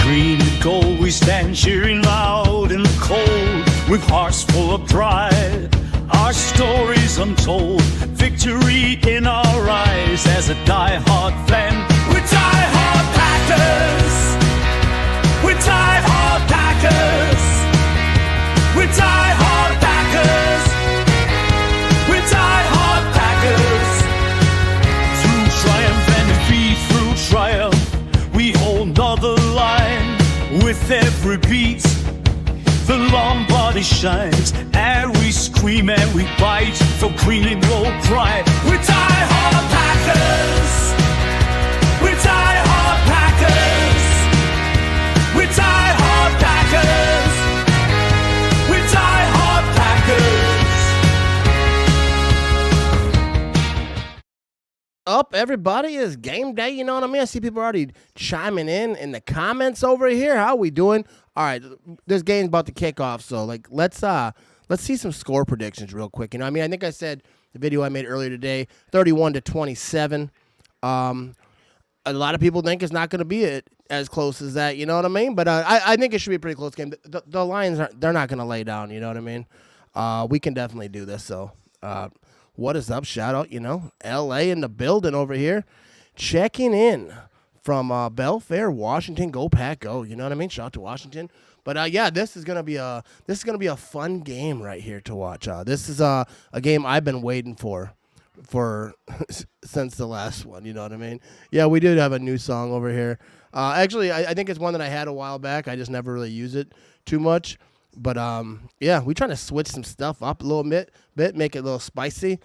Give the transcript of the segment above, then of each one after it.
Green and gold, we stand cheering loud in the cold, with hearts full of pride. Our stories untold, victory in our eyes as a die-hard fan. We're die-hard Packers. We're die-hard Packers. We're die-hard Packers. We're die-hard Packers. Through triumph and defeat, through triumph, we hold the line. With every beat, the Lombardy shines, and we scream and we bite for green and gold pride. We're die-hard Packers. We're die-hard Packers. We're die-hard Packers. We're die-hard Packers. Up, everybody, is game day. You know what I mean? I see people already chiming in the comments over here. How we doing? All right, this game's about to kick off, so like let's see some score predictions real quick. You know, I mean, I think I said the video I made earlier today, 31-27. A lot of people think it's not going to be as close as that. You know what I mean? But I think it should be a pretty close game. The Lions they're not going to lay down. You know what I mean? We can definitely do this. So, what is up? Shout out, you know, L.A. in the building over here, checking in from Belfair, Washington. Go Pack, go! You know what I mean? Shout out to Washington. But yeah, this is gonna be a fun game right here to watch. This is a game I've been waiting for since the last one. You know what I mean? Yeah, we did have a new song over here. Actually, I think it's one that I had a while back. I just never really use it too much. But yeah, we're trying to switch some stuff up a little bit, make it a little spicy.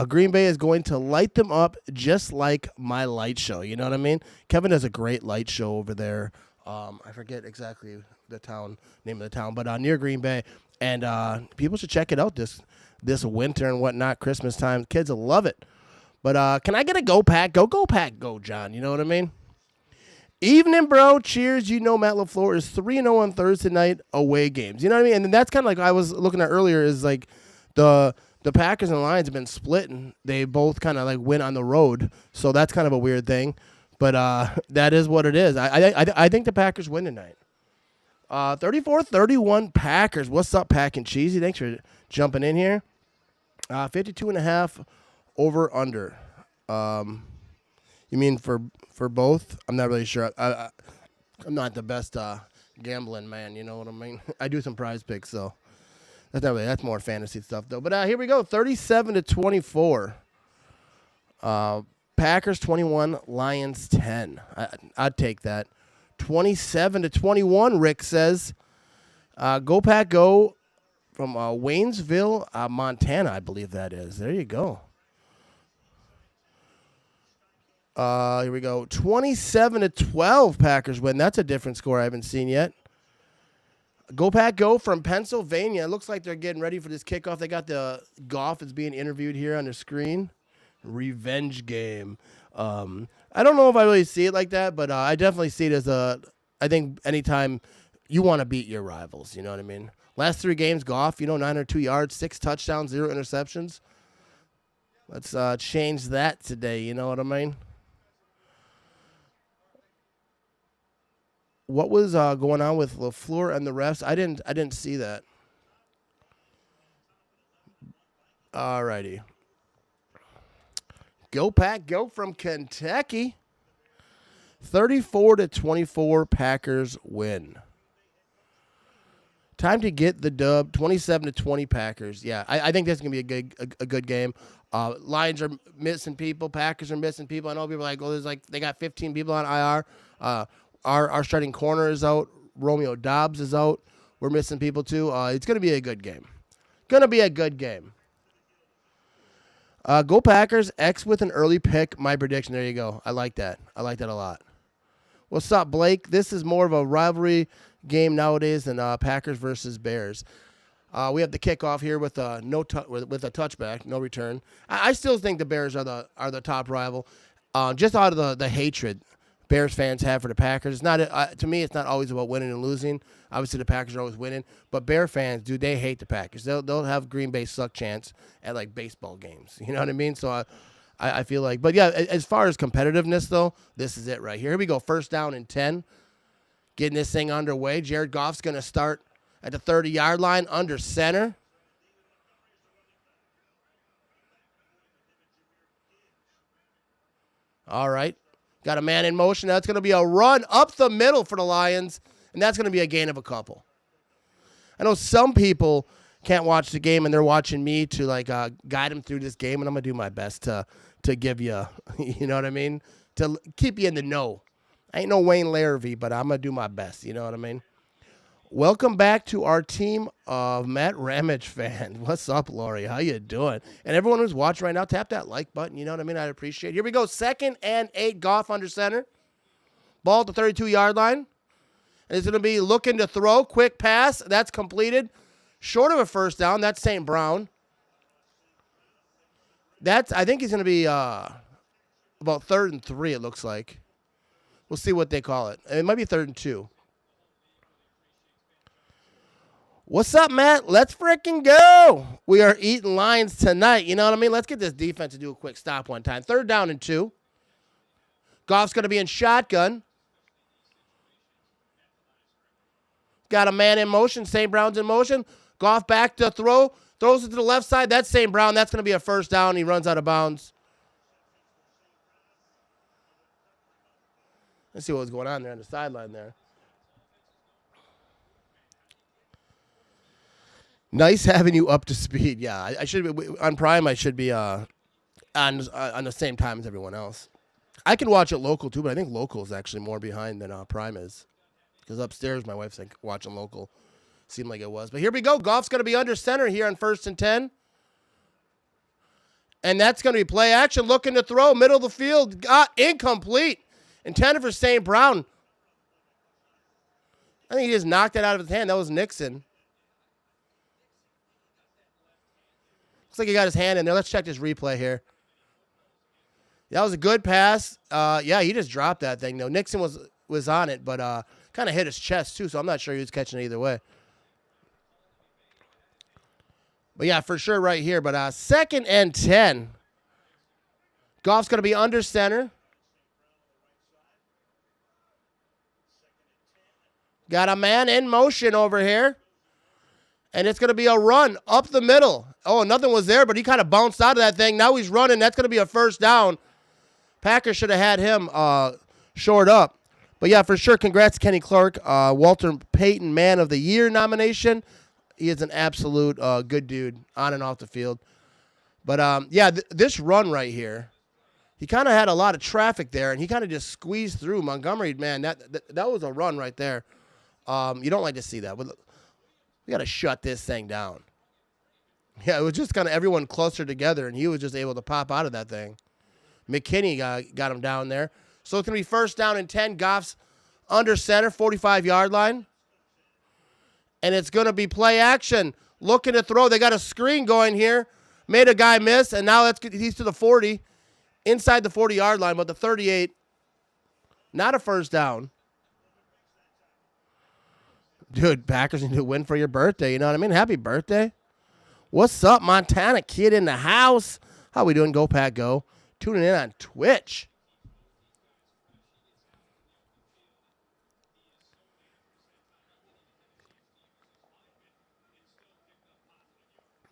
Green Bay is going to light them up just like my light show. You know what I mean? Kevin does a great light show over there. I forget exactly the name of the town, but near Green Bay. And people should check it out this winter and whatnot, Christmas time. Kids will love it. But can I get a Go Pack? Go Pack, go, John. You know what I mean? Evening, bro. Cheers. You know Matt LaFleur is 3-0 on Thursday night away games. You know what I mean? And that's kind of like I was looking at earlier is like the Packers and Lions have been split, and they both kind of like win on the road. So that's kind of a weird thing. But that is what it is. I think the Packers win tonight. 34-31 Packers. What's up, Pack and Cheesy? Thanks for jumping in here. 52.5 over under. You mean for both? I'm not really sure. I'm not the best gambling man. You know what I mean? I do some prize picks, so that's more fantasy stuff though. But here we go. 37-24. Packers 21, Lions 10. I'd take that. 27-21. Rick says, "Go Pack, go!" From Waynesville, Montana, I believe that is. There you go. Here we go. 27-12 Packers win. That's a different score I haven't seen yet. Go Pack, go from Pennsylvania. It looks like they're getting ready for this kickoff. They got the Goff is being interviewed here on the screen. Revenge game. I don't know if I really see it like that, but I definitely see it as I think anytime you want to beat your rivals, you know what I mean? Last 3 games, Goff, 902 yards, 6 touchdowns, 0 interceptions. Let's change that today, you know what I mean? What was going on with LaFleur and the refs? I didn't see that. Alrighty. Go Pack, go from Kentucky. 34-24 Packers win. Time to get the dub. 27-20 Packers. Yeah, I think that's gonna be a good game. Lions are missing people. Packers are missing people. I know people are like, they got 15 people on IR. Our starting corner is out. Romeo Dobbs is out. We're missing people too. It's gonna be a good game. Go Packers. X with an early pick. My prediction. There you go. I like that. I like that a lot. What's up, Blake? This is more of a rivalry game nowadays than Packers versus Bears. We have the kickoff here with with a touchback, no return. I still think the Bears are the top rival, just out of the hatred Bears fans have for the Packers. It's not to me. It's not always about winning and losing. Obviously, the Packers are always winning, but Bear fans, dude, they hate the Packers. They'll have Green Bay suck chance at like baseball games. You know what I mean? So I feel like, but yeah, as far as competitiveness though, this is it right here. Here we go. First down and 10. Getting this thing underway. Jared Goff's going to start at the 30-yard line under center. All right. Got a man in motion. That's going to be a run up the middle for the Lions, and that's going to be a gain of a couple. I know some people can't watch the game, and they're watching me to guide them through this game, and I'm going to do my best to give you, you know what I mean, to keep you in the know. I ain't no Wayne Larrivee, but I'm going to do my best, you know what I mean? Welcome back to our team of Matt Ramage fans. What's up, Lori? How you doing? And everyone who's watching right now, tap that like button. You know what I mean? I'd appreciate it. Here we go. 2nd and 8, Goff under center. Ball at the 32-yard line. And it's going to be looking to throw. Quick pass. That's completed. Short of a first down. That's St. Brown. I think he's going to be about 3rd and 3, it looks like. We'll see what they call it. It might be 3rd and 2. What's up, Matt? Let's freaking go. We are eating Lions tonight. You know what I mean? Let's get this defense to do a quick stop one time. 3rd down and 2. Goff's going to be in shotgun. Got a man in motion. St. Brown's in motion. Goff back to throw. Throws it to the left side. That's St. Brown. That's going to be a first down. He runs out of bounds. Let's see what was going on there on the sideline there. Nice having you up to speed. Yeah, I should be on Prime. I should be on the same time as everyone else. I can watch it local too, but I think local is actually more behind than Prime is. Because upstairs, my wife's watching local. Seemed like it was. But here we go. Goff's going to be under center here on 1st and 10. And that's going to be play action. Looking to throw. Middle of the field. Incomplete. Intended for St. Brown. I think he just knocked it out of his hand. That was Nixon. Looks like he got his hand in there. Let's check this replay here. That was a good pass. Yeah, he just dropped that thing, though. Nixon was on it, but kind of hit his chest, too, so I'm not sure he was catching it either way. But, yeah, for sure right here. But 2nd and 10. Goff's going to be under center. Got a man in motion over here. And it's going to be a run up the middle. Oh, nothing was there, but he kind of bounced out of that thing. Now he's running. That's going to be a first down. Packers should have had him short up. But, yeah, for sure, congrats, Kenny Clark. Walter Payton Man of the Year nomination. He is an absolute good dude on and off the field. But, yeah, this run right here, he kind of had a lot of traffic there, and he kind of just squeezed through. Montgomery, man, that was a run right there. You don't like to see that. We got to shut this thing down. Yeah, it was just kind of everyone closer together, and he was just able to pop out of that thing. McKinney got him down there. So it's going to be 1st down and 10. Goff's under center, 45-yard line. And it's going to be play action. Looking to throw. They got a screen going here. Made a guy miss, and now he's to the 40. Inside the 40-yard line, but the 38. Not a first down. Dude, Packers need to win for your birthday. You know what I mean? Happy birthday. What's up, Montana kid in the house? How we doing? Go, Pack, go. Tuning in on Twitch.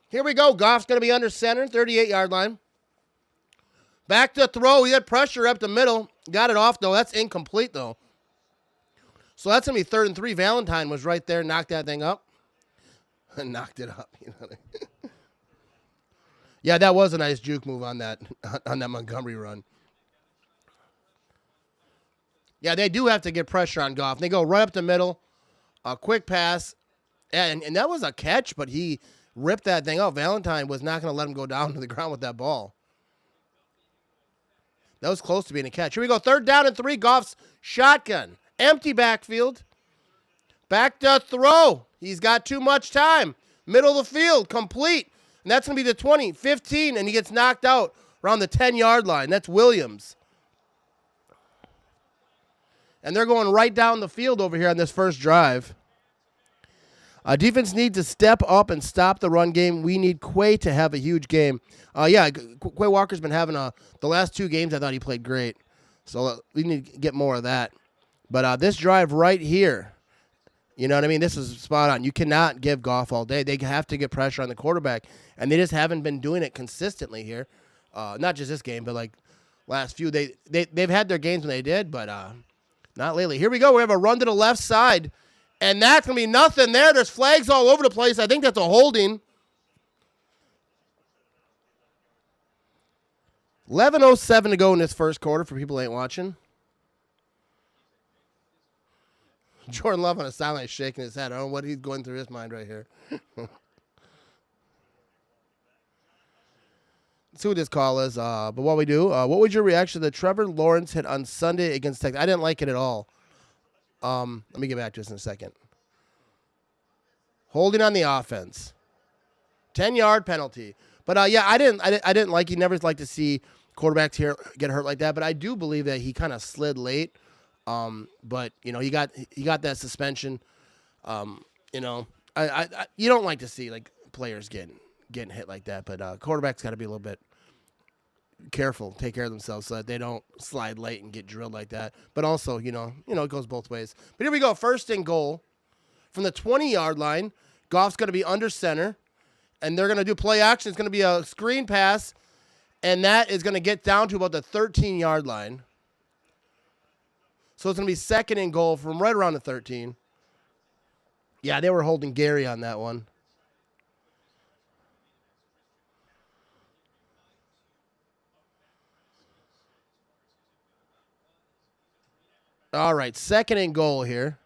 Here we go. Goff's going to be under center, 38-yard line. Back to throw. He had pressure up the middle. Got it off, though. That's incomplete, though. So that's going to be 3rd and 3. Valentine was right there, knocked that thing up. Knocked it up. You know what I mean? Yeah, that was a nice juke move on that Montgomery run. Yeah, they do have to get pressure on Goff. They go right up the middle, a quick pass, and that was a catch, but he ripped that thing out. Valentine was not going to let him go down to the ground with that ball. That was close to being a catch. Here we go, 3rd down and 3. Goff's shotgun. Empty backfield. Back to throw. He's got too much time. Middle of the field, complete. And that's going to be the 20, 15, and he gets knocked out around the 10-yard line. That's Williams. And they're going right down the field over here on this first drive. Defense needs to step up and stop the run game. We need Quay to have a huge game. Yeah, Quay Walker's been having the last 2 games. I thought he played great. So we need to get more of that. But this drive right here, you know what I mean? This is spot on. You cannot give Goff all day. They have to get pressure on the quarterback, and they just haven't been doing it consistently here. Not just this game, but like last few. They've had their games when they did, but not lately. Here we go. We have a run to the left side, and that's going to be nothing there. There's flags all over the place. I think that's a holding. 11:07 to go in this first quarter for people who ain't watching. Jordan Love on a sideline shaking his head. I don't know what he's going through his mind right here. Let's see what this call is. But what we do, what was your reaction to the Trevor Lawrence hit on Sunday against Texas? I didn't like it at all. Let me get back to this in a second. Holding on the offense. 10-yard penalty. But yeah, I didn't like. You never like to see quarterbacks here get hurt like that. But I do believe that he kind of slid late. But you know, he got that suspension. You know, I you don't like to see like players getting hit like that. But quarterbacks got to be a little bit careful, take care of themselves so that they don't slide late and get drilled like that. But also, you know, it goes both ways. But here we go, 1st and goal from the 20-yard line. Goff's going to be under center. And they're going to do play action. It's going to be a screen pass, and that is going to get down to about the 13-yard line. So it's going to be 2nd and goal from right around the 13. Yeah, they were holding Gary on that one. All right, 2nd and goal here.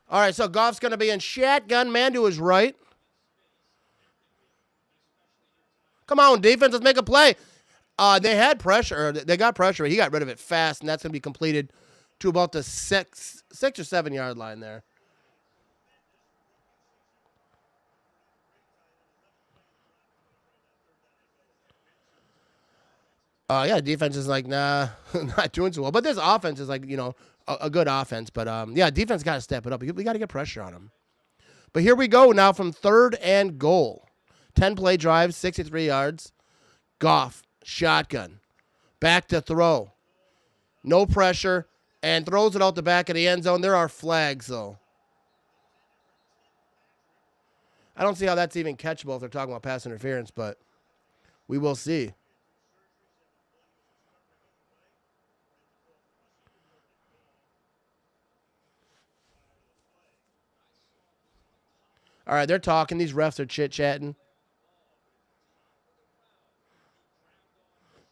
All right, so Goff's going to be in shotgun, man to his right. Come on, defense, let's make a play. They had pressure. They got pressure. He got rid of it fast, and that's going to be completed to about the 6 or 7-yard line there. Yeah, defense is like, nah, not doing so well. But this offense is like, you know, a good offense. But, yeah, defense got to step it up. We got to get pressure on them. But here we go now from 3rd and goal. 10-play drive, 63 yards. Goff, shotgun. Back to throw. No pressure. And throws it out the back of the end zone. There are flags, though. I don't see how that's even catchable if they're talking about pass interference, but we will see. All right, they're talking. These refs are chit-chatting.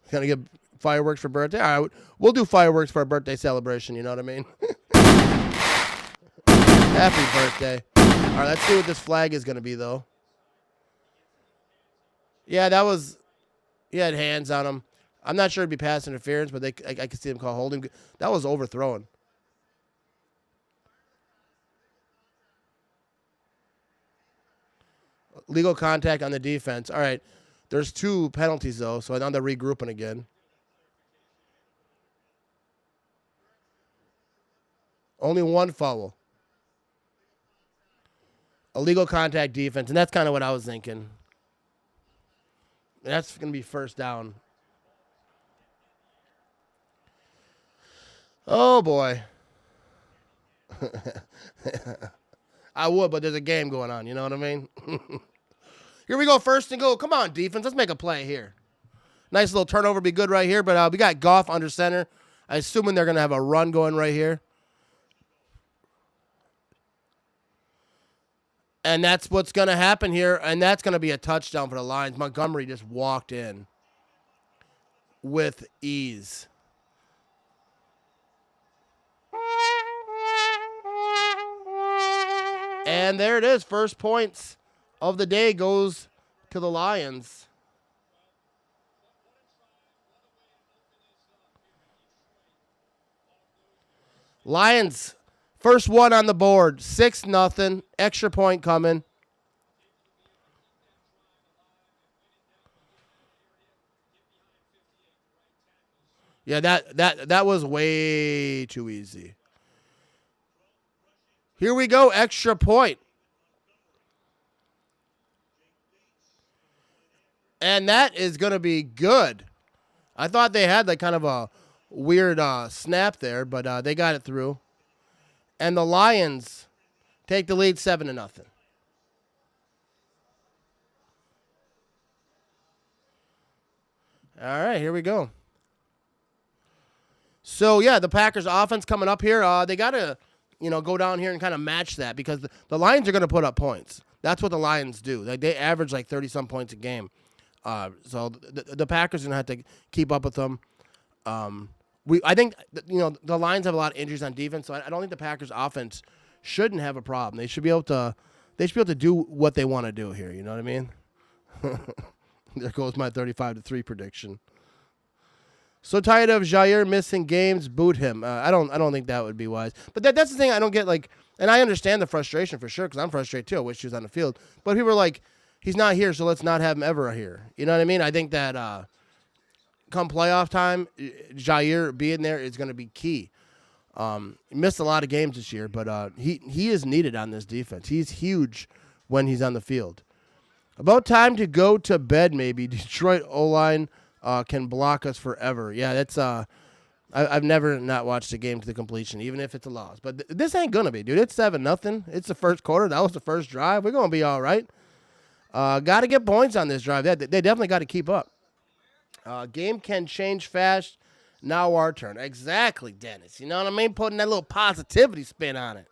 Gonna get fireworks for birthday? All right, we'll do fireworks for a birthday celebration, you know what I mean? Happy birthday. All right, let's see what this flag is going to be, though. Yeah, that was... He had hands on him. I'm not sure it'd be pass interference, but I could see him call holding. That was overthrown. Legal contact on the defense. All right. There's 2 penalties, though, so now they're regrouping again. Only 1 foul. Illegal contact defense, and that's kind of what I was thinking. That's going to be 1st down. Oh, boy. I would, but there's a game going on, you know what I mean? Here we go, 1st and goal. Come on, defense. Let's make a play here. Nice little turnover, be good right here, but we got Goff under center. I'm assuming they're going to have a run going right here. And that's what's going to happen here, and that's going to be a touchdown for the Lions. Montgomery just walked in with ease. And there it is. First points of the day goes to the Lions. Lions, first one on the board. 6-0. Extra point coming. Yeah, that was way too easy. Here we go, extra point. And that is going to be good. I thought they had like kind of a weird snap there, but they got it through. And the Lions take the lead 7-0. All right, here we go. So, yeah, the Packers offense coming up here, they got to, go down here and kind of match that because the Lions are going to put up points. That's what the Lions do. They average like 30-some points a game. So the Packers are going to have to keep up with them. I think, the Lions have a lot of injuries on defense, so I don't think the Packers offense shouldn't have a problem. They should be able to do what they want to do here. You know what I mean? There goes my 35-3 prediction. So tired of Jair missing games, boot him. I don't think that would be wise. But that's the thing I don't get. And I understand the frustration for sure because I'm frustrated too. I wish he was on the field. But people are like, he's not here, so let's not have him ever here. You know what I mean? I think that come playoff time, Jair being there is going to be key. He missed a lot of games this year, but he is needed on this defense. He's huge when he's on the field. About time to go to bed, maybe. Detroit O-line can block us forever. Yeah, that's I've never not watched a game to the completion, even if it's a loss. But this ain't going to be, dude. It's 7-0. It's the first quarter. That was the first drive. We're going to be all right. Got to get points on this drive. They definitely got to keep up. Game can change fast. Now our turn. Exactly, Dennis. You know what I mean? Putting that little positivity spin on it.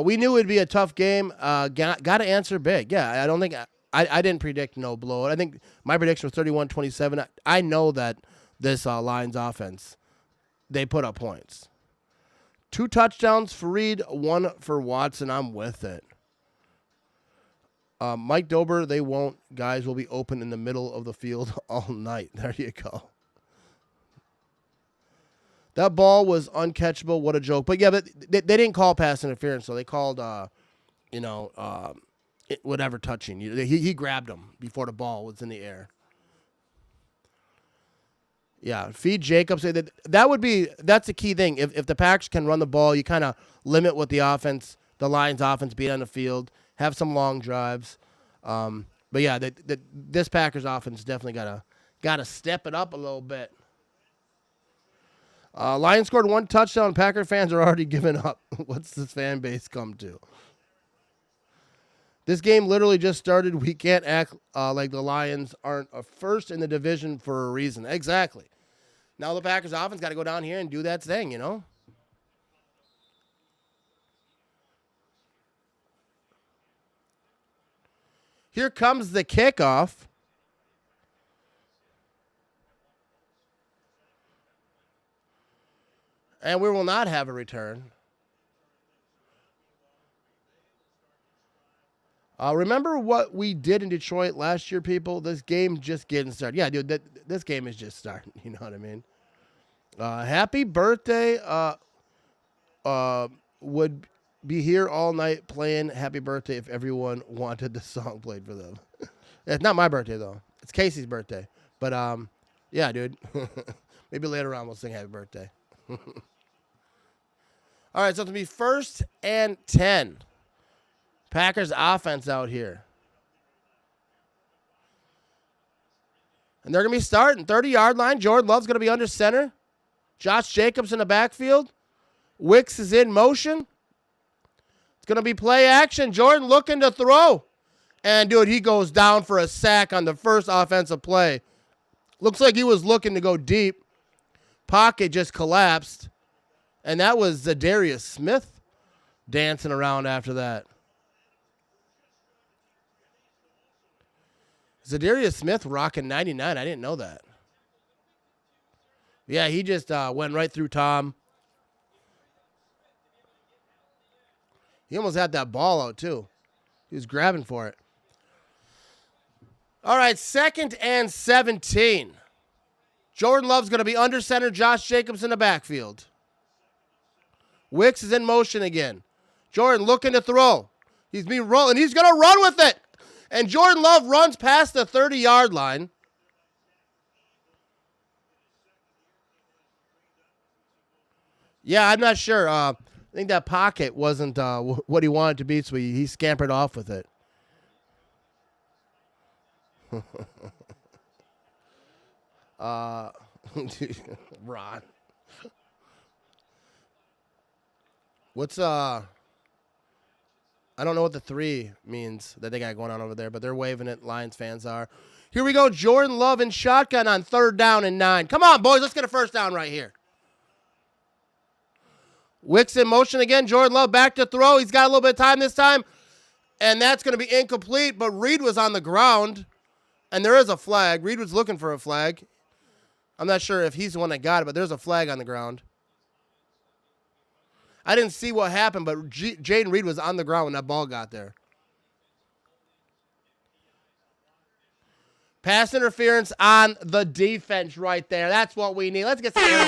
We knew it would be a tough game. Got to answer big. Yeah, I don't think I didn't predict no blowout. I think my prediction was 31-27. I know that this Lions offense, they put up points. 2 touchdowns for Reed, 1 for Watson. I'm with it. Mike Dober, they won't. Guys will be open in the middle of the field all night. There you go. That ball was uncatchable. What a joke. But, yeah, but they didn't call pass interference, so they called, whatever touching. He grabbed him before the ball was in the air. Yeah, feed Jacobs. That's the key thing. If the Packers can run the ball, you kind of limit what the Lions offense beat on the field, have some long drives. But, yeah, this Packers offense definitely got to step it up a little bit. Lions scored 1 touchdown. Packer fans are already giving up. What's this fan base come to? This game literally just started. We can't act like the Lions aren't a first in the division for a reason. Exactly. Now the Packers offense got to go down here and do that thing, Here comes the kickoff. And we will not have a return. Remember what we did in Detroit last year, people? This game just getting started. Yeah, dude, this game is just starting. You know what I mean? Happy birthday. Would be here all night playing Happy Birthday if everyone wanted the song played for them. It's not my birthday, though. It's Casey's birthday. But, yeah, dude. Maybe later on we'll sing Happy Birthday. All right, so it's going to be 1st and 10. Packers offense out here. And they're going to be starting. 30-yard line. Jordan Love's going to be under center. Josh Jacobs in the backfield. Wicks is in motion. It's going to be play action. Jordan looking to throw. And, dude, he goes down for a sack on the first offensive play. Looks like he was looking to go deep. Pocket just collapsed. And that was Zadarius Smith dancing around after that. Zadarius Smith rocking 99. I didn't know that. Yeah, he just went right through Tom. He almost had that ball out, too. He was grabbing for it. All right, 2nd and 17. Jordan Love's going to be under center. Josh Jacobs in the backfield. Wicks is in motion again. Jordan looking to throw. He's being rolling. He's going to run with it. And Jordan Love runs past the 30-yard line. Yeah, I'm not sure. I think that pocket wasn't what he wanted to be, so he scampered off with it. Uh, Ron. What's I don't know what the 3 means that they got going on over there, but they're waving it. Lions fans are. Here we go. Jordan Love in shotgun on 3rd down and 9. Come on, boys. Let's get a first down right here. Wicks in motion again. Jordan Love back to throw. He's got a little bit of time this time, and that's going to be incomplete, but Reed was on the ground, and there is a flag. Reed was looking for a flag. I'm not sure if he's the one that got it, but there's a flag on the ground. I didn't see what happened, but Jaden Reed was on the ground when that ball got there. Pass interference on the defense right there. That's what we need. Let's get some air.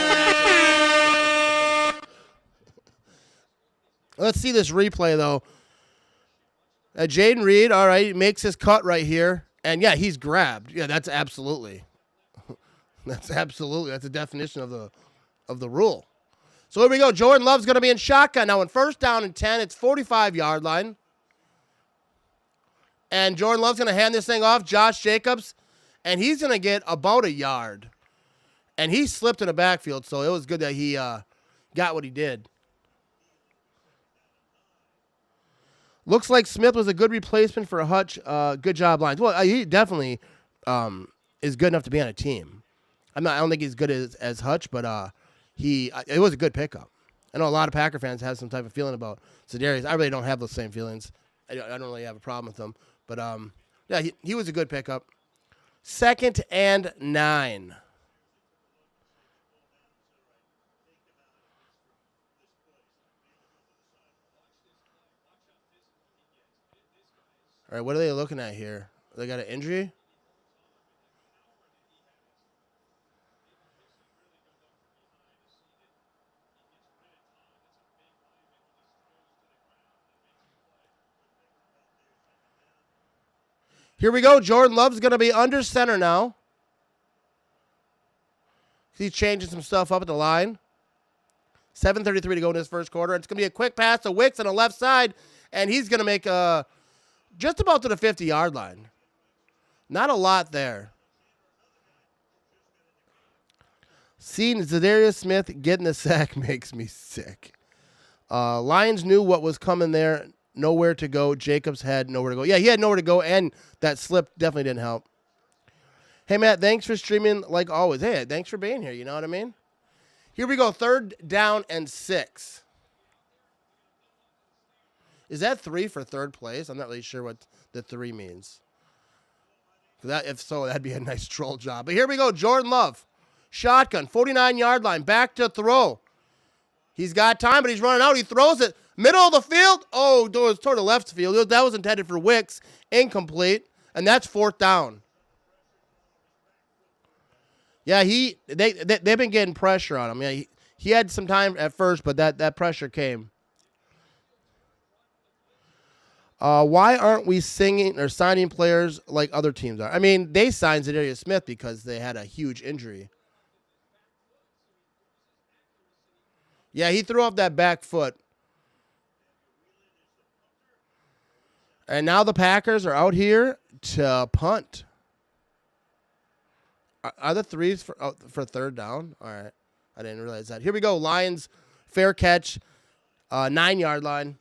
Let's see this replay, though. Jaden Reed, all right, makes his cut right here. And, yeah, he's grabbed. Yeah, that's absolutely. That's the definition of the rule. So here we go. Jordan Love's going to be in shotgun. Now in 1st down and 10, it's 45-yard line. And Jordan Love's going to hand this thing off. Josh Jacobs. And he's going to get about a yard. And he slipped in the backfield, so it was good that he got what he did. Looks like Smith was a good replacement for Hutch. Good job, Lions. Well, he definitely is good enough to be on a team. I don't think he's good as Hutch, but it was a good pickup. I know a lot of Packer fans have some type of feeling about Za'Darius. I really don't have those same feelings. I don't really have a problem with him. But, yeah, he was a good pickup. 2nd and 9. All right, what are they looking at here? They got an injury? Here we go. Jordan Love's going to be under center now. He's changing some stuff up at the line. 7:33 to go in this first quarter. It's going to be a quick pass to Wicks on the left side, and he's going to make just about to the 50-yard line. Not a lot there. Seeing Za'Darius Smith getting the sack makes me sick. Lions knew what was coming there. Nowhere to go. Jacobs had nowhere to go. Yeah, he had nowhere to go, and that slip definitely didn't help. Hey, Matt, thanks for streaming like always. Hey, thanks for being here. You know what I mean? Here we go. 3rd down and 6. Is that 3 for 3rd place? I'm not really sure what the 3 means. If so, that'd be a nice troll job. But here we go. Jordan Love. Shotgun. 49-yard line. Back to throw. He's got time, but he's running out. He throws it. Middle of the field. Oh, it was toward the left field. That was intended for Wicks. Incomplete. And that's 4th down. Yeah, they've been getting pressure on him. Yeah, he had some time at first, but that pressure came. Why aren't we singing or signing players like other teams are? I mean, they signed Za'Darius Smith because they had a huge injury. Yeah, he threw off that back foot. And now the Packers are out here to punt. Are the 3s for 3rd down? All right. I didn't realize that. Here we go. Lions, fair catch, 9-yard line.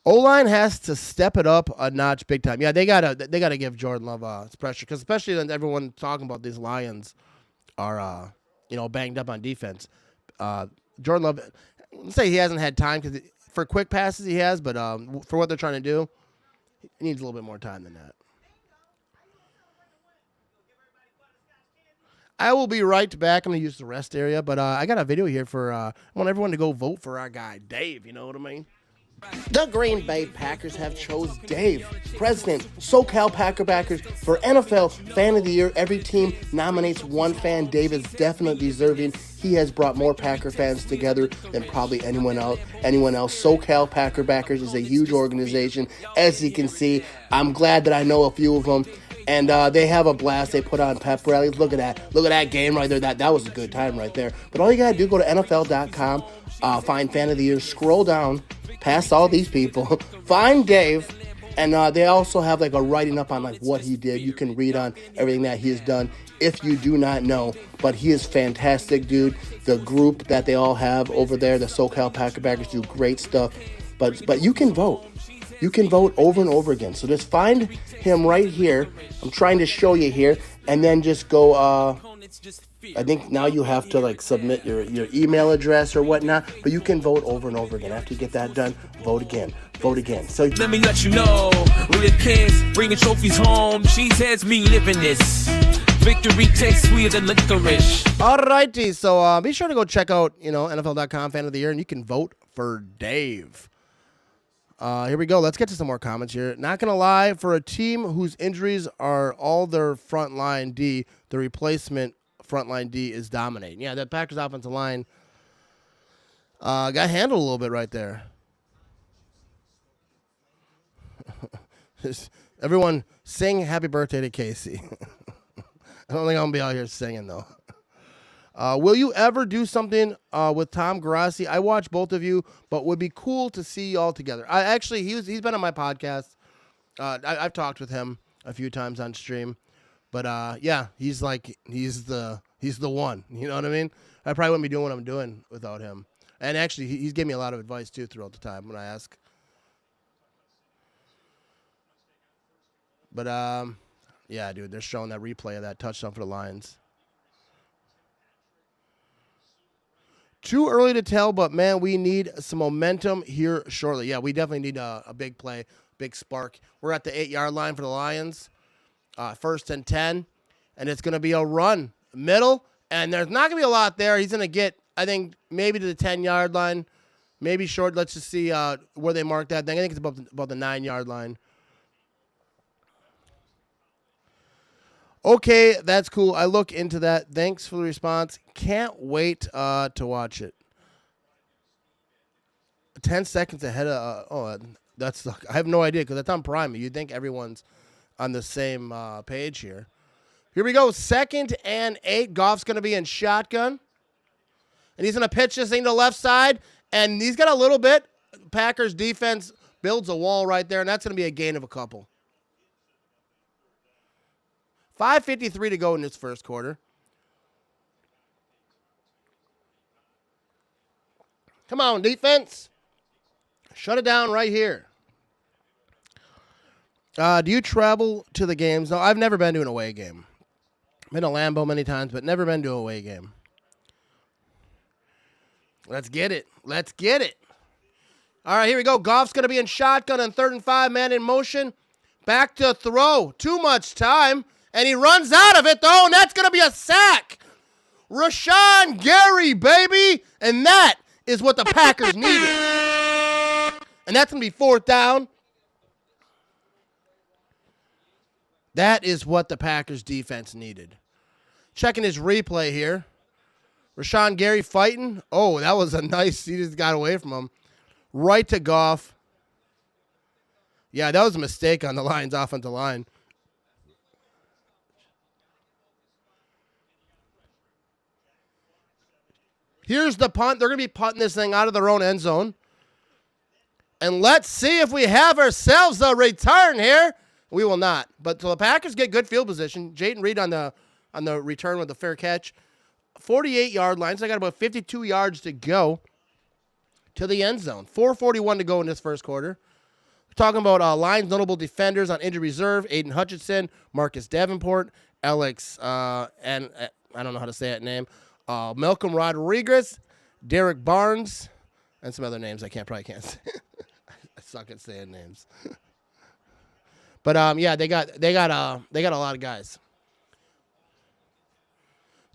O-line has to step it up a notch big time. Yeah, they gotta give Jordan Love his pressure, because especially when everyone talking about these Lions are banged up on defense. Jordan Love, let's say he hasn't had time, because for quick passes he has, but for what they're trying to do, he needs a little bit more time than that. I will be right back. I'm going to use the rest area, but I got a video here for I want everyone to go vote for our guy, Dave. You know what I mean? The Green Bay Packers have chose Dave, president, SoCal Packer Backers, for NFL Fan of the Year. Every team nominates one fan. Dave is definitely deserving. He has brought more Packer fans together than probably anyone else. SoCal Packer Backers is a huge organization. As you can see, I'm glad that I know a few of them. And they have a blast. They put on pep rallies. Look at that. Look at that game right there. That was a good time right there. But all you got to do, go to NFL.com, find Fan of the Year, scroll down past all these people, find Dave, And they also have like a writing up on like what he did. You can read on everything that he has done if you do not know. But he is fantastic, dude. The group that they all have over there, the SoCal Packers, do great stuff. But you can vote. You can vote over and over again. So just find him right here. I'm trying to show you here. And then just go, I think now you have to like submit your email address or whatnot. But you can vote over and over again. After you get that done, vote again. Vote again. So let me let you know, with kids bringing trophies home, cheeseheads me living this. Victory tastes sweeter than licorice. Alrighty, so be sure to go check out, NFL.com Fan of the Year, and you can vote for Dave. Here we go. Let's get to some more comments here. Not going to lie, for a team whose injuries are all their frontline D, the replacement frontline D is dominating. Yeah, the Packers offensive line got handled a little bit right there. Everyone sing happy birthday to Casey. I don't think I'm going to be out here singing, though. Will you ever do something with Tom Grassi? I watch both of you, but would be cool to see you all together. He's been on my podcast. I've talked with him a few times on stream, but yeah, he's the one. You know what I mean? I probably wouldn't be doing what I'm doing without him. And actually, he's given me a lot of advice too throughout the time when I ask. But yeah, dude, they're showing that replay of that touchdown for the Lions. Too early to tell, but, man, we need some momentum here shortly. Yeah, we definitely need a big play, big spark. We're at the 8-yard line for the Lions, 1st and 10, and it's going to be a run, middle, and there's not going to be a lot there. He's going to get, I think, maybe to the 10-yard line, maybe short. Let's just see where they mark that thing. I think it's about the 9-yard line. Okay, that's cool. I look into that. Thanks for the response. Can't wait to watch it. 10 seconds ahead of... that's... I have no idea because that's on Prime. You'd think everyone's on the same page here. Here we go. 2nd and 8. Goff's going to be in shotgun. And he's going to pitch this thing to the left side. And he's got a little bit. Packers defense builds a wall right there, and that's going to be a gain of a couple. 5:53 to go in this first quarter. Come on, defense. Shut it down right here. Do you travel to the games? No, I've never been to an away game. Been to Lambeau many times, but never been to an away game. Let's get it. Let's get it. All right, here we go. Goff's going to be in shotgun on 3rd and 5, man in motion. Back to throw. Too much time. And he runs out of it, though, and that's going to be a sack. Rashawn Gary, baby. And that is what the Packers needed. And that's going to be 4th down. That is what the Packers defense needed. Checking his replay here. Rashawn Gary fighting. Oh, that was a nice, he just got away from him. Right to Goff. Yeah, that was a mistake on the Lions' offensive line. Here's the punt. They're going to be punting this thing out of their own end zone. And let's see if we have ourselves a return here. We will not. But so the Packers get good field position. Jayden Reed on the return with the fair catch. 48-yard line. So I got about 52 yards to go to the end zone. 4:41 to go in this first quarter. We're talking about Lions notable defenders on injured reserve. Aiden Hutchinson, Marcus Davenport, Alex, and I don't know how to say that name. Malcolm Rodriguez, Derek Barnes, and some other names I probably can't say. I suck at saying names. But yeah, they got a lot of guys.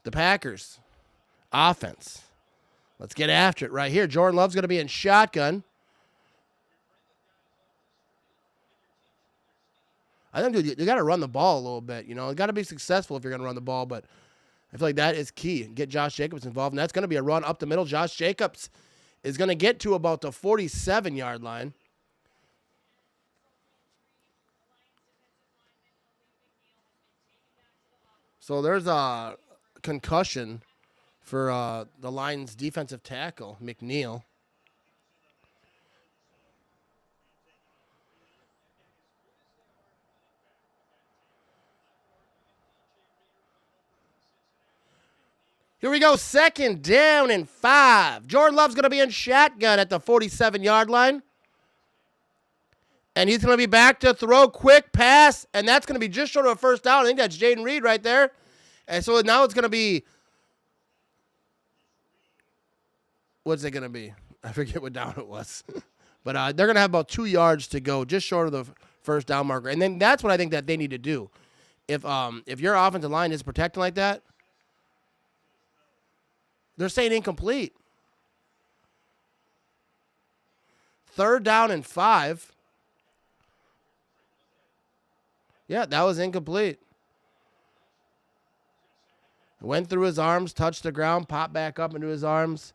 The Packers offense. Let's get after it right here. Jordan Love's going to be in shotgun. I think, dude, you got to run the ball a little bit. You know, you got to be successful if you're going to run the ball, but I feel like that is key. Get Josh Jacobs involved, and that's going to be a run up the middle. Josh Jacobs is going to get to about the 47-yard line. So there's a concussion for the Lions' defensive tackle, McNeil. Here we go, 2nd down and 5. Jordan Love's going to be in shotgun at the 47-yard line. And he's going to be back to throw, quick pass, and that's going to be just short of a first down. I think that's Jaden Reed right there. And so now it's going to be, what's it going to be? I forget what down it was. But they're going to have about 2 yards to go, just short of the first down marker. And then that's what I think that they need to do. If your offensive line is protecting like that, they're saying incomplete. 3rd down and 5. Yeah, that was incomplete. Went through his arms, touched the ground, popped back up into his arms.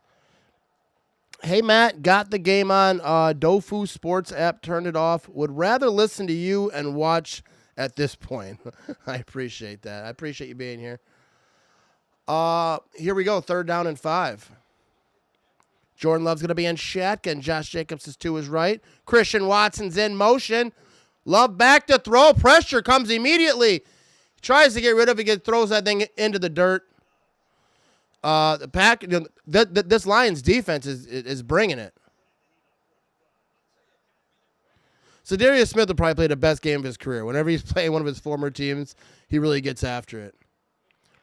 Hey, Matt, got the game on Dofu Sports app, turned it off. Would rather listen to you and watch at this point. I appreciate that. I appreciate you being here. Here we go, 3rd down and 5. Jordan Love's going to be in shotgun. Josh Jacobs is to his right. Christian Watson's in motion. Love back to throw. Pressure comes immediately. Tries to get rid of it. Throws that thing into the dirt. This Lions defense is bringing it. So Darius Smith will probably play the best game of his career. Whenever he's playing one of his former teams, he really gets after it.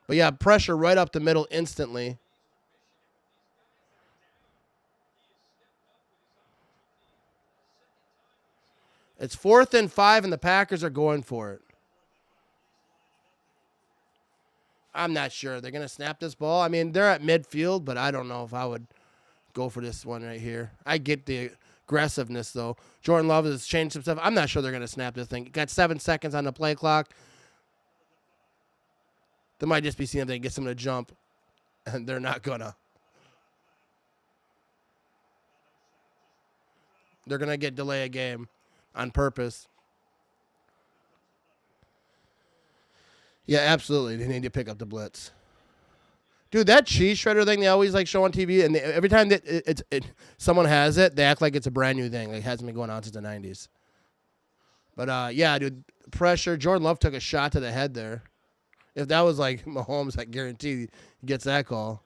But yeah, pressure right up the middle instantly. It's 4th and 5, and the Packers are going for it. I'm not sure. They're going to snap this ball. I mean, they're at midfield, but I don't know if I would go for this one right here. I get the aggressiveness, though. Jordan Love has changed some stuff. I'm not sure they're going to snap this thing. Got 7 seconds on the play clock. They might just be seeing if they can get someone to jump, and they're not going to. They're going to get delay a game on purpose. Yeah, absolutely. They need to pick up the blitz. Dude, that cheese shredder thing they always like show on TV, and every time that someone has it, they act like it's a brand new thing. Like, it hasn't been going on since the 90s. But, yeah, dude, pressure. Jordan Love took a shot to the head there. If that was like Mahomes, I guarantee he gets that call.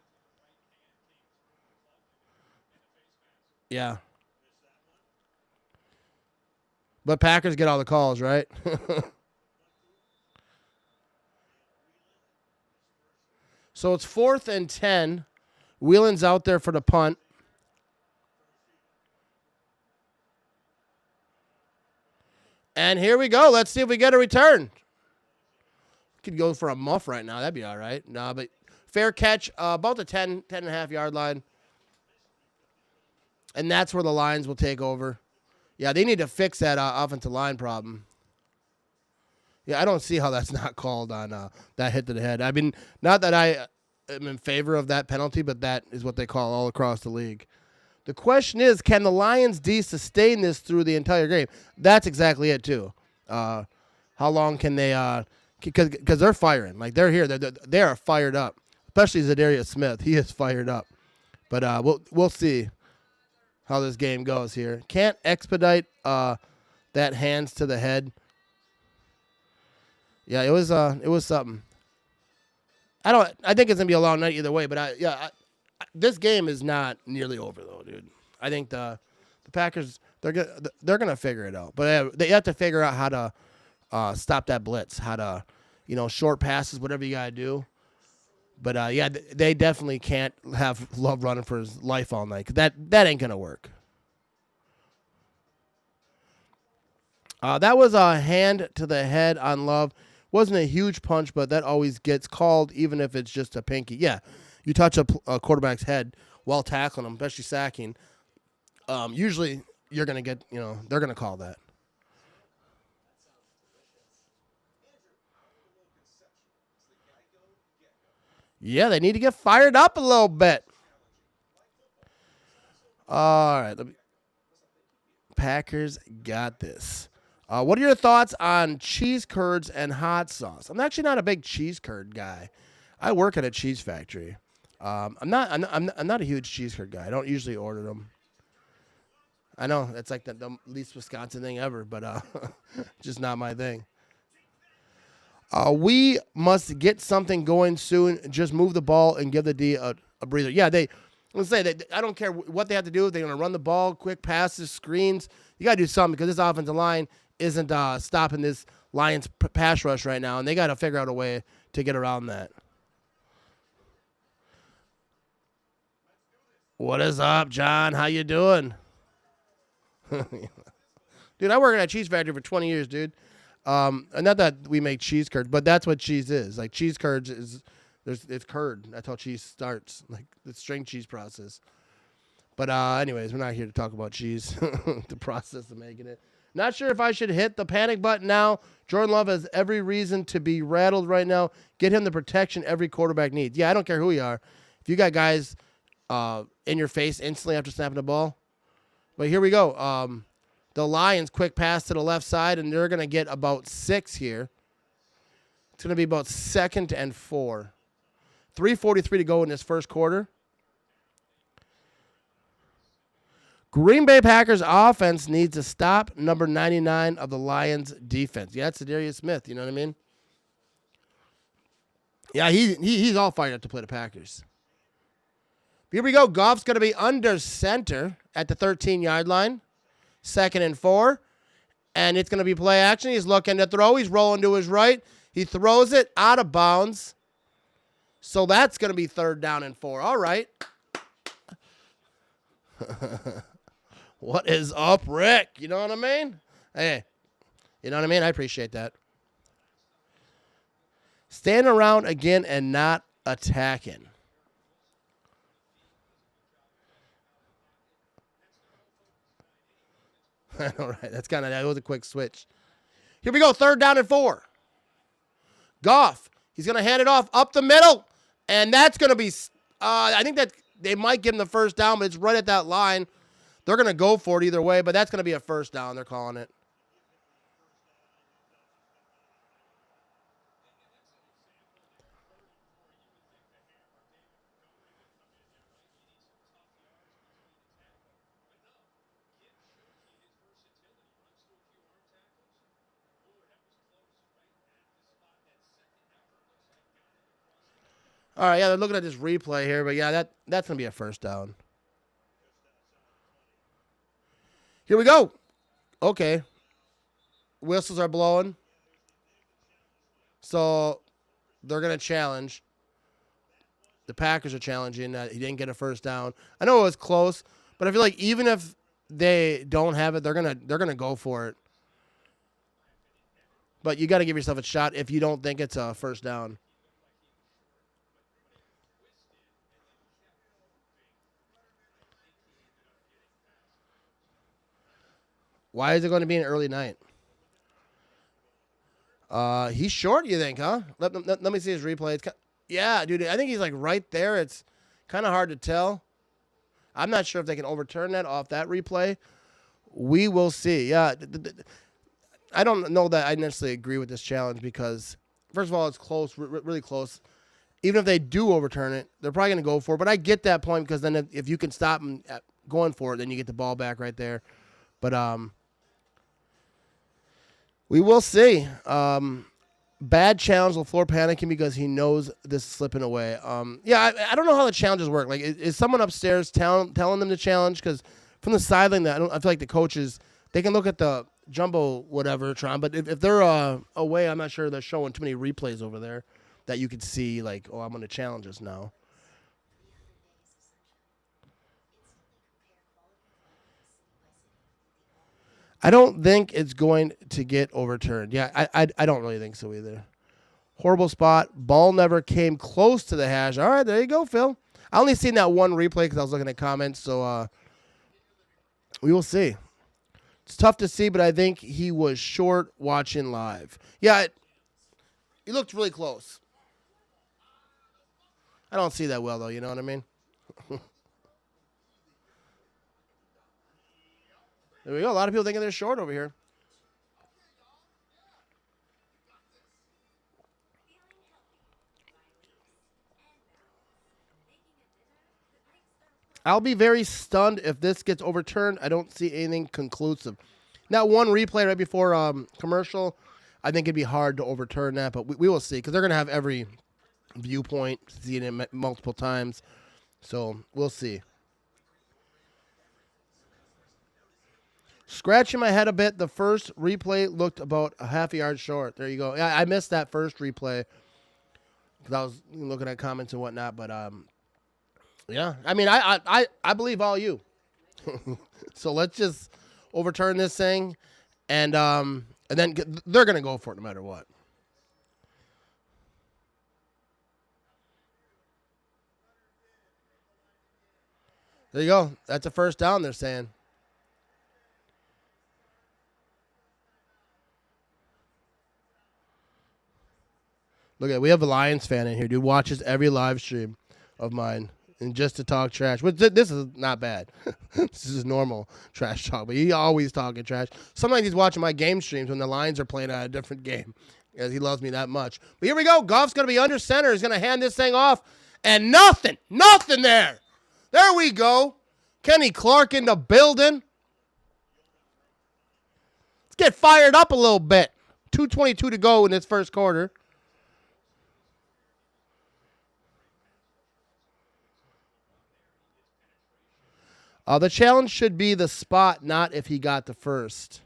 Yeah. But Packers get all the calls, right? So it's 4th and 10. Whelan's out there for the punt. And here we go. Let's see if we get a return. Could go for a muff right now. That'd be all right. No, but fair catch, about the 10 and a half yard line. And that's where the Lions will take over. Yeah, they need to fix that offensive line problem. Yeah, I don't see how that's not called on that hit to the head. I mean, not that I am in favor of that penalty, but that is what they call all across the league. The question is, can the Lions D sustain this through the entire game? That's exactly it, too. How long can they because they're firing. Like, they're here. They are fired up, especially Zadarius Smith. He is fired up. But we'll see how this game goes here. Can't expedite that hands to the head. Yeah, it was something. I think it's gonna be a long night either way. But this game is not nearly over though, dude. I think the Packers they're gonna figure it out. But they have to figure out how to stop that blitz, how to short passes, whatever you gotta do. But they definitely can't have Love running for his life all night. 'Cause that ain't gonna work. That was a hand to the head on Love. Wasn't a huge punch, but that always gets called, even if it's just a pinky. Yeah, you touch a quarterback's head while tackling him, especially sacking. Usually, you're gonna get, they're gonna call that. Yeah, they need to get fired up a little bit. All right, Packers got this. What are your thoughts on cheese curds and hot sauce? I'm actually not a big cheese curd guy. I work at a cheese factory. I'm not a huge cheese curd guy. I don't usually order them. I know that's like the least Wisconsin thing ever, but just not my thing. We must get something going soon. Just move the ball and give the D a breather. Yeah, let's say that I don't care what they have to do. They're going to run the ball, quick passes, screens. You got to do something because this offensive line isn't stopping this Lions pass rush right now, and they got to figure out a way to get around that. What is up, John? How you doing? Dude, I worked at a cheese factory for 20 years, dude. Not that we make cheese curds, but that's what cheese is. Like cheese curds it's curd. That's how cheese starts, like the string cheese process. But anyways, we're not here to talk about cheese, the process of making it. Not sure if I should hit the panic button now. Jordan Love has every reason to be rattled right now. Get him the protection every quarterback needs. Yeah, I don't care who you are. If you got guys in your face instantly after snapping the ball. But here we go. The Lions quick pass to the left side, and they're going to get about 6 here. It's going to be about 2nd and 4. 3:43 to go in this first quarter. Green Bay Packers offense needs to stop number 99 of the Lions defense. Yeah, it's Darius Smith. You know what I mean? Yeah, he's all fired up to play the Packers. Here we go. Goff's going to be under center at the 13-yard line. 2nd and 4. And it's going to be play action. He's looking to throw. He's rolling to his right. He throws it out of bounds. So that's going to be 3rd down and 4. All right. What is up, Rick? You know what I mean? Hey, you know what I mean? I appreciate that. Stand around again and not attacking. All right, that was a quick switch. Here we go, 3rd down and 4. Goff, he's going to hand it off up the middle, and that's going to be, I think that they might give him the 1st down, but it's right at that line. They're going to go for it either way, but that's going to be a 1st down. They're calling it. All right, yeah, they're looking at this replay here, but yeah, that's going to be a 1st down. Here we go. Okay. Whistles are blowing. So they're going to challenge. The Packers are challenging that he didn't get a 1st down. I know it was close, but I feel like even if they don't have it, they're going to go for it. But you got to give yourself a shot if you don't think it's a 1st down. Why is it going to be an early night? He's short, you think, huh? Let me see his replay. Yeah, dude, I think he's like right there. It's kind of hard to tell. I'm not sure if they can overturn that off that replay. We will see. Yeah, I don't know that I necessarily agree with this challenge because, first of all, it's close, really close. Even if they do overturn it, they're probably going to go for it. But I get that point because then if you can stop them going for it, then you get the ball back right there. But we will see. Bad challenge. LaFleur panicking because he knows this is slipping away. Yeah, I don't know how the challenges work. Like, is someone upstairs telling them to challenge? Because from the sideline, I feel like the coaches, they can look at the jumbo whatever, Tron. But if they're away, I'm not sure they're showing too many replays over there that you could see, like, oh, I'm going to challenge us now. I don't think it's going to get overturned. Yeah, I don't really think so either. Horrible spot. Ball never came close to the hash. All right, there you go, Phil. I only seen that one replay because I was looking at comments, so we will see. It's tough to see, but I think he was short watching live. Yeah, he looked really close. I don't see that well, though, you know what I mean? There we go. A lot of people thinking they're short over here. I'll be very stunned if this gets overturned. I don't see anything conclusive. That one replay right before commercial, I think it'd be hard to overturn that, but we will see because they're going to have every viewpoint, seeing it multiple times. So we'll see. Scratching my head a bit, the first replay looked about a half a yard short. There you go. Yeah, I missed that first replay because I was looking at comments and whatnot. But yeah, I mean, I believe all you. So let's just overturn this thing, and then they're gonna go for it no matter what. There you go. That's a first down. They're saying. Look at, we have a Lions fan in here, dude. Watches every live stream of mine, and just to talk trash. But this is not bad. This is normal trash talk. But he always talking trash. Sometimes he's watching my game streams when the Lions are playing at a different game, because he loves me that much. But here we go. Goff's gonna be under center. He's gonna hand this thing off, and nothing there. There we go. Kenny Clark in the building. Let's get fired up a little bit. 2:22 to go in this first quarter. The challenge should be the spot, not if he got the first.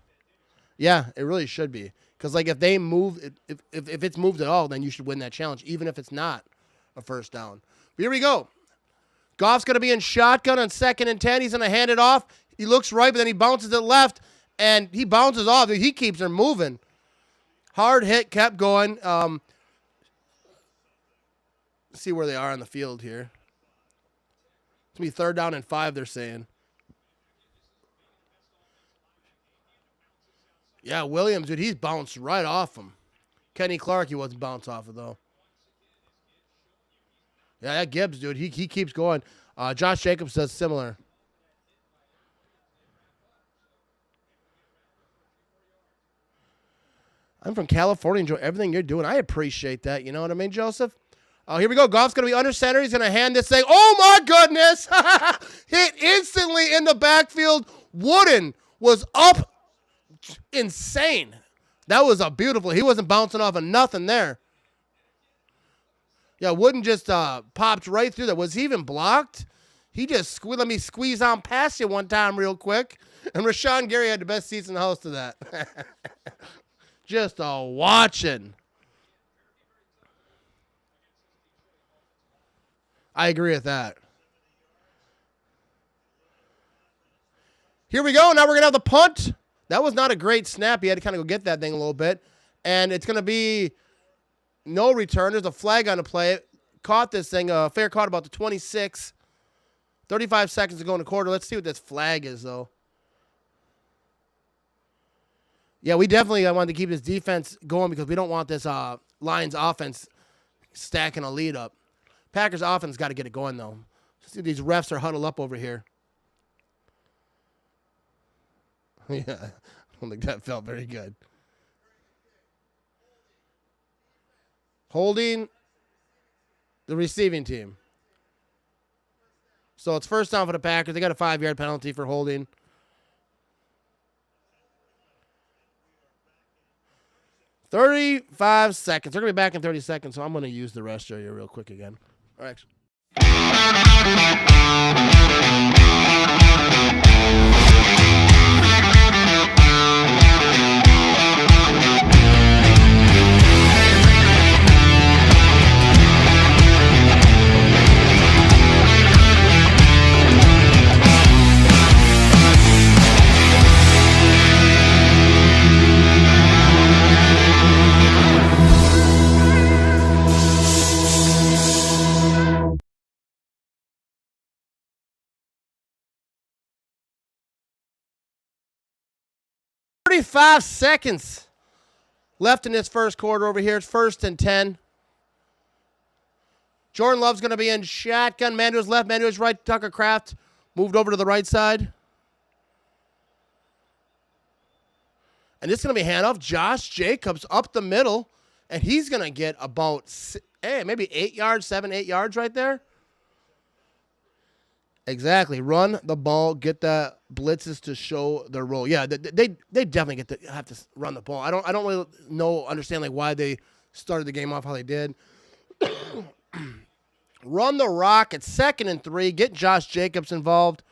Yeah, it really should be. Because, like, if they move, if it's moved at all, then you should win that challenge, even if it's not a first down. But here we go. Goff's going to be in shotgun on 2nd and 10. He's going to hand it off. He looks right, but then he bounces it left, and he bounces off. He keeps her moving. Hard hit, kept going. See where they are on the field here. It's going to be 3rd down and 5, they're saying. Yeah, Williams, dude, he's bounced right off him. Kenny Clark, he wasn't bounced off of, though. Yeah, that Gibbs, dude, he keeps going. Josh Jacobs does similar. I'm from California. Enjoy everything you're doing. I appreciate that. You know what I mean, Joseph? Here we go. Goff's going to be under center. He's going to hand this thing. Oh, my goodness. Hit instantly in the backfield. Wooden was up. Insane. That was a beautiful. He wasn't bouncing off of nothing there. Yeah, Wooden just popped right through that. Was he even blocked? He just let me squeeze on past you one time real quick. And Rashawn Gary had the best seats in the house to that. Just watching. I agree with that. Here we go. Now we're going to have the punt. That was not a great snap. He had to kind of go get that thing a little bit. And it's going to be no return. There's a flag on the play. Caught this thing. Fair caught about the 26. 35 seconds to go in the quarter. Let's see what this flag is, though. Yeah, we definitely wanted to keep this defense going because we don't want this Lions offense stacking a lead up. Packers offense got to get it going, though. See, these refs are huddled up over here. Yeah, I don't think that felt very good. Holding the receiving team. So it's first down for the Packers. They got a 5-yard penalty for holding. $35 seconds. They're going to be back in 30 seconds, so I'm going to use the rest area real quick again. All right. Five seconds left in this first quarter over here. It's 1st and 10. Jordan Love's going to be in shotgun. Mandua's left. Mandua's right. Tucker Kraft moved over to the right side. And this is going to be handoff. Josh Jacobs up the middle. And he's going to get about maybe 8 yards, 7, 8 yards right there. Exactly. Run the ball, get the blitzes to show their role. Yeah, they definitely have to run the ball. I don't really understand like why they started the game off how they did. Run the rock at 2nd and 3. Get Josh Jacobs involved.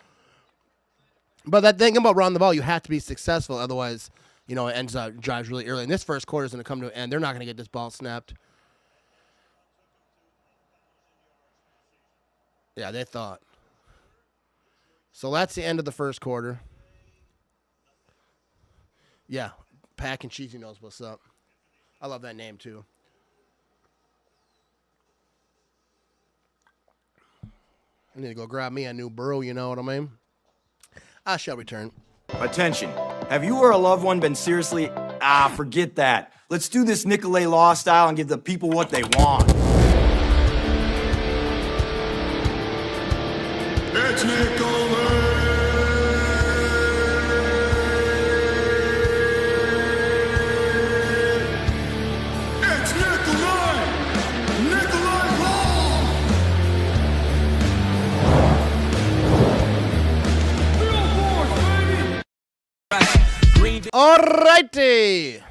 But that thing about running the ball, you have to be successful. Otherwise, it ends up drives really early. And this first quarter is going to come to an end. They're not going to get this ball snapped. Yeah, they thought. So that's the end of the first quarter. Yeah, Pack and Cheesy knows what's up. I love that name, too. I need to go grab me a new brew, you know what I mean? I shall return. Attention. Have you or a loved one been seriously... forget that. Let's do this Nicolay Law style and give the people what they want. It's Nicolay! It's Nicolay! Nicolay Law! Alrighty.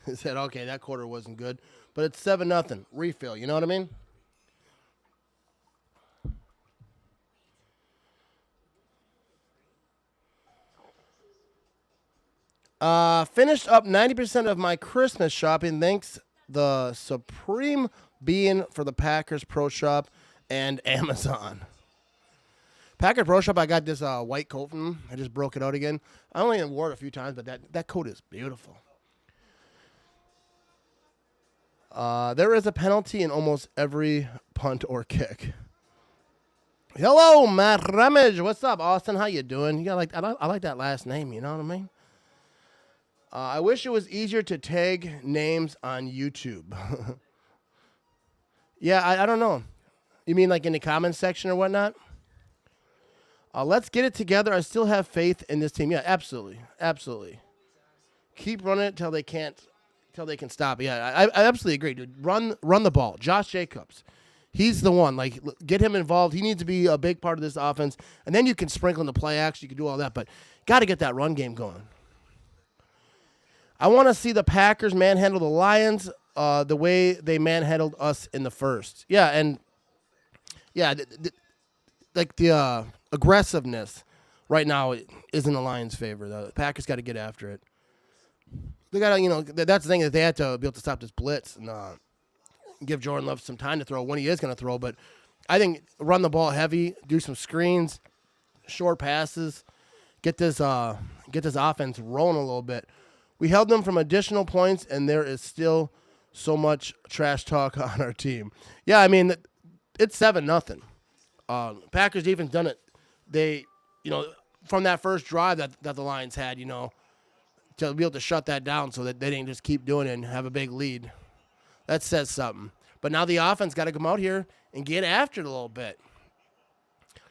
He said, okay, that quarter wasn't good, but it's 7-0. Refill, you know what I mean? Finished up 90% of my Christmas shopping. Thanks the Supreme Being for the Packers Pro Shop and Amazon. Packers Pro Shop, I got this white coat from them. I just broke it out again. I only wore it a few times, but that coat is beautiful. There is a penalty in almost every punt or kick. Hello, Matt Ramage. What's up, Austin? How you doing? I like that last name, you know what I mean? I wish it was easier to tag names on YouTube. Yeah, I don't know. You mean like in the comments section or whatnot? Let's get it together. I still have faith in this team. Yeah, absolutely. Absolutely. Keep running it till they can stop. Yeah, I absolutely agree, dude. Run the ball. Josh Jacobs. He's the one. Like, get him involved. He needs to be a big part of this offense. And then you can sprinkle in the play action. You can do all that. But got to get that run game going. I want to see the Packers manhandle the Lions the way they manhandled us in the first. Yeah, and yeah, the aggressiveness right now is in the Lions' favor. The Packers got to get after it. They got to, that's the thing, that they had to be able to stop this blitz and give Jordan Love some time to throw when he is going to throw. But I think run the ball heavy, do some screens, short passes, get this offense rolling a little bit. We held them from additional points, and there is still so much trash talk on our team. Yeah, I mean, it's 7-0. Packers defense done it. They, from that first drive that the Lions had, to be able to shut that down so that they didn't just keep doing it and have a big lead. That says something. But now the offense got to come out here and get after it a little bit.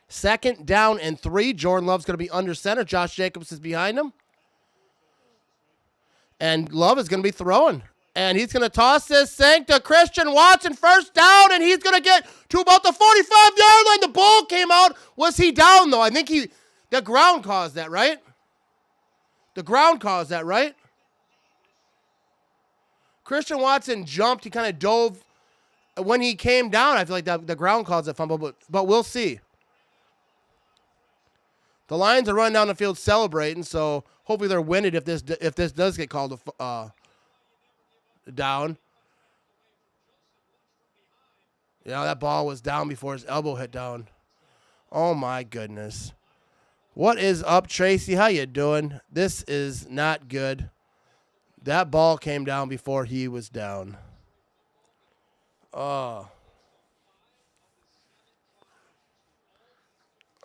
2nd down and 3. Jordan Love's going to be under center. Josh Jacobs is behind him. And Love is going to be throwing. And he's going to toss this thing to Christian Watson. 1st down, and he's going to get to about the 45-yard line. The ball came out. Was he down, though? I think the ground caused that, right? The ground caused that, right? Christian Watson jumped. He kind of dove. When he came down, I feel like the ground caused that fumble, but we'll see. The Lions are running down the field celebrating, so hopefully they're winning if this does get called down. That ball was down before his elbow hit down. Oh, my goodness. What is up, Tracy? How you doing? This is not good. That ball came down before he was down. Oh.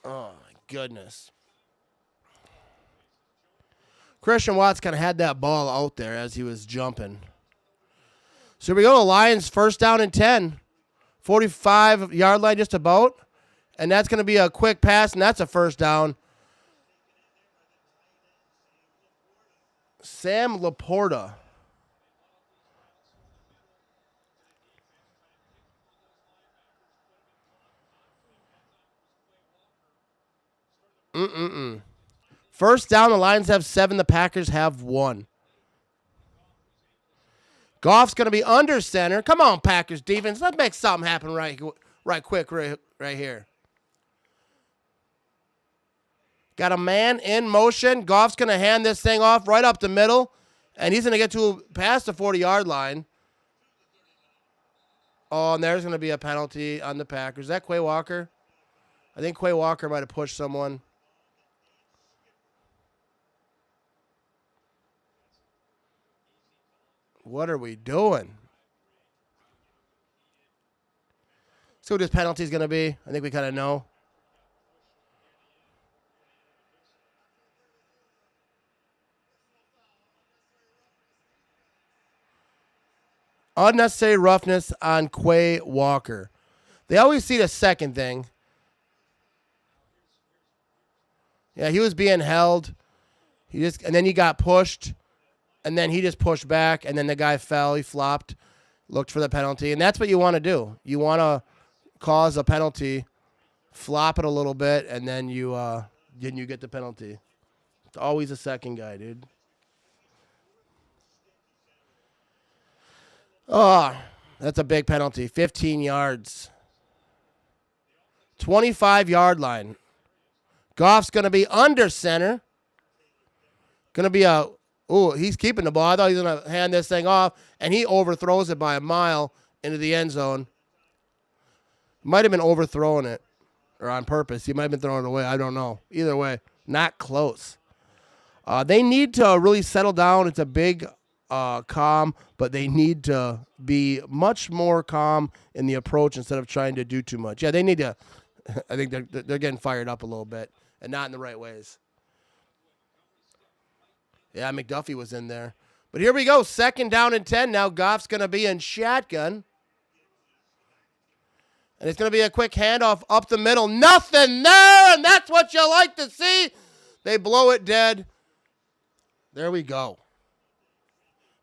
Oh, my goodness. Christian Watts kind of had that ball out there as he was jumping. So here we go. Lions 1st down and 10. 45-yard line just about. And that's going to be a quick pass, and that's a 1st down. Sam Laporta. First down, the Lions have 7. The Packers have 1. Goff's going to be under center. Come on, Packers defense. Let's make something happen right quick right here. Got a man in motion. Goff's going to hand this thing off right up the middle, and he's going to get past the 40-yard line. Oh, and there's going to be a penalty on the Packers. Is that Quay Walker? I think Quay Walker might have pushed someone. What are we doing? See what this penalty is going to be. I think we kind of know. Unnecessary roughness on Quay Walker. They always see the second thing. Yeah, he was being held. And then he got pushed. And then he just pushed back, and then the guy fell. He flopped, looked for the penalty. And that's what you want to do. You want to cause a penalty, flop it a little bit, and then you get the penalty. It's always the second guy, dude. Oh, that's a big penalty. 15 yards. 25-yard line. Goff's going to be under center. Going to be he's keeping the ball. I thought he was going to hand this thing off, and he overthrows it by a mile into the end zone. Might have been overthrowing it, or on purpose. He might have been throwing it away. I don't know. Either way, not close. They need to really settle down. It's a big calm, but they need to be much more calm in the approach instead of trying to do too much. Yeah, they need to. I think they're getting fired up a little bit, and not in the right ways. Yeah, McDuffie was in there. But here we go. 2nd down and 10. Now Goff's going to be in shotgun. And it's going to be a quick handoff up the middle. Nothing there, and that's what you like to see. They blow it dead. There we go.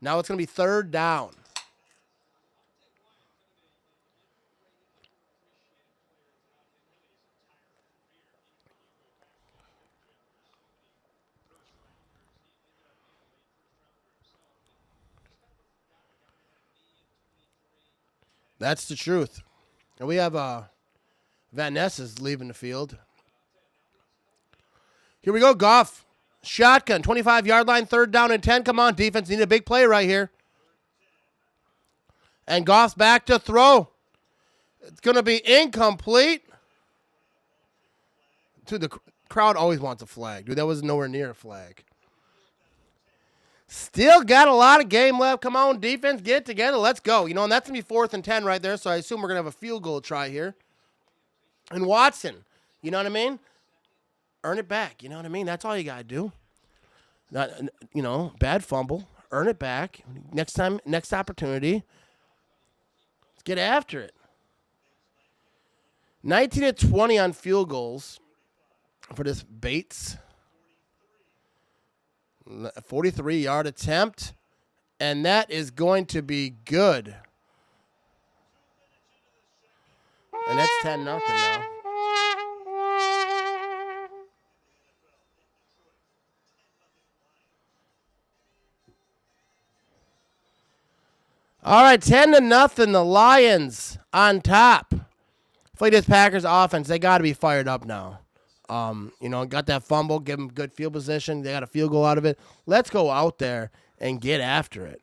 Now it's going to be 3rd down. That's the truth. And we have Van Ness is leaving the field. Here we go, Goff. Shotgun, 25-yard line, 3rd down and 10. Come on, defense, need a big play right here. And Goff's back to throw. It's going to be incomplete. Dude, the crowd always wants a flag. Dude, that was nowhere near a flag. Still got a lot of game left. Come on, defense, get it together. Let's go. And that's going to be 4th and 10 right there, so I assume we're going to have a field goal try here. And Watson, you know what I mean? Earn it back. You know what I mean? That's all you got to do. Not, bad fumble. Earn it back. Next time, next opportunity. Let's get after it. 19-20 on field goals for this Bates. 43-yard attempt, and that is going to be good. And that's 10-0 now. All right, 10-0. The Lions on top. Play this Packers offense. They got to be fired up now. Got that fumble, give them good field position. They got a field goal out of it. Let's go out there and get after it.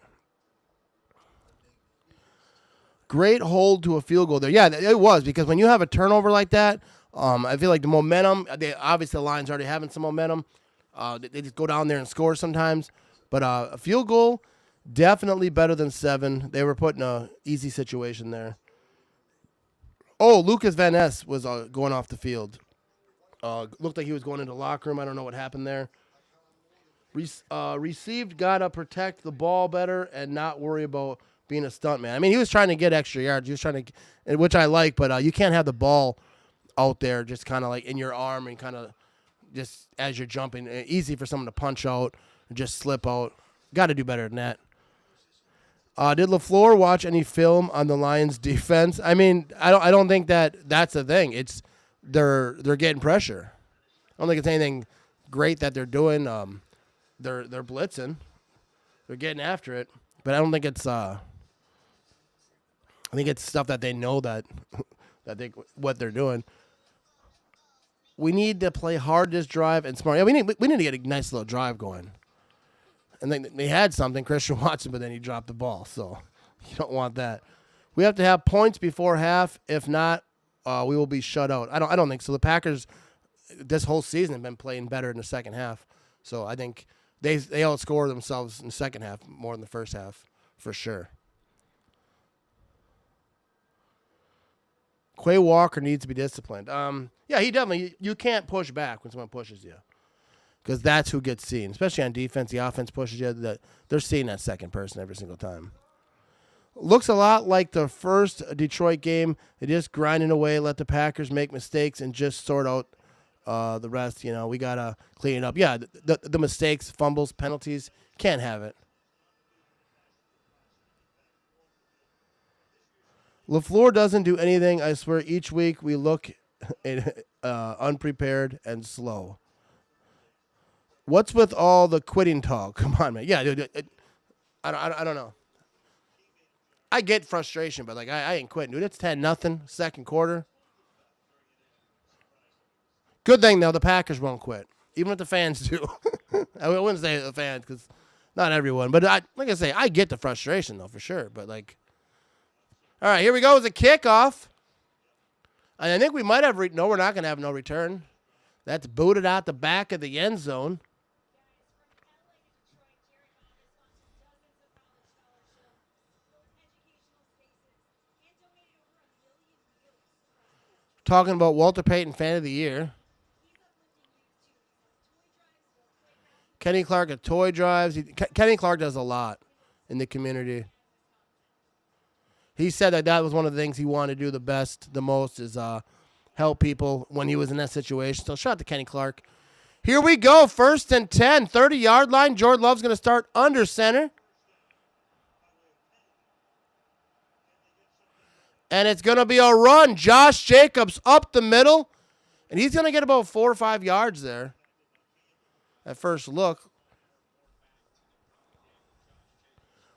Great hold to a field goal there. Yeah, it was, because when you have a turnover like that, I feel like the momentum, obviously the Lions already having some momentum. They just go down there and score sometimes. But a field goal, definitely better than 7. They were put in an easy situation there. Oh, Lucas Van Ness was going off the field. Looked like he was going into the locker room. I don't know what happened there. Received, got to protect the ball better and not worry about being a stunt man. I mean, he was trying to get extra yards. He was trying to, which I like, but you can't have the ball out there just kind of like in your arm and kind of just as you're jumping. Easy for someone to punch out or just slip out. Got to do better than that. Did LaFleur watch any film on the Lions defense? I mean, I don't think that's the thing. It's they're getting pressure. I don't think it's anything great that they're doing. They're blitzing. They're getting after it, but I don't think it's. I think it's stuff that they know that what they're doing. We need to play hard this drive and smart. Yeah, we need to get a nice little drive going. And then they had something, Christian Watson, but then he dropped the ball. So you don't want that. We have to have points before half. If not, we will be shut out. I don't think so. The Packers this whole season have been playing better in the second half. So I think they outscore themselves in the second half more than the first half for sure. Quay Walker needs to be disciplined. Yeah, he definitely. You can't push back when someone pushes you, because that's who gets seen. Especially on defense, the offense pushes you. They're seeing that second person every single time. Looks a lot like the first Detroit game. They just grinding away, let the Packers make mistakes, and just sort out the rest. You know, we gotta clean it up. Yeah, the mistakes, fumbles, penalties, can't have it. LaFleur doesn't do anything. I swear, each week we look unprepared and slow. What's with all the quitting talk? Come on, man. Yeah, dude, I don't know. I get frustration, but like I ain't quitting, dude. It's 10-0, second quarter. Good thing though, the Packers won't quit, even if the fans do. I wouldn't say the fans because not everyone, but like I say, I get the frustration though for sure. But like. All right, here we go. It's a kickoff. And I think we might have no, we're not going to have no return. That's booted out the back of the end zone. Talking about Walter Payton Fan of the Year. Kenny Clark at toy drives. Kenny Clark does a lot in the community. He said that was one of the things he wanted to do the most is help people when he was in that situation. So shout out to Kenny Clark. Here we go. 1st and 10, 30-yard line. Jordan Love's going to start under center. And it's going to be a run. Josh Jacobs up the middle. And he's going to get about 4 or 5 yards there at first look.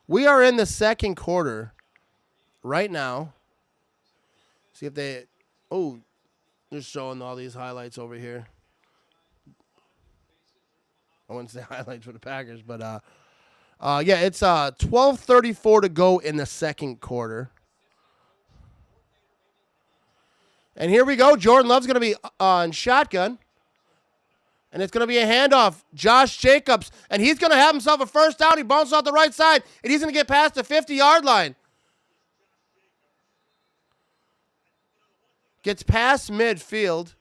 We are in the second quarter. Right now, see if they, they're showing all these highlights over here. I wouldn't say highlights for the Packers, but yeah, it's 12:34 to go in the second quarter. And here we go. Jordan Love's going to be on shotgun. And it's going to be a handoff. Josh Jacobs, and he's going to have himself a first down. He bounces off the right side, and he's going to get past the 50-yard line. Gets past midfield.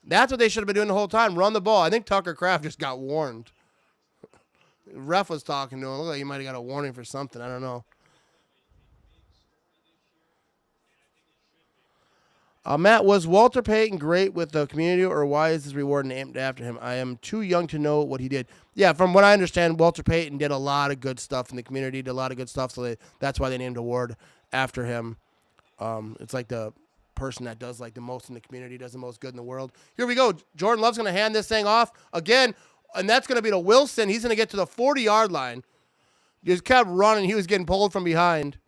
That's what they should have been doing the whole time. Run the ball. I think Tucker Kraft just got warned. Ref was talking to him. Looked like he might have got a warning for something. I don't know. Matt, was Walter Payton great with the community, or why is this reward named after him? I am too young to know what he did. Yeah, from what I understand, Walter Payton did a lot of good stuff in the community, did a lot of good stuff, so that's why they named the award after him. It's like the person that does like the most in the community, does the most good in the world. Here we go. Jordan Love's going to hand this thing off again, and that's going to be to Wilson. He's going to get to the 40-yard line. Just kept running. He was getting pulled from behind.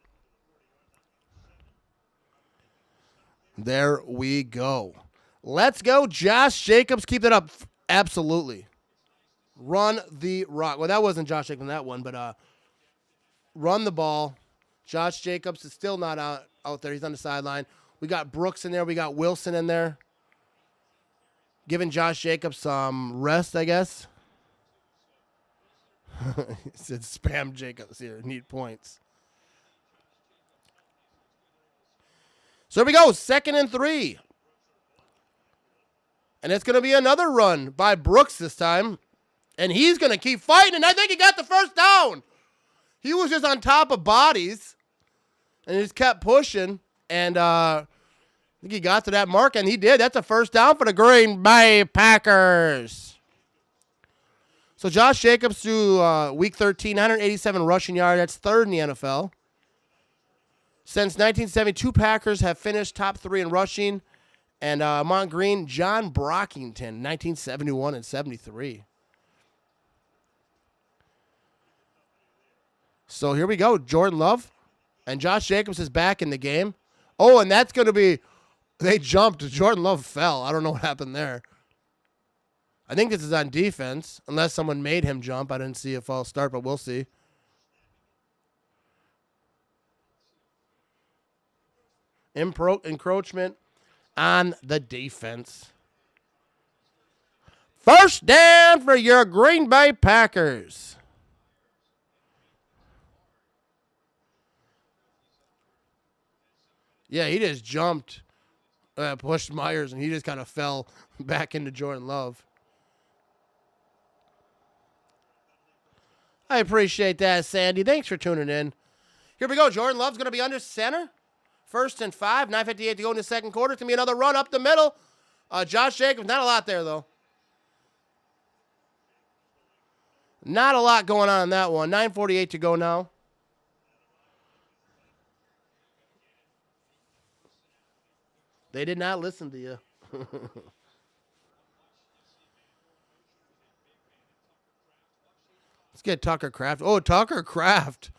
There we go. Let's go, Josh Jacobs. Keep it up. Absolutely. Run the rock. Well, that wasn't Josh Jacobs in that one, but run the ball. Josh Jacobs is still not out there. He's on the sideline. We got Brooks in there. We got Wilson in there. Giving Josh Jacobs some rest, I guess. He said spam Jacobs here. Need points. So here we go. 2nd and 3. And it's going to be another run by Brooks this time. And he's going to keep fighting. And I think he got the first down. He was just on top of bodies. And he just kept pushing. And I think he got to that mark, and he did. That's a first down for the Green Bay Packers. So Josh Jacobs through week 13, 987 rushing yards. That's 3rd in the NFL. Since 1972, Packers have finished top 3 in rushing And Mont Green, John Brockington, 1971 and 73. So here we go. Jordan Love and Josh Jacobs is back in the game. Oh, and that's going to be, they jumped. Jordan Love fell. I don't know what happened there. I think this is on defense, unless someone made him jump. I didn't see a false start, but we'll see. Encroachment on the defense. First down for your Green Bay Packers. Yeah, he just jumped, pushed Myers, and he just kind of fell back into Jordan Love. I appreciate that, Sandy. Thanks for tuning in. Here we go. Jordan Love's going to be under center. 1st and 5, 9:58 to go in the second quarter. It's going to be another run up the middle. Josh Jacobs, not a lot there, though. Not a lot going on in that one. 9:48 to go now. They did not listen to you. Let's get Tucker Kraft. Oh, Tucker Kraft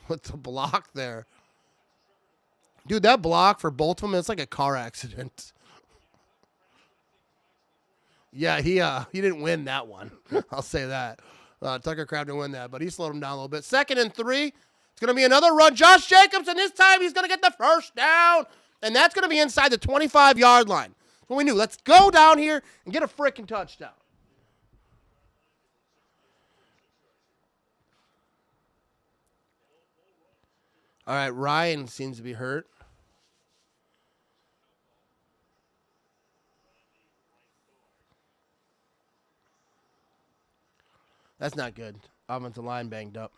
with the block there. Dude, that block for both of them, it's like a car accident. Yeah, he didn't win that one. I'll say that. Tucker Kraft didn't win that, but he slowed him down a little bit. 2nd and 3. It's going to be another run. Josh Jacobs, and this time he's going to get the first down. And that's going to be inside the 25-yard line. That's what we knew. Let's go down here and get a freaking touchdown. All right, Ryan seems to be hurt. That's not good. Offensive line banged up.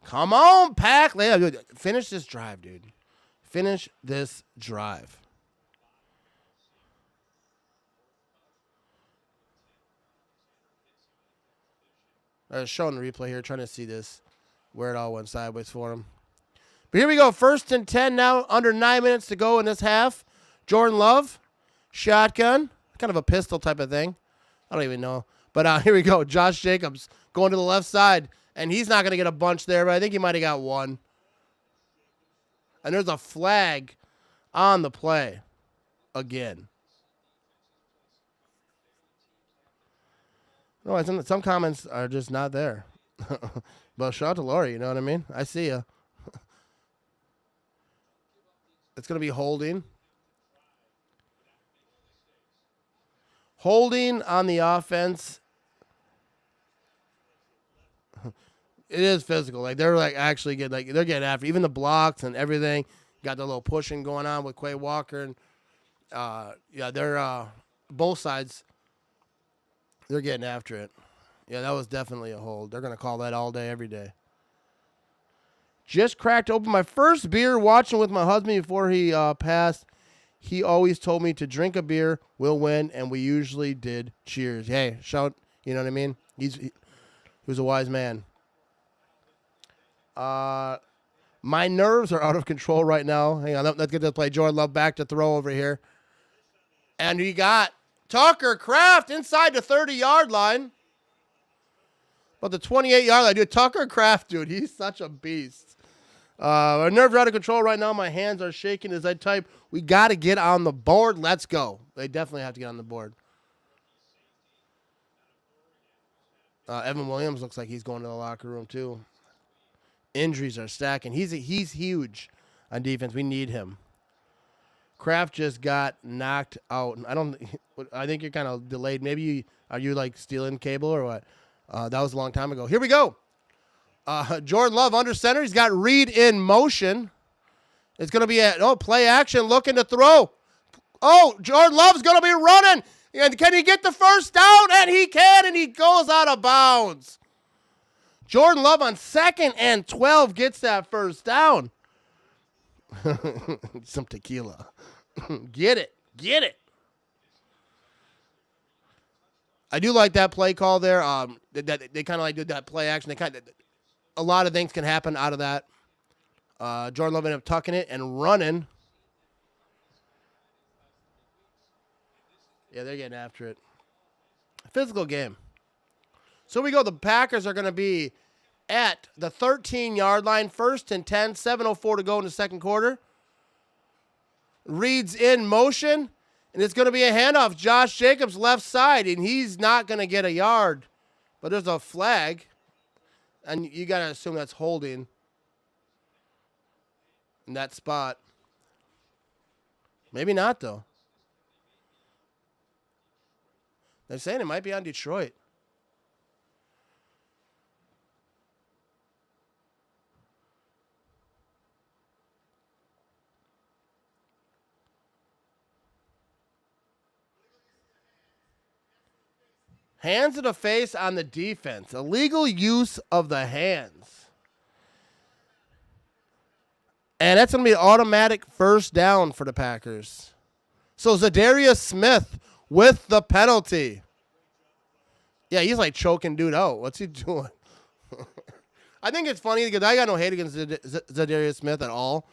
Come on, Pack. Finish this drive, dude. Finish this drive. I was showing the replay here, trying to see this, where it all went sideways for him. But here we go. 1st and 10 now, under 9 minutes to go in this half. Jordan Love, shotgun, kind of a pistol type of thing. I don't even know. But here we go. Josh Jacobs going to the left side, and he's not going to get a bunch there, but I think he might have got one. And there's a flag on the play again. No, some comments are just not there. But shout out to Lori, you know what I mean? I see ya. It's going to be holding. Holding on the offense. It is physical. Like they're like actually they're getting after even the blocks and everything. Got the little pushing going on with Quay Walker and they're both sides. They're getting after it. Yeah, that was definitely a hold. They're gonna call that all day, every day. Just cracked open my first beer watching with my husband before he passed. He always told me to drink a beer, we'll win, and we usually did. Cheers. Hey, shout, you know what I mean? He was a wise man. My nerves are out of control right now. Hang on, let's get to the play. Jordan Love back to throw over here. And you got Tucker Kraft inside the 30-yard line. But the 28-yard line, dude, Tucker Kraft, dude, he's such a beast. My nerves are out of control right now. My hands are shaking as I type. We got to get on the board. Let's go. They definitely have to get on the board. Evan Williams looks like he's going to the locker room too. Injuries are stacking. He's huge on defense. We need him. Kraft just got knocked out. I think you're kind of delayed. Maybe are you like stealing cable or what? That was a long time ago. Here we go. Jordan Love under center. He's got Reed in motion. It's going to be play action, looking to throw. Oh, Jordan Love's going to be running. And can he get the first down? And he can, and he goes out of bounds. Jordan Love on 2nd and 12 gets that first down. Some tequila. Get it. I do like that play call there. They kind of like did that play action. A lot of things can happen out of that. Jordan Love ended up tucking it and running. Yeah, they're getting after it. Physical game. So we go. The Packers are going to be at the 13-yard line, 1st and 10, 7:04 to go in the second quarter. Reed's in motion, and it's going to be a handoff. Josh Jacobs left side, and he's not going to get a yard. But there's a flag, and you got to assume that's holding in that spot. Maybe not, though. They're saying it might be on Detroit. Hands to the face on the defense. Illegal use of the hands. And that's going to be an automatic first down for the Packers. So Zadarius Smith with the penalty. Yeah, he's like choking dude out. What's he doing? I think it's funny because I got no hate against Zadarius Smith at all.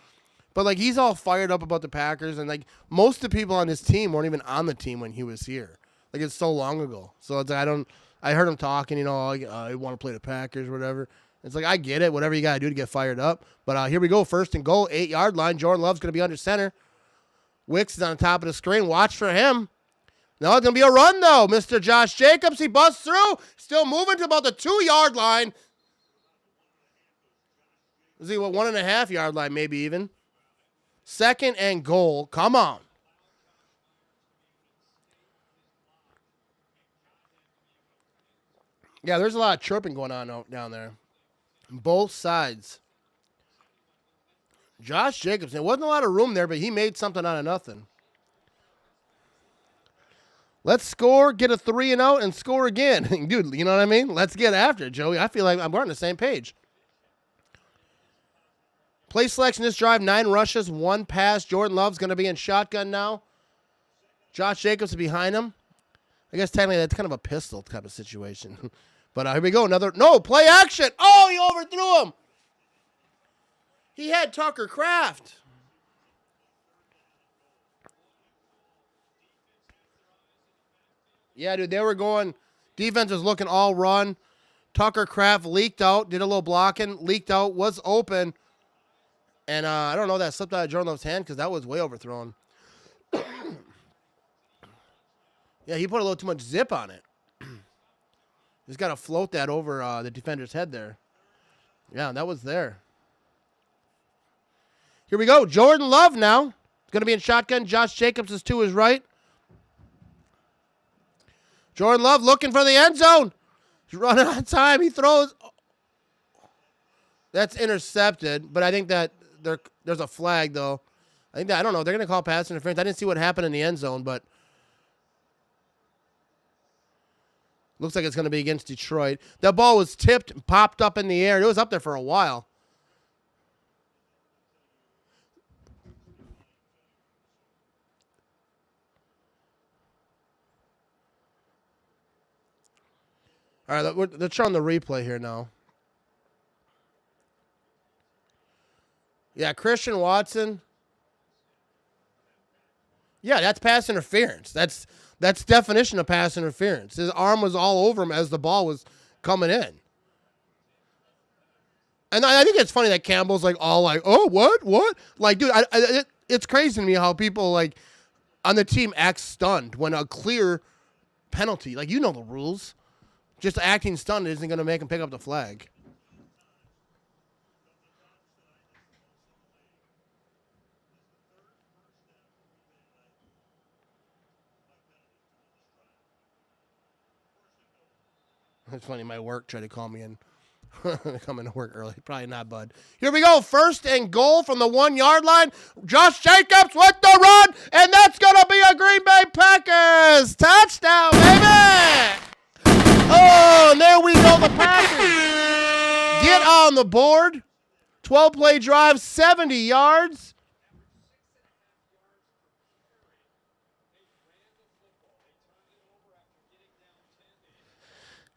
But, like, he's all fired up about the Packers. And, like, most of the people on his team weren't even on the team when he was here. Like, it's so long ago. So, it's like, I heard him talking, you know, I want to play the Packers or whatever. It's like, I get it, whatever you got to do to get fired up. But here we go, 1st and goal, 8-yard line. Jordan Love's going to be under center. Wicks is on the top of the screen. Watch for him. Now it's going to be a run, though. Mr. Josh Jacobs, he busts through. Still moving to about the 2-yard line. Is he, 1.5-yard line maybe even? 2nd and goal. Come on. Yeah, there's a lot of chirping going on down there. Both sides. Josh Jacobs. There wasn't a lot of room there, but he made something out of nothing. Let's score, get a 3-and-out, and score again. Dude, you know what I mean? Let's get after it, Joey. I feel like we're on the same page. Play selection this drive, 9 rushes, 1 pass. Jordan Love's going to be in shotgun now. Josh Jacobs is behind him. I guess technically that's kind of a pistol type of situation. But here we go. Play action. Oh, he overthrew him. He had Tucker Kraft. Yeah, dude, they were going. Defense was looking all run. Tucker Kraft leaked out, did a little blocking, leaked out, was open. And I don't know, that slipped out of Jordan Love's hand because that was way overthrown. Yeah, he put a little too much zip on it. He's got to float that over the defender's head there. Yeah, that was there. Here we go. Jordan Love now. It's going to be in shotgun. Josh Jacobs is to his right. Jordan Love looking for the end zone. He's running on time. He throws. That's intercepted, but I think that there's a flag, though. I don't know. They're going to call pass interference. I didn't see what happened in the end zone, but looks like it's going to be against Detroit. That ball was tipped and popped up in the air. It was up there for a while. All right, they're showing the replay here now. Yeah, Christian Watson. Yeah, that's pass interference. That's definition of pass interference. His arm was all over him as the ball was coming in. And I think it's funny that Campbell's like all like, oh, what? Like, dude, it's crazy to me how people like on the team act stunned when a clear penalty. Like, you know the rules. Just acting stunned isn't going to make him pick up the flag. It's funny, my work tried to call me in. Coming to work early. Probably not, bud. Here we go. 1st and goal from the 1-yard line. Josh Jacobs with the run, and that's going to be a Green Bay Packers touchdown, baby! Oh, and there we go. The Packers get on the board. 12-play drive, 70 yards.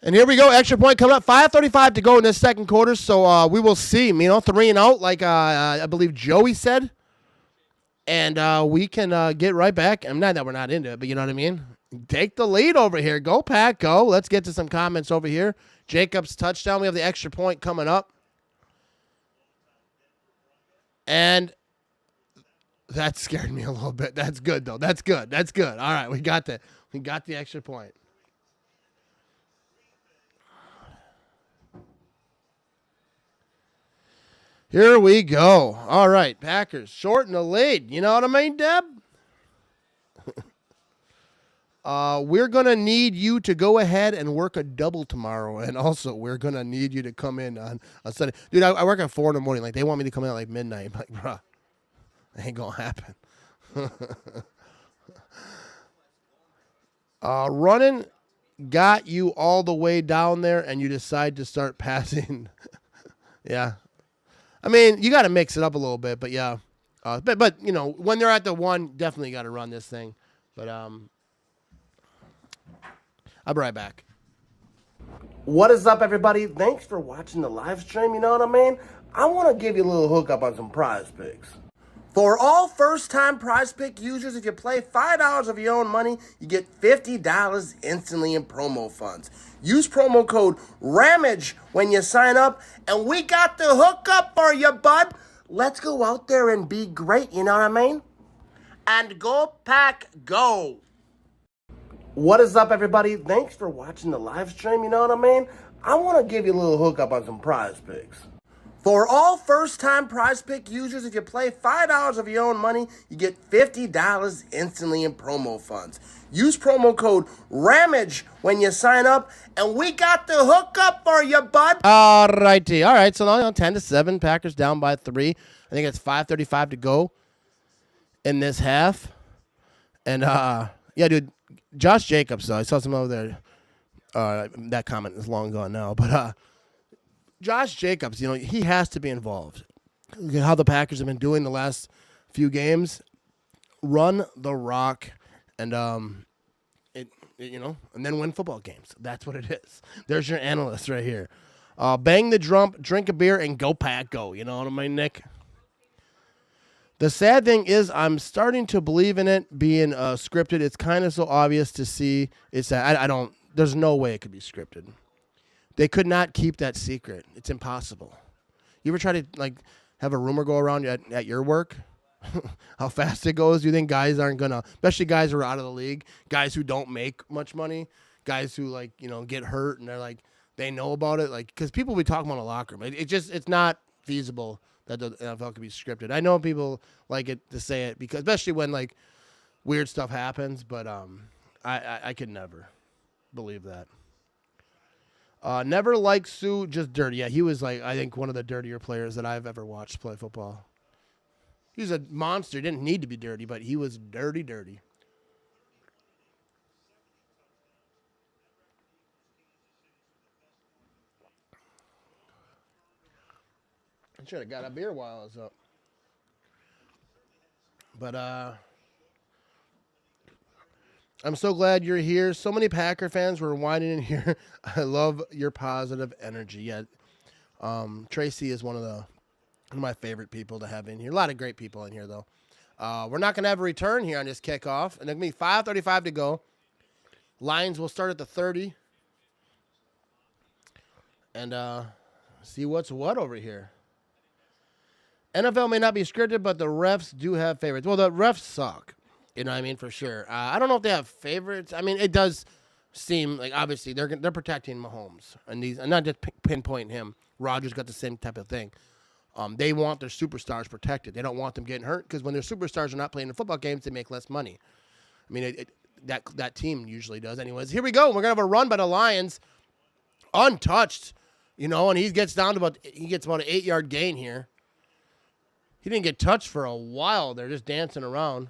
And here we go. Extra point coming up. 5:35 to go in this second quarter. So we will see. 3-and-out, like I believe Joey said. And we can get right back. I'm not that we're not into it, but you know what I mean? Take the lead over here. Go, Pack, go. Let's get to some comments over here. Jacobs touchdown. We have the extra point coming up. And that scared me a little bit. That's good, though. That's good. That's good. All right, we got the extra point. Here we go. All right, Packers shorten the lead. You know what I mean, Deb? We're going to need you to go ahead and work a double tomorrow. And also, we're going to need you to come in on Sunday. Dude, I work at 4 in the morning. Like, they want me to come in at, like, midnight. I'm like, bruh, that ain't going to happen. Running got you all the way down there, and you decide to start passing. Yeah. I mean, you got to mix it up a little bit, but yeah. But you know, when they're at the 1, definitely got to run this thing. But I'll be right back. What is up, everybody? Thanks for watching the live stream, you know what I mean? I want to give you a little hookup on some prize picks. For all first-time prize pick users, if you play $5 of your own money, you get $50 instantly in promo funds. Use promo code RAMAGE when you sign up, and we got the hookup for you, bud. Let's go out there and be great, you know what I mean? And go, Pack, go. What is up, everybody? Thanks for watching the live stream, you know what I mean? I want to give you a little hookup on some prize picks. For all first-time prize pick users, if you play $5 of your own money, you get $50 instantly in promo funds. Use promo code RAMAGE when you sign up, and we got the hookup for you, bud. All righty. All right, so now 10-7, Packers down by 3. I think it's 5:35 to go in this half. And, yeah, dude, Josh Jacobs, though, I saw some over there. That comment is long gone now, but Josh Jacobs, you know, he has to be involved. Look at how the Packers have been doing the last few games. Run the rock, and you know, and then win football games. That's what it is. There's your analyst right here. Bang the drum, drink a beer, and go, Pack, go. You know what I mean, Nick? The sad thing is I'm starting to believe in it being scripted. It's kind of so obvious to see. It's I don't. There's no way it could be scripted. They could not keep that secret. It's impossible. You ever try to, like, have a rumor go around at your work? How fast it goes? Do you think guys aren't going to, especially guys who are out of the league, guys who don't make much money, guys who, like, you know, get hurt and they're like, they know about it? Like, because people be talking about a locker room. It's not feasible that the NFL could be scripted. I know people like it to say it, because especially when, like, weird stuff happens, but I could never believe that. Never liked Sue, just dirty. Yeah, he was, like, I think one of the dirtier players that I've ever watched play football. He was a monster. He didn't need to be dirty, but he was dirty, dirty. I should have got a beer while I was up. But, I'm so glad you're here. So many Packer fans were whining in here. I love your positive energy. Yeah, Tracy is one of my favorite people to have in here. A lot of great people in here, though. We're not going to have a return here on this kickoff. And it'll be 5:35 to go. Lions will start at the 30. And see what's what over here. NFL may not be scripted, but the refs do have favorites. Well, the refs suck. You know what I mean? For sure. I don't know if they have favorites. I mean, it does seem like, obviously, they're protecting Mahomes. And not just pinpointing him. Rodgers got the same type of thing. They want their superstars protected. They don't want them getting hurt, because when their superstars are not playing in football games, they make less money. I mean, that team usually does. Anyways, here we go. We're going to have a run by the Lions. Untouched, you know, and he gets about an 8-yard gain here. He didn't get touched for a while. They're just dancing around.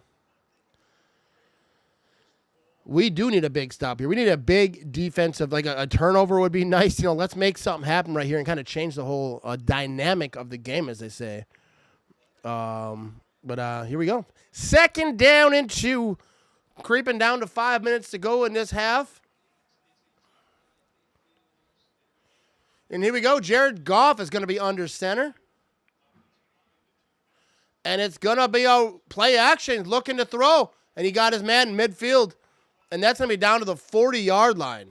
We do need a big stop here. We need a big defensive, like a turnover would be nice. You know, let's make something happen right here and kind of change the whole dynamic of the game, as they say. But here we go. Second down and 2. Creeping down to 5 minutes to go in this half. And here we go. Jared Goff is going to be under center. And it's going to be a play action, looking to throw. And he got his man in midfield. And that's going to be down to the 40-yard line.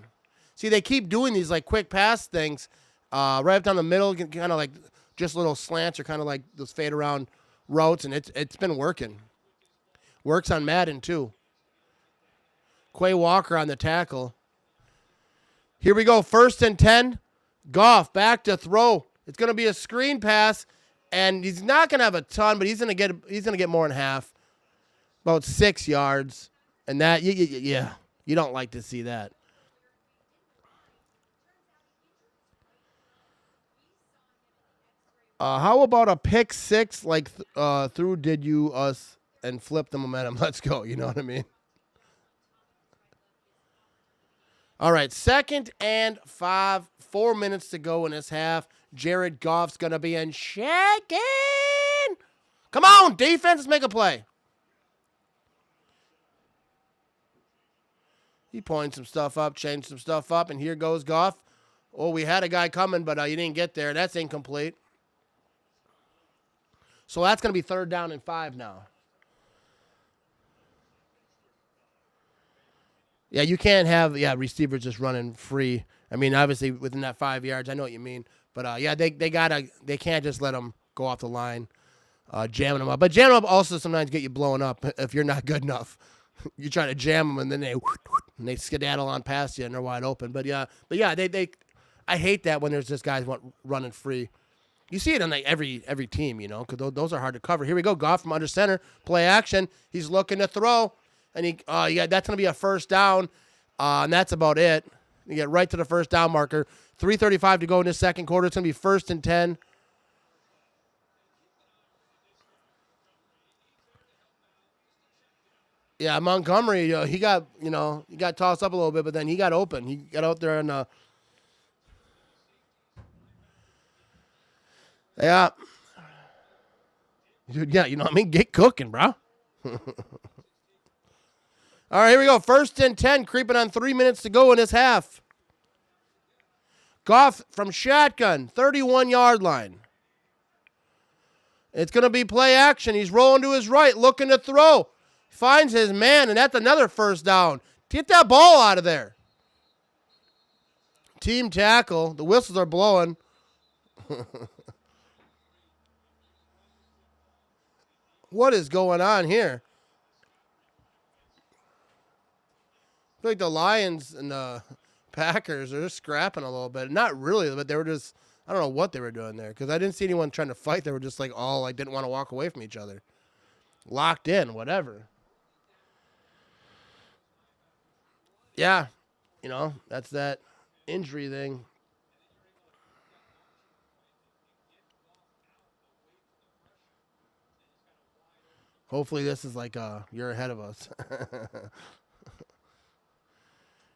See, they keep doing these like quick pass things right up down the middle, kind of like just little slants or kind of like those fade around routes, and it's been working. Works on Madden too. Quay Walker on the tackle. Here we go, 1st and 10. Goff back to throw. It's going to be a screen pass, and he's not going to have a ton, but he's going to get more than half, about 6 yards. And that, yeah, you don't like to see that. How about a pick six like through did you us and flip the momentum? Let's go. You know what I mean? All right, 2nd and 5. 4 minutes to go in this half. Jared Goff's going to be in shaking. Come on, defense, let's make a play. He pointed some stuff up, changed some stuff up, and here goes Goff. Oh, we had a guy coming, but he didn't get there. That's incomplete. So that's going to be 3rd down and 5 now. Yeah, you can't have receivers just running free. I mean, obviously within that 5 yards, I know what you mean. But they can't just let them go off the line, jamming them up. But jamming them up also sometimes get you blown up if you're not good enough. You try to jam them and then they skedaddle on past you and they're wide open. But I hate that when there's just guys running free. You see it on like every team, you know, because those are hard to cover. Here we go, Goff from under center, play action. He's looking to throw, and that's going to be a 1st down, and that's about it. You get right to the 1st down marker. 3:35 to go in the 2nd quarter. It's going to be 1st and 10. Yeah, Montgomery, he got tossed up a little bit, but then he got open. He got out there and yeah. Dude, yeah, you know what I mean? Get cooking, bro. All right, here we go. 1st and 10, creeping on 3 minutes to go in this half. Goff from shotgun, 31-yard line. It's going to be play action. He's rolling to his right, looking to throw. Finds his man, and that's another 1st down. Get that ball out of there. Team tackle. The whistles are blowing. What is going on here? I feel like the Lions and the Packers are just scrapping a little bit. Not really, but they were just, I don't know what they were doing there because I didn't see anyone trying to fight. They were just like all like didn't want to walk away from each other. Locked in, whatever. Yeah, you know, that's that injury thing. Hopefully this is like you're ahead of us.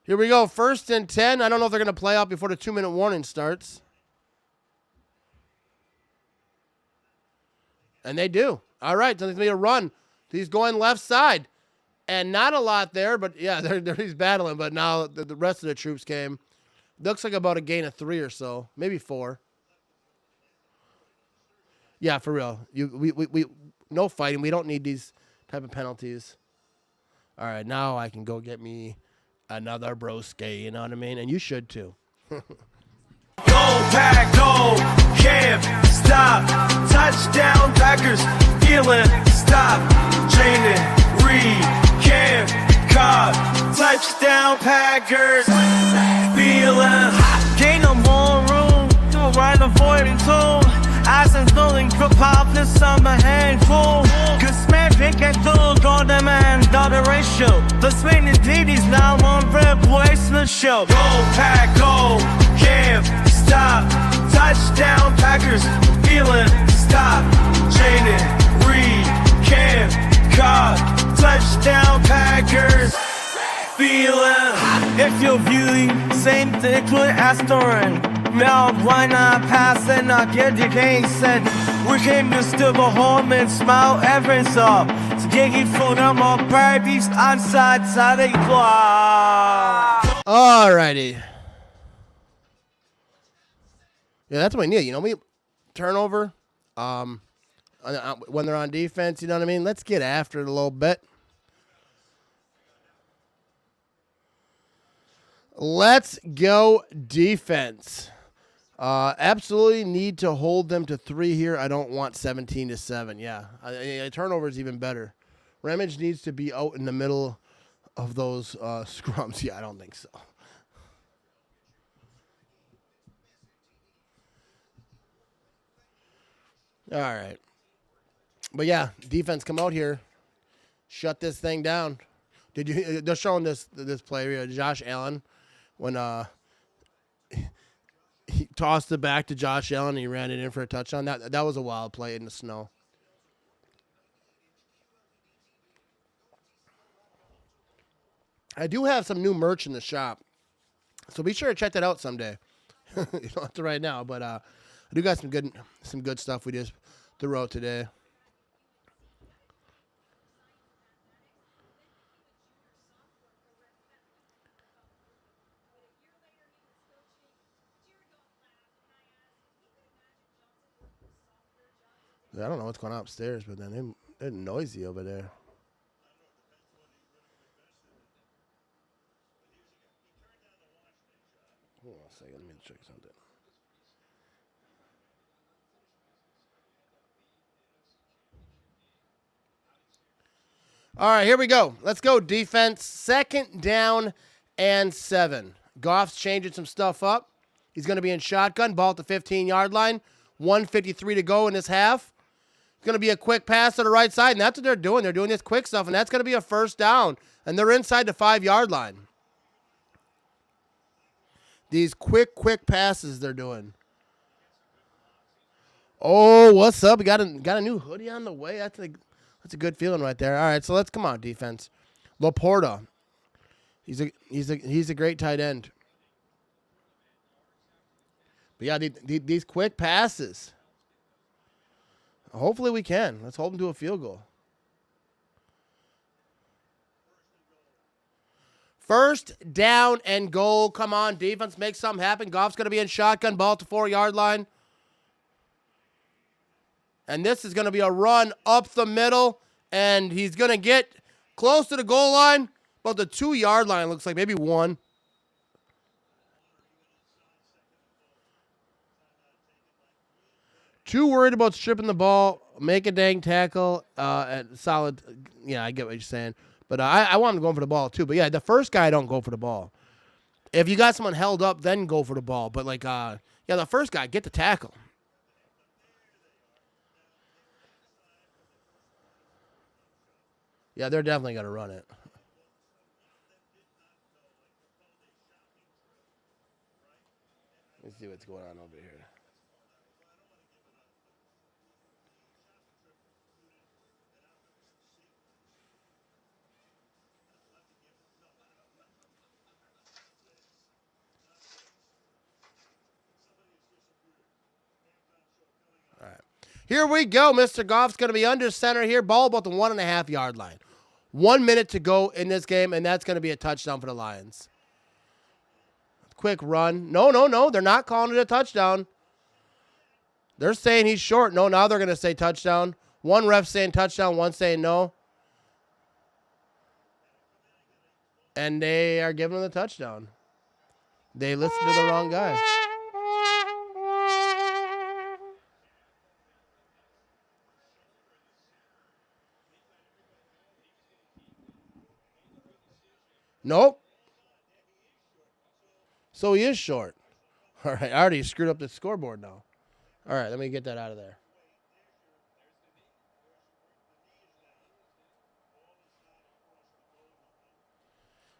Here we go, 1st and 10. I don't know if they're going to play out before the 2-minute warning starts. And they do. All right, so there's going to be a run. He's going left side. And not a lot there, but yeah, he's battling. But now the rest of the troops came. Looks like about a gain of 3 or so, maybe 4. Yeah, for real. We no fighting. We don't need these type of penalties. All right, now I can go get me another broski, you know what I mean? And you should too. Go, Pack, go, can't stop. Touchdown, Packers, feeling, stop. Training, read, can't cop. Touchdown, Packers, feeling hot. Gain no more room, do it right on 42. Eyes and snowing, group pop, this summer handful. Good smash, pick and do, golden man, dollar ratio. The Spain indeed is now on replacement show. Go, Pack, go, can't stop. Touchdown, Packers, feeling, stop. Training, read, can't cop. Touchdown, Packers, feeling hot. If you're viewing, same thing with Astorin. Now, why not pass and not get the game set? We came to still go home and smile everything's up. So Jiggy food, I'm all babies on side of clock. Alrighty. Yeah, that's what we need. You know, we turnover when they're on defense, you know what I mean? Let's get after it a little bit. Let's go defense. Absolutely need to hold them to 3 here. I don't want 17-7. Yeah, turnover is even better. Ramage needs to be out in the middle of those scrums. Yeah, I don't think so. All right. But yeah, defense come out here. Shut this thing down. Did you? They're showing this player, Josh Allen, when he tossed it back to Josh Allen and he ran it in for a touchdown. That was a wild play in the snow. I do have some new merch in the shop, so be sure to check that out someday. You don't have to right now, but I do got some good stuff we just threw out today. I don't know what's going on upstairs, but then they're noisy over there. Hold on a second, let me check something. All right, here we go. Let's go defense. 2nd down and 7. Goff's changing some stuff up. He's going to be in shotgun, ball at the 15-yard line. 1:53 to go in this half. It's going to be a quick pass to the right side, and that's what they're doing. They're doing this quick stuff, and that's going to be a 1st down, and they're inside the 5-yard line. These quick passes they're doing. Oh, what's up? We got a new hoodie on the way. That's a good feeling right there. All right, so let's come on defense. Laporta, he's a great tight end. But yeah, these quick passes. Hopefully we can. Let's hold them to a field goal. 1st down and goal. Come on, defense, make something happen. Goff's going to be in shotgun, ball at the 4-yard line. And this is going to be a run up the middle, and he's going to get close to the goal line, but the 2-yard line looks like maybe 1. Too worried about stripping the ball, make a dang tackle, and solid. Yeah, I get what you're saying. But I want him going for the ball too. But yeah, the first guy don't go for the ball. If you got someone held up, then go for the ball. But the first guy, get the tackle. Yeah, they're definitely going to run it. Let's see what's going on over here. All right. Here we go. Mr. Goff's going to be under center here. Ball about the 1.5-yard line. 1 minute to go in this game, and that's going to be a touchdown for the Lions. Quick run. No. They're not calling it a touchdown. They're saying he's short. No, now they're going to say touchdown. One ref saying touchdown, one saying no. And they are giving him the touchdown. They listened to the wrong guy. Nope. So he is short. All right, I already screwed up the scoreboard now. All right, let me get that out of there.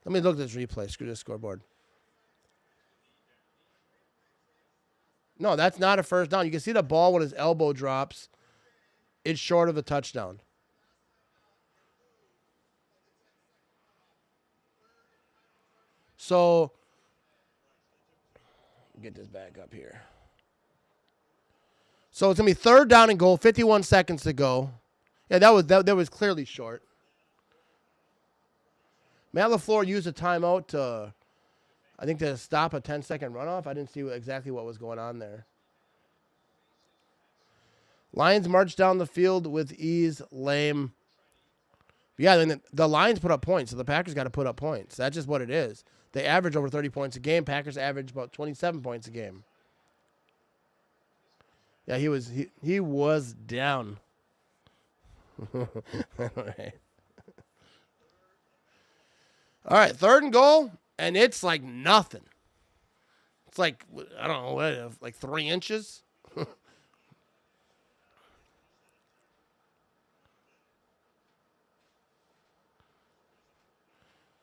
Let me look at this replay. Screw this scoreboard. No, that's not a 1st down. You can see the ball when his elbow drops. It's short of a touchdown. So, get this back up here. So it's going to be 3rd down and goal, 51 seconds to go. Yeah, that was clearly short. Matt LaFleur used a timeout to stop a 10-second runoff. I didn't see exactly what was going on there. Lions march down the field with ease, lame. Yeah, then the Lions put up points, so the Packers got to put up points. That's just what it is. They average over 30 points a game. Packers average about 27 points a game. Yeah, he was down. All right, 3rd and goal, and it's like nothing. It's like, I don't know, what, like 3 inches? What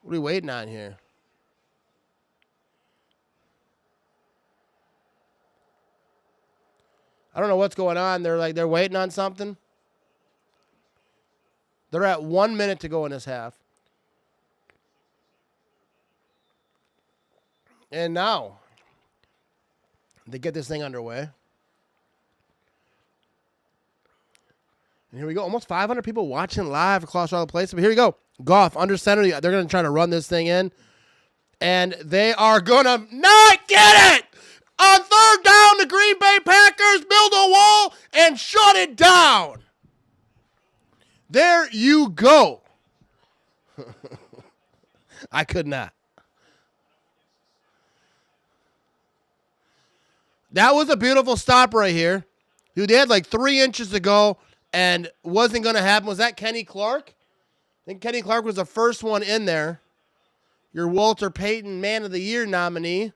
are we waiting on here? I don't know what's going on. They're waiting on something. They're at 1 minute to go in this half. And now they get this thing underway. And here we go. Almost 500 people watching live across all the places. But here we go. Goff under center. They're going to try to run this thing in. And they are going to not get it. On 3rd down, the Green Bay Packers build a wall and shut it down. There you go. I could not. That was a beautiful stop right here. Dude, they had like 3 inches to go and wasn't going to happen. Was that Kenny Clark? I think Kenny Clark was the first one in there. Your Walter Payton Man of the Year nominee.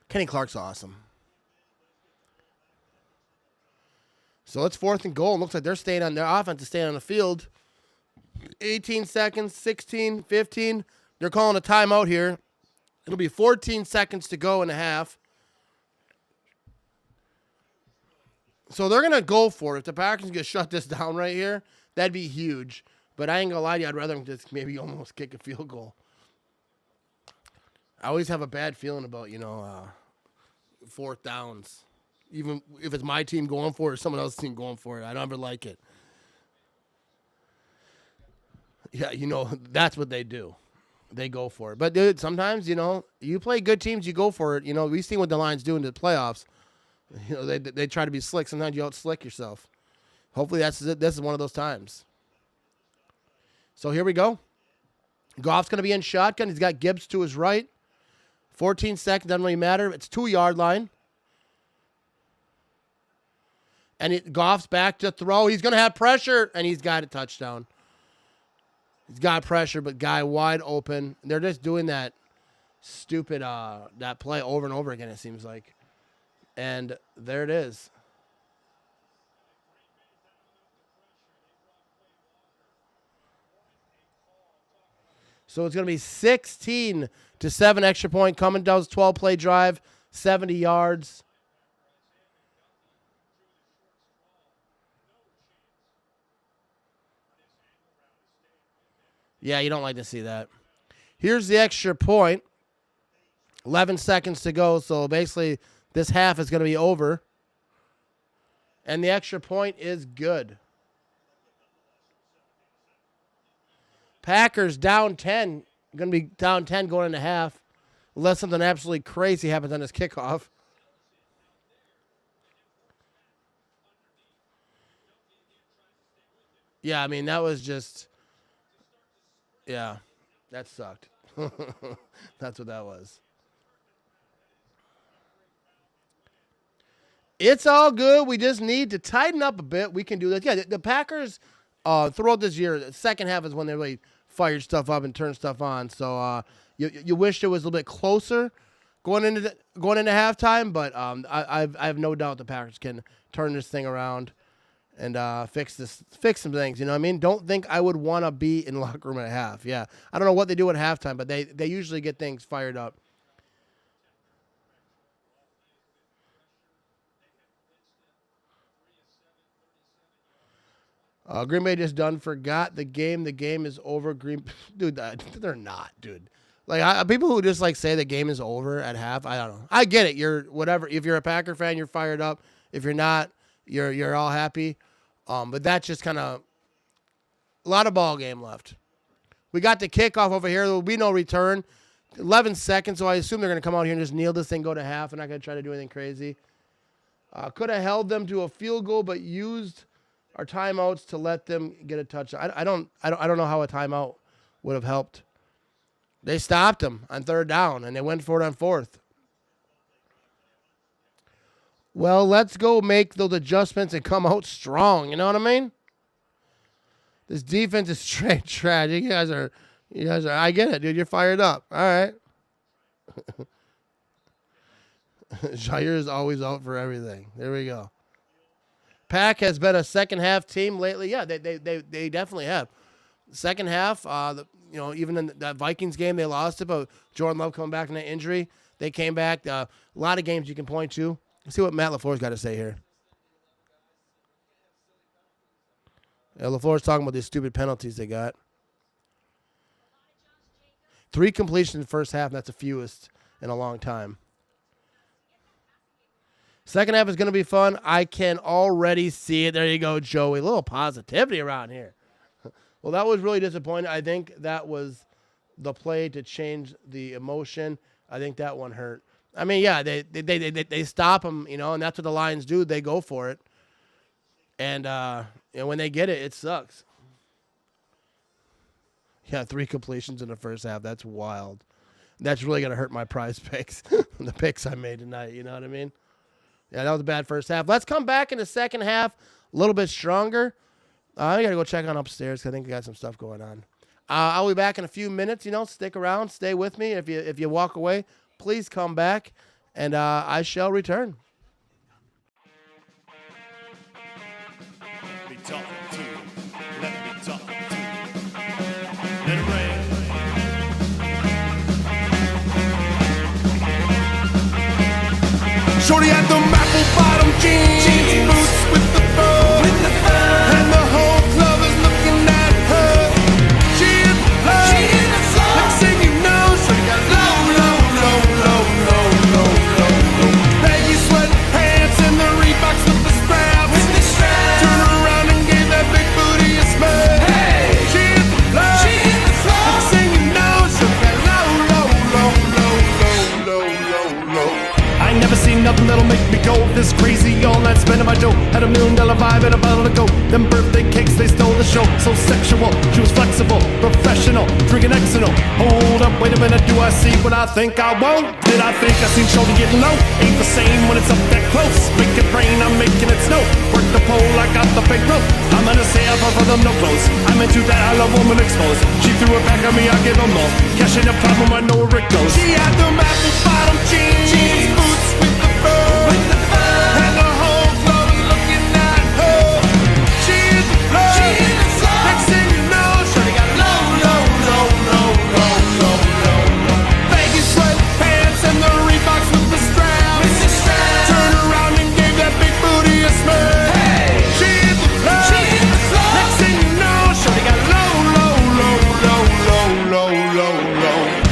Kenny Clark's awesome. So it's 4th and goal. It looks like they're staying on their offense is staying on the field. 18 seconds, 16, 15. They're calling a timeout here. It'll be 14 seconds to go in the half. So they're going to go for it. If the Packers can shut this down right here, that'd be huge. But I ain't going to lie to you, I'd rather them just maybe almost kick a field goal. I always have a bad feeling about, 4th downs. Even if it's my team going for it or someone else's team going for it. I don't ever like it. Yeah, that's what they do. They go for it. But, dude, sometimes, you play good teams, you go for it. We've seen what the Lions do in the playoffs. They try to be slick. Sometimes you out-slick yourself. Hopefully this is one of those times. So here we go. Goff's going to be in shotgun. He's got Gibbs to his right. 14 seconds, doesn't really matter. It's 2-yard line. And Goff's back to throw. He's going to have pressure, and he's got a touchdown. He's got pressure, but guy wide open. They're just doing that stupid that play over and over again, it seems like. And there it is. So it's going to be 16-7 extra point. Coming down 12-play drive, 70 yards. Yeah, you don't like to see that. Here's the extra point. 11 seconds to go, so basically this half is going to be over. And the extra point is good. Packers down 10. Going to be down 10 going into half. Unless something absolutely crazy happens on this kickoff. Yeah, I mean, that was just... Yeah, that sucked. That's what that was. It's all good. We just need to tighten up a bit. We can do this. Yeah, the Packers, throughout this year, the second half is when they really fired stuff up and turned stuff on. So you wished it was a little bit closer going into halftime, but I have no doubt the Packers can turn this thing around and fix some things. You know what I mean? Don't think I would want to be in the locker room at half. Yeah, I don't know what they do at halftime, but they usually get things fired up. Green Bay just forgot the game. The game is over. Dude, they're not, dude. Like people who just say the game is over at half. I don't know. I get it. You're whatever. If you're a Packer fan, you're fired up. If you're not, you're all happy. But that's just kind of a lot of ball game left. We got the kickoff over here. There will be no return. 11 seconds, so I assume they're going to come out here and just kneel this thing, go to half. They're not going to try to do anything crazy. Could have held them to a field goal, but used our timeouts to let them get a touchdown. I don't know how a timeout would have helped. They stopped him on 3rd down, and they went for it on 4th. Well, let's go make those adjustments and come out strong. You know what I mean? This defense is straight trash. You guys are, I get it, dude. You're fired up. All right. Jair is always out for everything. There we go. Pack has been a second-half team lately. Yeah, they definitely have. Second half, even in that Vikings game, they lost it, but Jordan Love coming back from that injury. They came back. A lot of games you can point to. Let's see what Matt LaFleur's got to say here. Yeah, LaFleur's talking about these stupid penalties they got. 3 completions in the first half, and that's the fewest in a long time. Second half is going to be fun. I can already see it. There you go, Joey. A little positivity around here. Well, that was really disappointing. I think that was the play to change the emotion. I think that one hurt. I mean, yeah, they stop them, and that's what the Lions do. They go for it. And when they get it, it sucks. Yeah, 3 completions in the first half. That's wild. That's really going to hurt my prize picks, the picks I made tonight. You know what I mean? Yeah, that was a bad first half. Let's come back in the second half a little bit stronger. I got to go check on upstairs because I think we got some stuff going on. I'll be back in a few minutes. Stick around. Stay with me. If you walk away, please come back, and I shall return. Let me talk to you. Let me talk to you. Let it rain. Shorty had the apple bottom jeans, boots with the fur, and the whole club is looking at her. She in the club, next thing you know, she got low. Baggy sweatpants and the Reeboks with the straps. Turn around and gave that big booty a smell. Hey, she in the club, next thing you know, she got low. I ain't never seen nothing that'll make me go this crazy all night spending my dough. Had $1 million vibe and a bottle to go. Them birthday cakes, they stole the show. So sexual, she was flexible, professional, drinking Xanol. Hold up, wait a minute, do I see what I think I won't? Did I think I seen Shorty getting low? Ain't the same when it's up that close. Make it rain, I'm making it snow. Work the pole, I got the fake rope. I'm gonna say I prefer them no clothes. I'm into that, I love woman exposed. She threw it back at me, I give them more. Cash ain't a problem, I know where it goes. She had them apple bottom jeans, boots with the fur, and the whole club is looking at her. She in the club, next thing you know, Shorty got low. Baggy sweatpants and the Reeboks with the straps. Turn around and gave that big booty a smell. Hey, she in the club, next thing you know, Shorty got low.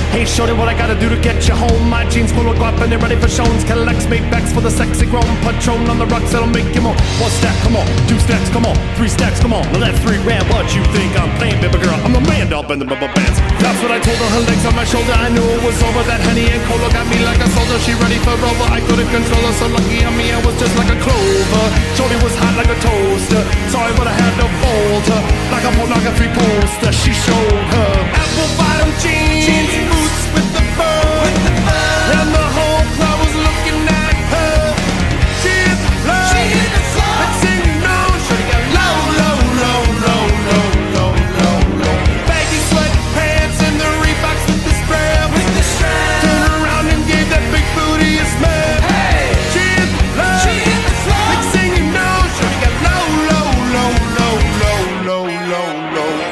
Hey shorty, what I gotta do to get you home? My jeans full of guap and they're ready for shows. Cadillacs, Maybachs for the sexy grown. Patron on the rocks that'll make you more. 1 stack, come on. 2 stacks, come on. 3 stacks, come on. Now that's 3 grand. What you think I'm playing, baby girl? I'm the man up in the bubble bands. That's what I told her. Her legs on my shoulder. I knew it was over. That Henny and Cola got me like a soldier. She ready for Rover. I couldn't control her. So lucky on me, I was just like a clover. Shorty was hot like a toaster. Sorry, but I had to fold her like a pornography poster. She showed her apple bottom jeans, boots with the fur, and the whole club was looking at her. She in the club, next thing you know, Shorty got low. Baggy sweatpants and the Reeboks with the strap. Turn around and gave that big booty a smell. Hey, she in the club, next thing you know, Shorty got low.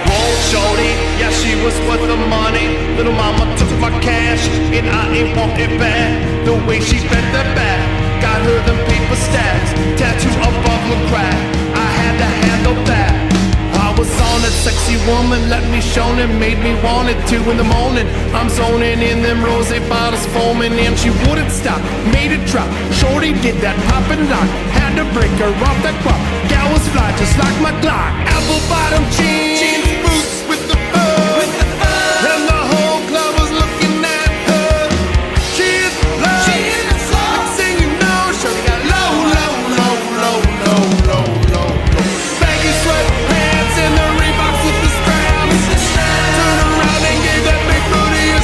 Whoa, Shorty, yeah, she was worth the money. Little mama took my cash, and I ain't want it back. The way she bent the back, got her them paper stacks. Tattoo above her crack, I had to handle that. I was on it, sexy woman, let me shown it, made me want it. 2 in the morning, I'm zoning in them rosé bottles foaming, and she wouldn't stop, made it drop. Shorty did that pop and lock, had to break her off that guap. Gal was fly, just like my Glock. Apple bottom jeans, boots with the fur, and the whole club was looking at her. She in the club, next thing you know, Shorty got low. Baggy sweatpants and the Reeboks with the straps. Turn around and gave that big booty a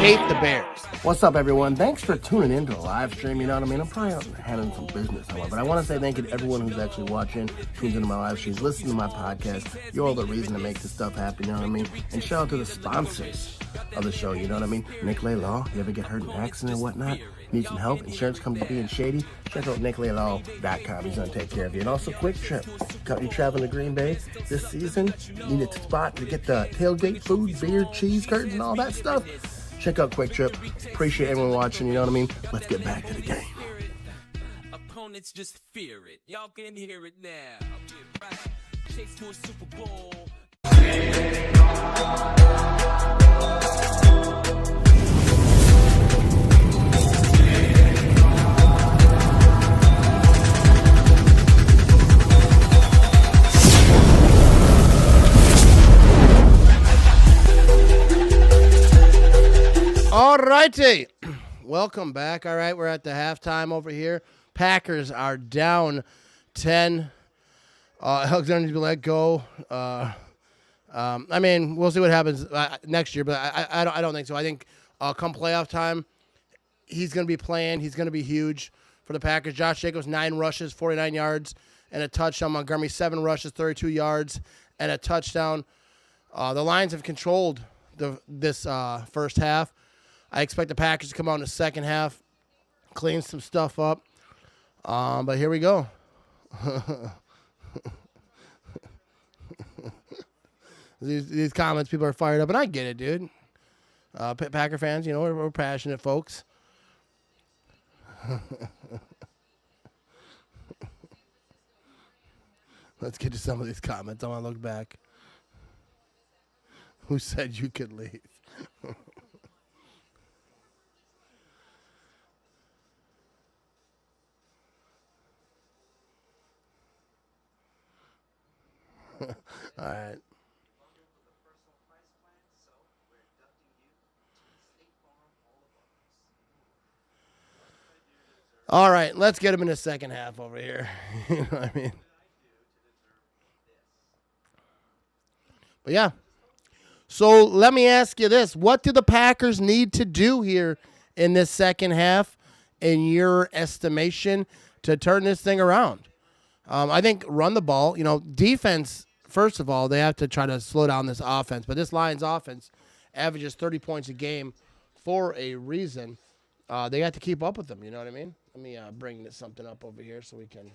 hate the Bears. What's up, everyone? Thanks for tuning in to the live stream. You know what I mean? I'm probably out handling some business, however. But I want to say thank you to everyone who's actually watching, tunes into my live streams, listen to my podcast. You're all the reason to make this stuff happen, you know what I mean? And shout out to the sponsors of the show, you know what I mean? Nicolay Law, you ever get hurt in an accident or whatnot? Need some help? Insurance company being shady? Check out NicolayLaw.com. He's going to take care of you. And also Quick Trip. You traveling to Green Bay this season? Need a spot to get the tailgate food, beer, cheese curtains, and all that stuff? Check out Quick Trip. Appreciate everyone watching, you know what I mean? Let's get back to the game. Opponents just fear it. Y'all can hear it now. Chase for a Super Bowl. All righty. Welcome back. All right, we're at the halftime over here. Packers are down 10. Alexander needs to be let go. I mean, we'll see what happens next year, but I don't think so. I think come playoff time, he's going to be playing. He's going to be huge for the Packers. Josh Jacobs, 9 rushes, 49 yards, and a touchdown. Montgomery, 7 rushes, 32 yards, and a touchdown. The Lions have controlled this first half. I expect the Packers to come out in the second half, clean some stuff up. But here we go. These comments, people are fired up, and I get it, dude. Packer fans, you know, we're passionate folks. Let's get to some of these comments. I want to look back. Who said you could leave? All right. All right, let's get him in the second half over here. You know what I mean? But yeah. So let me ask you this. What do the Packers need to do here in this second half, in your estimation, to turn this thing around? I think run the ball. You know, defense, first of all, they have to try to slow down this offense. But this Lions offense averages 30 points a game for a reason. They got to keep up with them. You know what I mean? Let me bring something up over here so we can.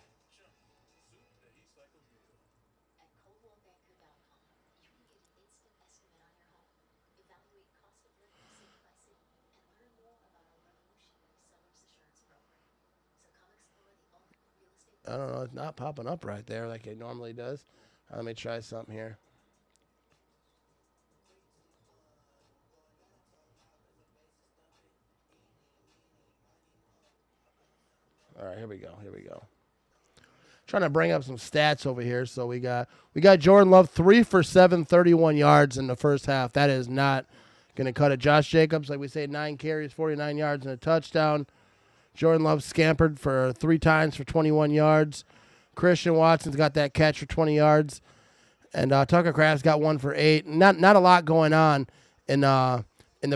I don't know. It's not popping up right there like it normally does. Let me try something here. All right, here we go. Trying to bring up some stats over here. So we got Jordan Love 3 for 7, 31 yards in the first half. That is not going to cut it. Josh Jacobs, like we say, 9 carries, 49 yards and a touchdown. Jordan Love scampered for 3 times for 21 yards. Christian Watson's got that catch for 20 yards. And Tucker Kraft's got 1 for 8. Not a lot going on in the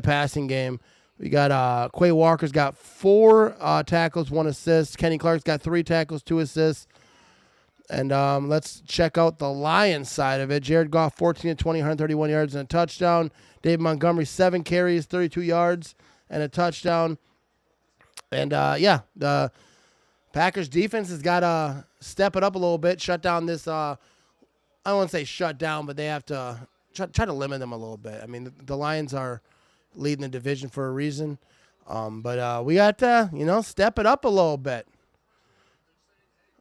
passing game. We got Quay Walker's got 4 tackles, 1 assist. Kenny Clark's got 3 tackles, 2 assists. And let's check out the Lions side of it. Jared Goff, 14 to 20, 131 yards and a touchdown. David Montgomery, 7 carries, 32 yards and a touchdown. And, the Packers defense has got to step it up a little bit, shut down this I don't want to say shut down, but they have to try to limit them a little bit. I mean, the Lions are leading the division for a reason. But we got to, step it up a little bit.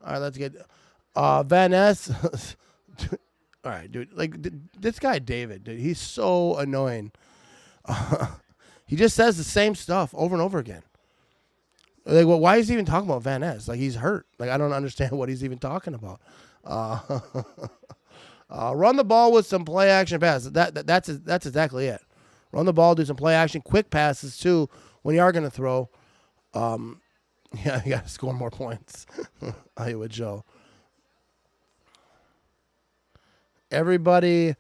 All right, let's get Van Ness. All right, dude. Like, this guy, David, dude, he's so annoying. He just says the same stuff over and over again. Like, well, why is he even talking about Van Ness? Like, he's hurt. Like, I don't understand what he's even talking about. Run the ball with some play action passes. That's exactly it. Run the ball, do some play action, quick passes too. When you are going to throw, you got to score more points. Iowa Joe. Everybody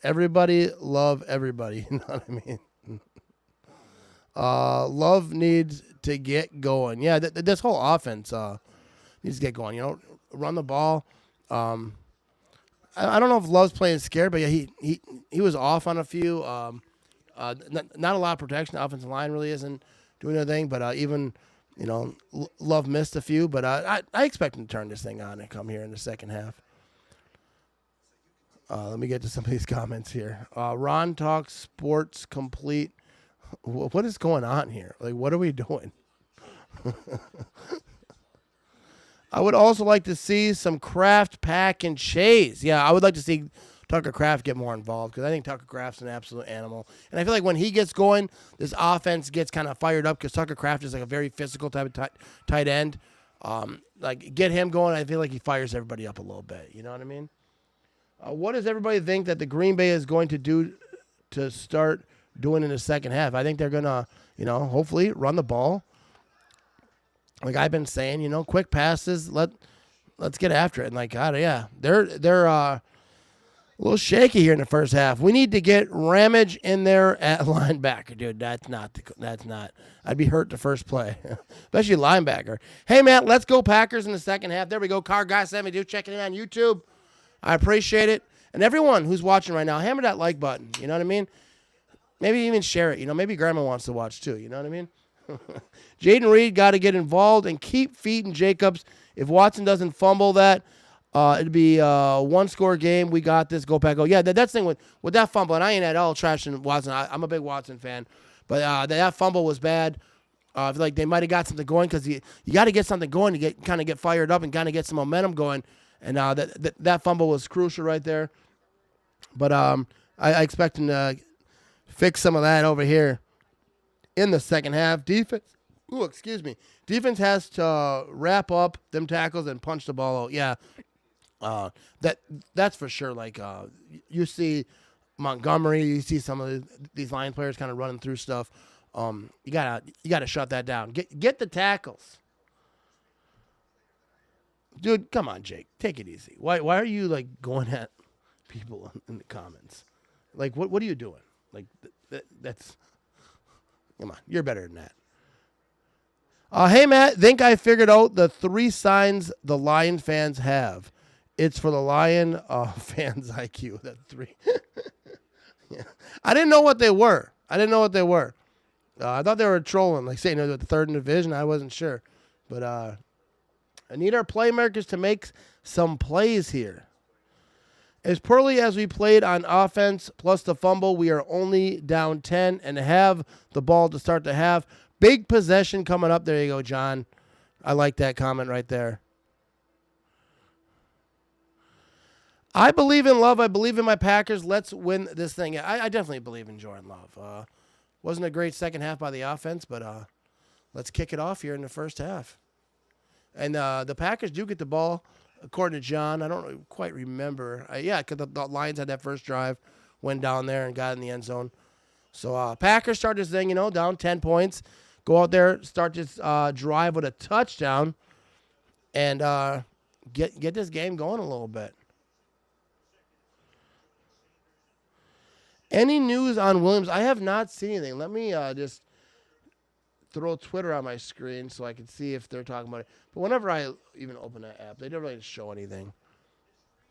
Everybody love everybody. You know what I mean? Love needs to get going. Yeah, this whole offense needs to get going. You know, run the ball. I don't know if Love's playing scared, but yeah, he was off on a few. Not a lot of protection. The offensive line really isn't doing anything, but even, you know, Love missed a few. But I expect him to turn this thing on and come here in the second half. Let me get to some of these comments here. Ron talks sports complete. What is going on here? Like, what are we doing? I would also like to see some Kraft pack and chase. Yeah, I would like to see Tucker Kraft get more involved because I think Tucker Kraft's an absolute animal. And I feel like when he gets going, this offense gets kind of fired up because Tucker Kraft is like a very physical type of tight end. Like, get him going, I feel like he fires everybody up a little bit. You know what I mean? What does everybody think that the Green Bay is going to do to start doing in the second half? I think they're going to, you know, hopefully run the ball. Like I've been saying, you know, quick passes. Let's get after it. And like, God, yeah, they're a little shaky here in the first half. We need to get Ramage in there at linebacker, dude. That's not. I'd be hurt the first play, especially linebacker. Hey, Matt, let's go Packers in the second half. There we go. Car Guy 72 checking in on YouTube. I appreciate it. And everyone who's watching right now, hammer that like button. You know what I mean? Maybe even share it. You know, maybe Grandma wants to watch too. You know what I mean? Jaden Reed got to get involved and keep feeding Jacobs. If Watson doesn't fumble that, it'd be a one-score game. We got this. Go Pack, go. Yeah, that's the thing with that fumble, and I ain't at all trashing Watson. I'm a big Watson fan. But that fumble was bad. I feel like they might have got something going because you got to get something going to get fired up and kind of get some momentum going. And that fumble was crucial right there. But I expect him to fix some of that over here in the second half. Defense has to wrap up them tackles and punch the ball out. Yeah, that's for sure. Like you see Montgomery, you see some of these line players kind of running through stuff. You gotta shut that down. Get the tackles. Dude, come on, Jake. Take it easy. Why are you like going at people in the comments? Like, what are you doing? Like, that's... Come on. You're better than that. Hey, Matt. Think I figured out the 3 signs the Lion fans have. It's for the Lion fans' IQ. That's 3. Yeah. I didn't know what they were. I thought they were trolling, like saying they're the 3rd division. I wasn't sure. But I need our playmakers to make some plays here. As poorly as we played on offense, plus the fumble, we are only down 10 and have the ball to start the half. Big possession coming up. There you go, John. I like that comment right there. I believe in Love. I believe in my Packers. Let's win this thing. I definitely believe in Jordan Love. Wasn't a great second half by the offense, but let's kick it off here in the first half. And the Packers do get the ball. According to John, I don't quite remember. Because the Lions had that first drive, went down there and got in the end zone. So Packers start this thing, down 10 points. Go out there, start this drive with a touchdown, and get this game going a little bit. Any news on Williams? I have not seen anything. Let me just throw Twitter on my screen so I can see if they're talking about it. But whenever I even open that app, they don't really show anything.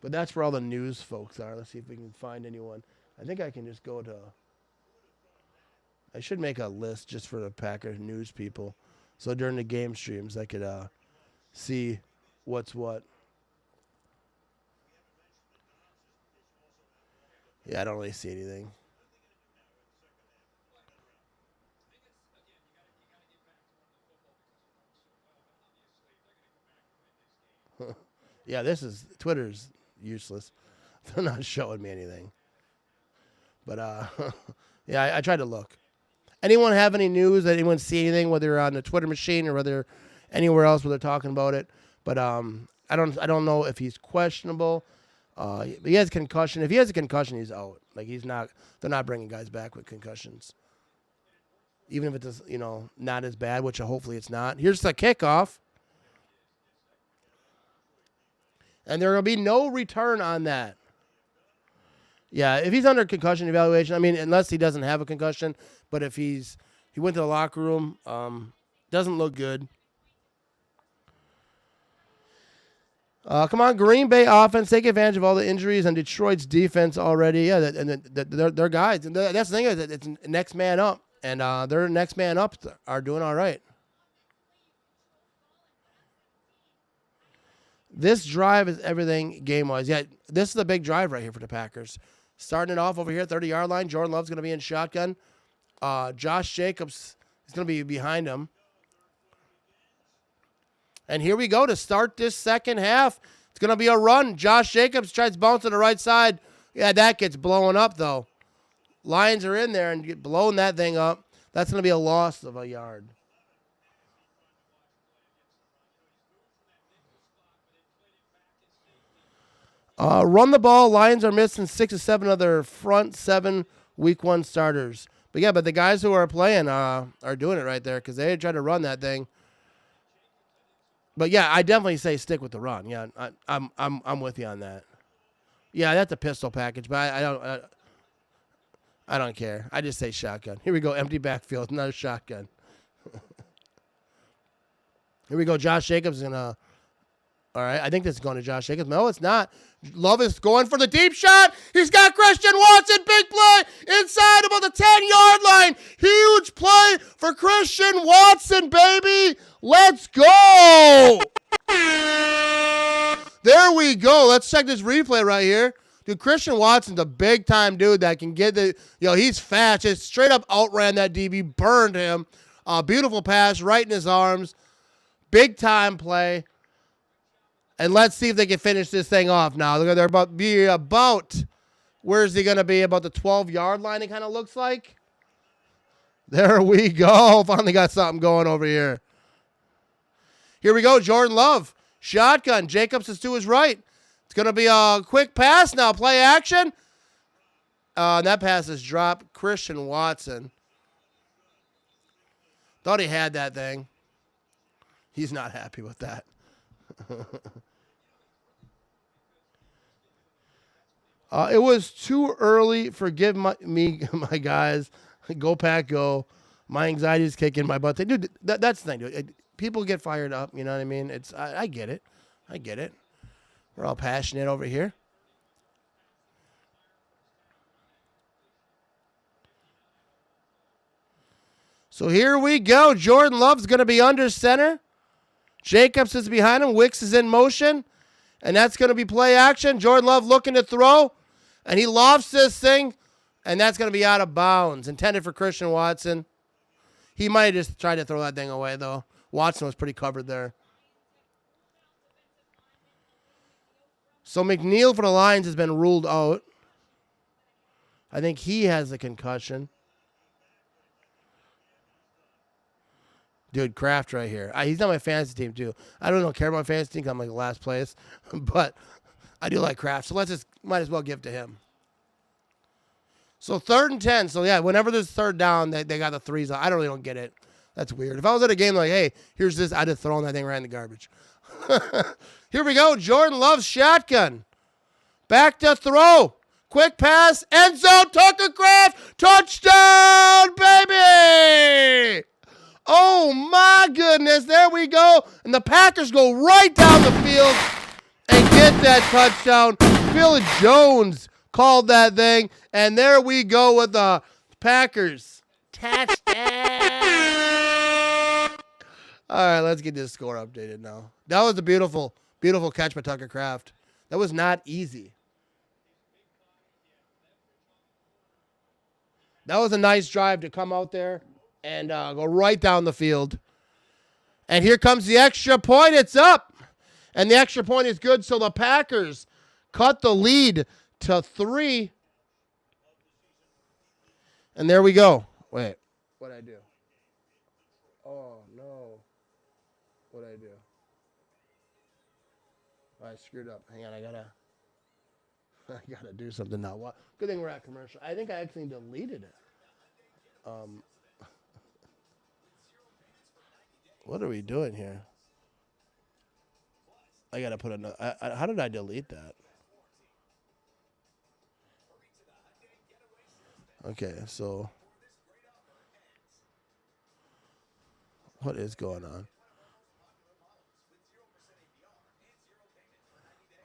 But that's where all the news folks are. Let's see if we can find anyone. I think I can just go to... I should make a list just for the Packers news people. So during the game streams, I could see what's what. Yeah, I don't really see anything. Yeah, Twitter's useless. They're not showing me anything. But, yeah, I tried to look. Anyone have any news? Anyone see anything, whether on the Twitter machine or whether anywhere else where they're talking about it? But I don't know if he's questionable. He has concussion. If he has a concussion, he's out. Like, they're not bringing guys back with concussions. Even if it's, not as bad, which hopefully it's not. Here's the kickoff. And there will be no return on that. Yeah, if he's under concussion evaluation, I mean, unless he doesn't have a concussion, but if he went to the locker room, doesn't look good. Come on, Green Bay offense, take advantage of all the injuries and Detroit's defense already. Yeah, they're guys. And that's the thing is that it's next man up, and their next man up are doing all right. This drive is everything game-wise. Yeah, this is the big drive right here for the Packers. Starting it off over here, 30-yard line. Jordan Love's going to be in shotgun. Josh Jacobs is going to be behind him. And here we go to start this second half. It's going to be a run. Josh Jacobs tries to bounce to the right side. Yeah, that gets blown up, though. Lions are in there and get blowing that thing up. That's going to be a loss of a yard. Run the ball. Lions are missing 6 or 7 of their front 7 week 1 starters. But yeah, but the guys who are playing are doing it right there because they tried to run that thing. But yeah, I definitely say stick with the run. Yeah, I'm with you on that. Yeah, that's a pistol package, but I don't care. I just say shotgun. Here we go, empty backfield, another shotgun. Here we go. Josh Jacobs is gonna. All right, I think this is going to Josh Jacobs. No, it's not. Love is going for the deep shot. He's got Christian Watson. Big play inside about the 10-yard line. Huge play for Christian Watson, baby. Let's go. There we go. Let's check this replay right here. Dude, Christian Watson's a big-time dude that can get the, he's fast. Just straight up outran that DB, burned him. Beautiful pass right in his arms. Big-time play. And let's see if they can finish this thing off now. They're about where's he going to be? About the 12-yard line, it kind of looks like. There we go. Finally got something going over here. Here we go. Jordan Love. Shotgun. Jacobs is to his right. It's going to be a quick pass now. Play action. And that pass is dropped. Christian Watson. Thought he had that thing. He's not happy with that. It was too early. Forgive me, my guys. Go Pack, go. My anxiety is kicking my butt. Dude, that's the thing, dude. People get fired up. You know what I mean? I get it. I get it. We're all passionate over here. So here we go. Jordan Love's going to be under center. Jacobs is behind him. Wicks is in motion. And that's going to be play action. Jordan Love looking to throw. And he lofts this thing. And that's going to be out of bounds. Intended for Christian Watson. He might have just tried to throw that thing away, though. Watson was pretty covered there. So McNeil for the Lions has been ruled out. I think he has a concussion. Dude, Kraft right here. He's on my fantasy team, too. I don't care about my fantasy team because I'm like the last place. But I do like Kraft. So might as well give to him. So 3rd and 10. So, yeah, whenever there's third down, they got the threes. I really don't get it. That's weird. If I was at a game like, hey, here's this, I'd have thrown that thing right in the garbage. Here we go. Jordan Love's shotgun. Back to throw. Quick pass. End zone. Tucker Kraft. Touchdown, baby. Oh, my goodness. There we go. And the Packers go right down the field and get that touchdown. Phil Jones called that thing. And there we go with the Packers. Touchdown. All right, let's get this score updated now. That was a beautiful, beautiful catch by Tucker Kraft. That was not easy. That was a nice drive to come out there and go right down the field. And here comes the extra point. It's up. And the extra point is good, so the Packers cut the lead to 3. And there we go. Wait, what'd I do? Oh, no. What'd I do? I screwed up. Hang on, I gotta do something now. What? Good thing we're at commercial. I think I actually deleted it. What are we doing here? I gotta put another. How did I delete that? Okay, so what is going on?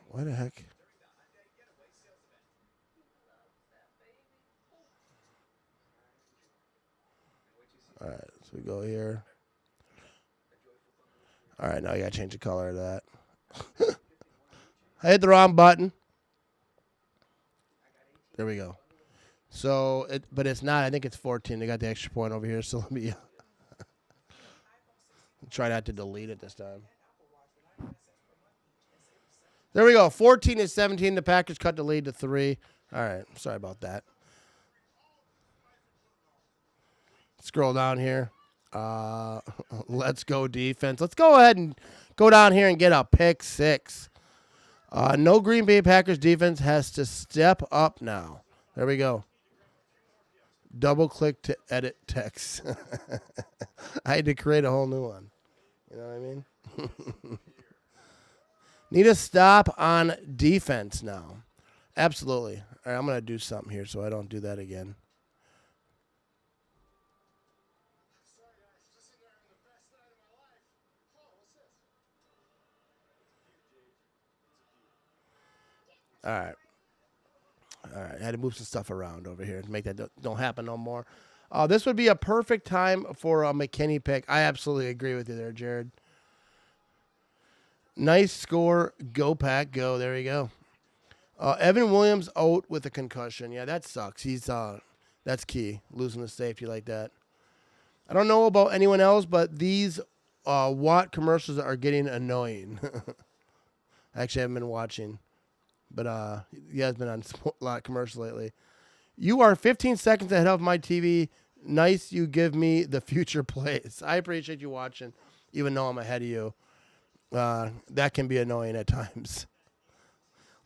What the heck? All right, so we go here. All right, now I got to change the color of that. I hit the wrong button. There we go. So, but it's not. I think it's 14. They got the extra point over here, so let me try not to delete it this time. There we go. 14-17. The Packers cut the lead to 3. All right. Sorry about that. Scroll down here. Let's go defense. Let's go ahead and go down here and get a pick 6. No Green Bay Packers defense has to step up now. There we go. Double click to edit text. I had to create a whole new one. You know what I mean? Need a stop on defense now. Absolutely. All right, I'm going to do something here so I don't do that again. All right. I had to move some stuff around over here to make that don't happen no more. This would be a perfect time for a McKinney pick. I absolutely agree with you there, Jared. Nice score. Go, Pack. Go. There you go. Evan Williams out with a concussion. Yeah, that sucks. That's key, losing the safety like that. I don't know about anyone else, but these Watt commercials are getting annoying. Actually, I haven't been watching. But he has been on a lot of commercials lately. You are 15 seconds ahead of my TV. Nice you give me the future plays. I appreciate you watching, even though I'm ahead of you. That can be annoying at times.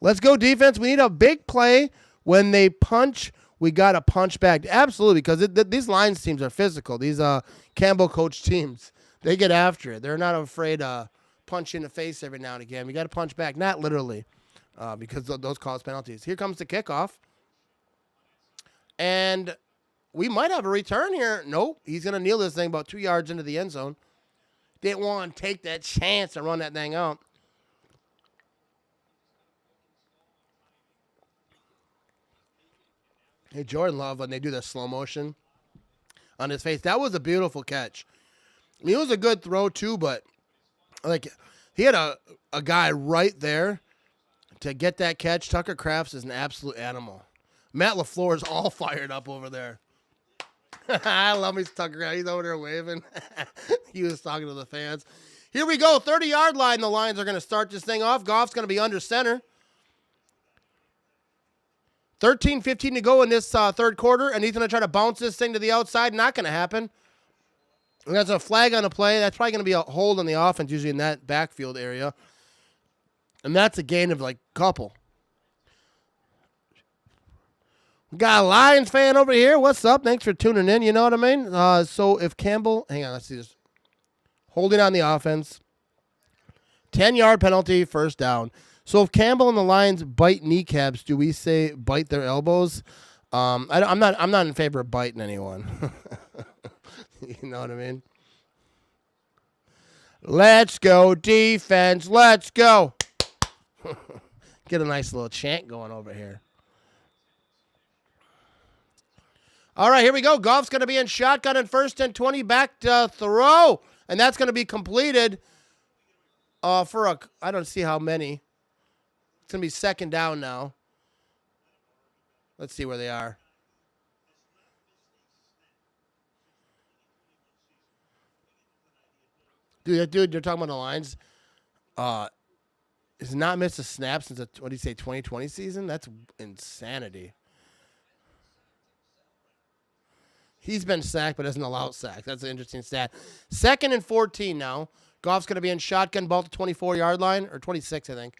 Let's go defense. We need a big play. When they punch, we got to punch back. Absolutely, because these Lions teams are physical. These Campbell coach teams, they get after it. They're not afraid to punch you in the face every now and again. We got to punch back, not literally. Because those cause penalties. Here comes the kickoff. And we might have a return here. Nope. He's going to kneel this thing about 2 yards into the end zone. Didn't want to take that chance and run that thing out. Hey, Jordan Love, when they do the slow motion on his face, that was a beautiful catch. I mean, it was a good throw, too, but like he had a guy right there. To get that catch, Tucker Crafts is an absolute animal. Matt LaFleur is all fired up over there. I love me Tucker Crafts. He's over there waving. He was talking to the fans. Here we go, 30-yard line. The Lions are going to start this thing off. Goff's going to be under center. 13-15 to go in this third quarter, and he's going to try to bounce this thing to the outside. Not going to happen. And there's a flag on the play. That's probably going to be a hold on the offense, usually in that backfield area. And that's a gain of like a couple. We got a Lions fan over here. What's up? Thanks for tuning in. You know what I mean? So if Campbell, hang on, let's see this. Holding on the offense. 10-yard penalty, first down. So if Campbell and the Lions bite kneecaps, do we say bite their elbows? I'm not in favor of biting anyone. You know what I mean? Let's go defense. Let's go. Get a nice little chant going over here. All right, here we go. Goff's going to be in shotgun and 1st and 20, back to throw. And that's going to be completed for I don't see how many. It's going to be 2nd down now. Let's see where they are. Dude, they're talking about the Lions. Has not missed a snap since, 2020 season? That's insanity. He's been sacked, but doesn't allow sacks. That's an interesting stat. 2nd and 14 now. Goff's going to be in shotgun, ball to 24-yard line, or 26, I think.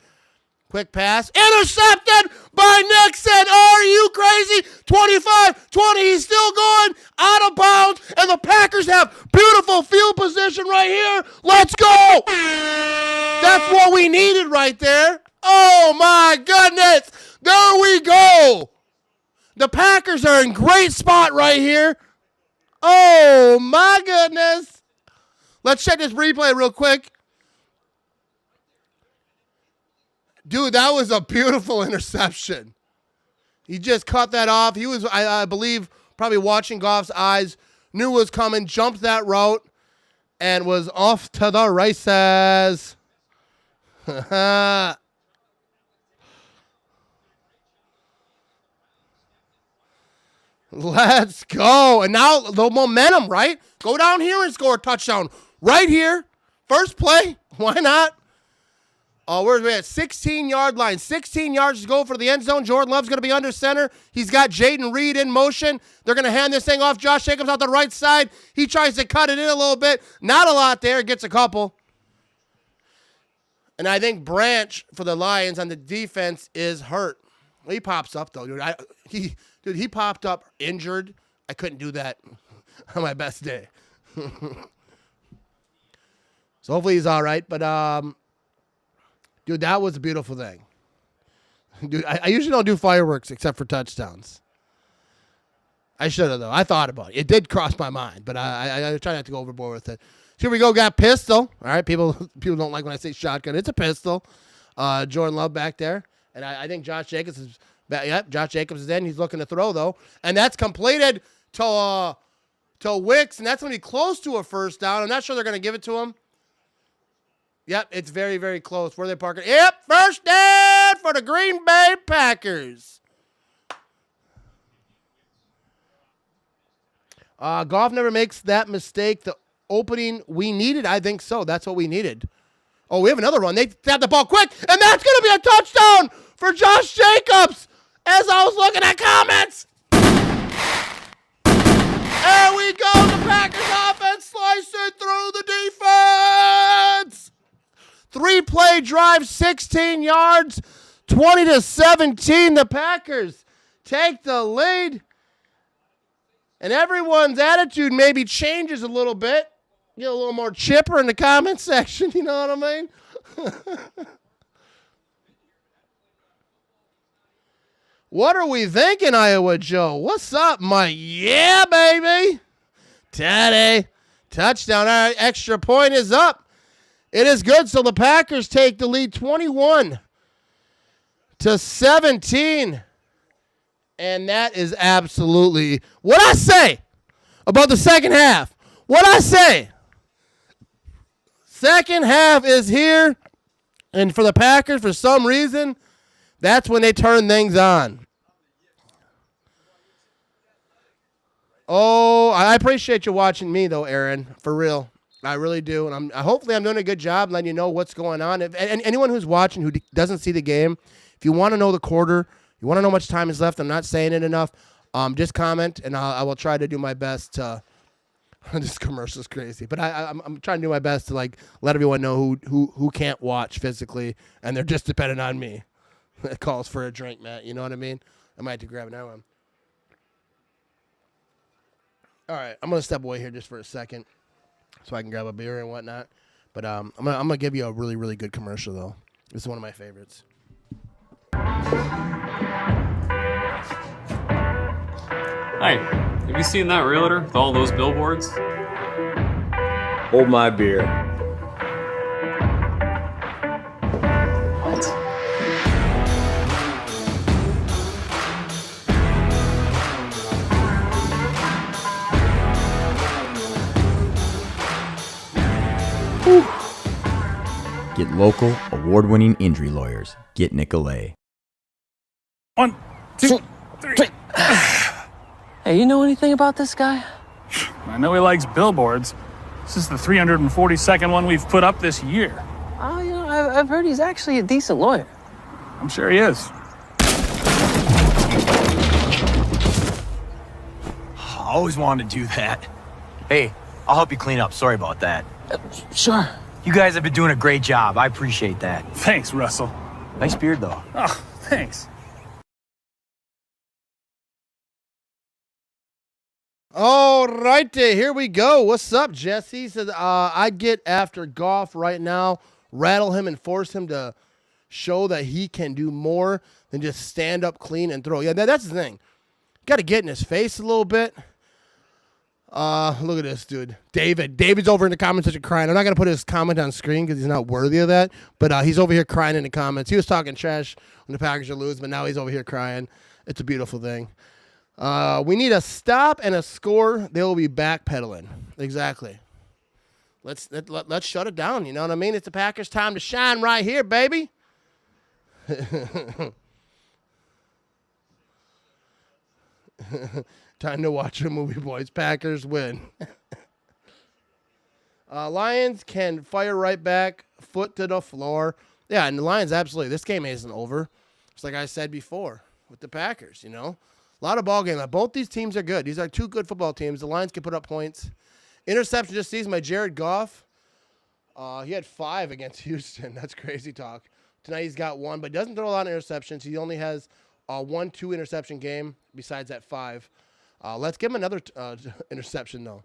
Quick pass. Intercepted by Nixon. Are you crazy? 25-20. He's still going out of bounds. And the Packers have beautiful field position right here. Let's go. That's what we needed right there. Oh, my goodness. There we go. The Packers are in great spot right here. Oh, my goodness. Let's check this replay real quick. Dude, that was a beautiful interception. He just cut that off. He was, I believe, probably watching Goff's eyes, knew it was coming, jumped that route, and was off to the races. Let's go. And now the momentum, right? Go down here and score a touchdown. Right here. First play. Why not? Oh, where's we at? 16-yard line. 16 yards to go for the end zone. Jordan Love's going to be under center. He's got Jaden Reed in motion. They're going to hand this thing off. Josh Jacobs out the right side. He tries to cut it in a little bit. Not a lot there. Gets a couple. And I think Branch for the Lions on the defense is hurt. He pops up, though, dude. He popped up injured. I couldn't do that on my best day. So hopefully he's all right. But, dude, that was a beautiful thing. Dude, I usually don't do fireworks except for touchdowns. I should have, though. I thought about it. It did cross my mind, but I try not to go overboard with it. So here we go. Got pistol. All right, people don't like when I say shotgun. It's a pistol. Jordan Love back there. And I think Josh Jacobs is back. Yep, Josh Jacobs is in. He's looking to throw, though. And that's completed to Wicks, and that's going to be close to a first down. I'm not sure they're going to give it to him. Yep, it's very, very close. Where are they parking? Yep, first down for the Green Bay Packers. Goff never makes that mistake. The opening we needed, I think so. That's what we needed. Oh, we have another run. They tap the ball quick, and that's going to be a touchdown for Josh Jacobs. As I was looking at comments. There we go. The Packers offense slicing through the defense. 3-play drive, 16 yards, 20-17. The Packers take the lead. And everyone's attitude maybe changes a little bit. Get a little more chipper in the comment section, you know what I mean? What are we thinking, Iowa Joe? What's up, Mike? Yeah, baby. Teddy. Touchdown. All right, extra point is up. It is good. So the Packers take the lead 21-17. And that is absolutely what I say about the second half. What I say. Second half is here. And for the Packers, for some reason, that's when they turn things on. Oh, I appreciate you watching me, though, Aaron. For real. I really do. And hopefully I'm doing a good job letting you know what's going on. And anyone who's watching who doesn't see the game, if you want to know the quarter, you want to know how much time is left, I'm not saying it enough, just comment, and I will try to do my best to – this commercial's crazy. But I'm trying to do my best to, like, let everyone know who can't watch physically, and they're just dependent on me. It calls for a drink, Matt. You know what I mean? I might have to grab another one. All right, I'm going to step away here just for a second so I can grab a beer and whatnot. But I'm gonna give you a really, really good commercial, though. This is one of my favorites. Hi, have you seen that realtor with all those billboards? Hold my beer. What? Get local, award-winning injury lawyers. Get Nicolay. 1, 2, 3. Hey, you know anything about this guy? I know he likes billboards. This is the 342nd one we've put up this year. Oh, you know, I've heard he's actually a decent lawyer. I'm sure he is. I always wanted to do that. Hey, I'll help you clean up. Sorry about that. Sure. You guys have been doing a great job. I appreciate that. Thanks, Russell. Nice beard, though. Oh, thanks. All righty, here we go. What's up, Jesse? Says, I get after Goff right now, rattle him and force him to show that he can do more than just stand up clean and throw. Yeah, that's the thing. Got to get in his face a little bit. Look at this dude. David's over in the comment section crying. I'm not going to put his comment on screen because he's not worthy of that. But he's over here crying in the comments. He was talking trash when the Packers are losing, but now he's over here crying. It's a beautiful thing. We need a stop and a score. They will be backpedaling. Exactly. Let's shut it down. You know what I mean? It's the Packers' time to shine right here, baby. Time to watch a movie, boys. Packers win. Lions can fire right back, foot to the floor. Yeah, and the Lions, absolutely. This game isn't over. It's like I said before with the Packers, you know. A lot of ball games. Both these teams are good. These are two good football teams. The Lions can put up points. Interception this season by Jared Goff. He had 5 against Houston. That's crazy talk. Tonight he's got 1, but doesn't throw a lot of interceptions. He only has a 1-2 interception game besides that 5. Let's give him another interception, though.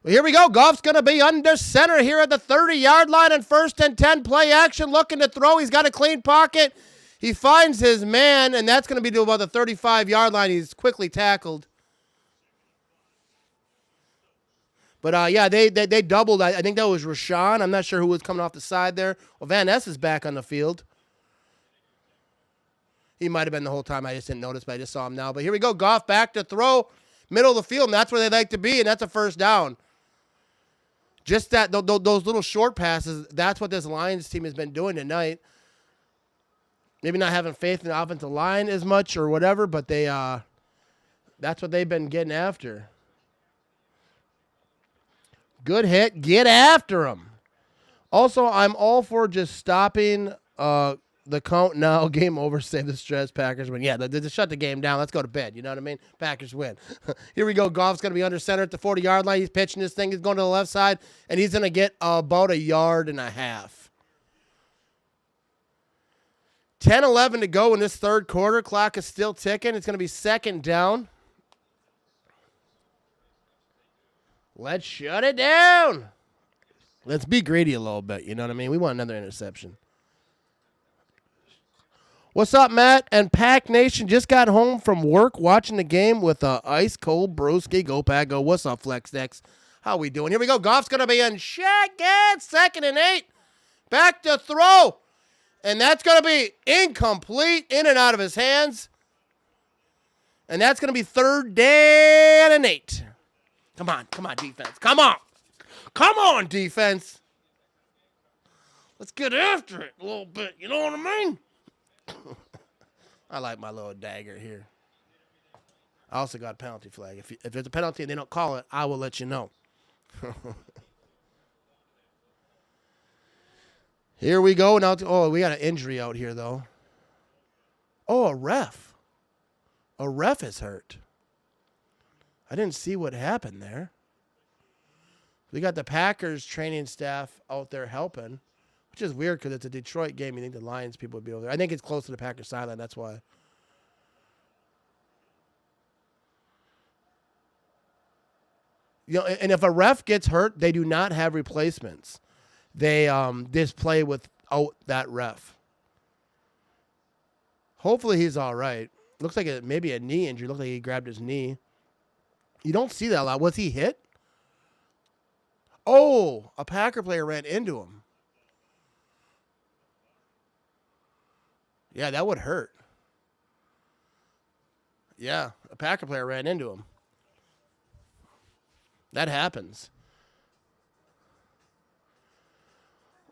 Well, here we go. Goff's going to be under center here at the 30-yard line on 1st and 10. Play action, looking to throw. He's got a clean pocket. He finds his man, and that's going to be to about the 35-yard line. He's quickly tackled. But, yeah, they doubled. I think that was Rashawn. I'm not sure who was coming off the side there. Well, Van Ness is back on the field. He might have been the whole time. I just didn't notice, but I just saw him now. But here we go. Goff back to throw. Middle of the field, and that's where they like to be, and that's a first down. Just that those little short passes, that's what this Lions team has been doing tonight. Maybe not having faith in the offensive line as much or whatever, but that's what they've been getting after. Good hit. Get after him. Also, I'm all for just stopping the count now. Game over. Save the stress. Packers win. Yeah, just shut the game down. Let's go to bed. You know what I mean? Packers win. Here we go. Goff's going to be under center at the 40-yard line. He's pitching this thing. He's going to the left side, and he's going to get about 1.5 yards. 10-11 to go in this third quarter. Clock is still ticking. It's going to be second down. Let's shut it down. Let's be greedy a little bit. You know what I mean? We want another interception. What's up, Matt? And Pack Nation just got home from work watching the game with a ice cold broski. Go Pack, go. What's up, Flex Decks? How we doing? Here we go. Goff's going to be in shotgun. 2nd and 8. Back to throw. And that's going to be incomplete, in and out of his hands. And that's going to be 3rd down and 8. Come on, defense. Come on, defense. Let's get after it a little bit. You know what I mean? I like my little dagger here. I also got a penalty flag. If there's a penalty and they don't call it, I will let you know. Here we go. Now, we got an injury out here, though. Oh, a ref. A ref is hurt. I didn't see what happened there. We got the Packers training staff out there helping, which is weird because it's a Detroit game. You think the Lions people would be over there. I think it's close to the Packers sideline. That's why. You know, and if a ref gets hurt, they do not have replacements. They just play without that ref. Hopefully he's all right. Looks like maybe a knee injury. Looks like he grabbed his knee. You don't see that a lot. Was he hit? Oh, a Packer player ran into him. Yeah, that would hurt. Yeah, a Packer player ran into him. That happens.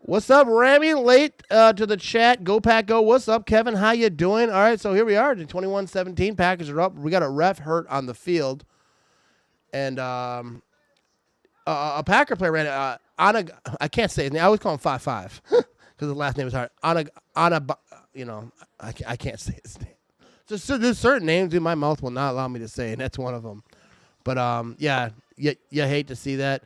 What's up, Rami? Late to the chat. Go Pack Go. What's up, Kevin? How you doing? All right, so here we are. 21-17. Packers are up. We got a ref hurt on the field. And a Packer player ran I can't say his name. I always call him 5'5" because the last name is hard. I can't say his name. So there's certain names in my mouth will not allow me to say, and that's one of them. But yeah, you hate to see that.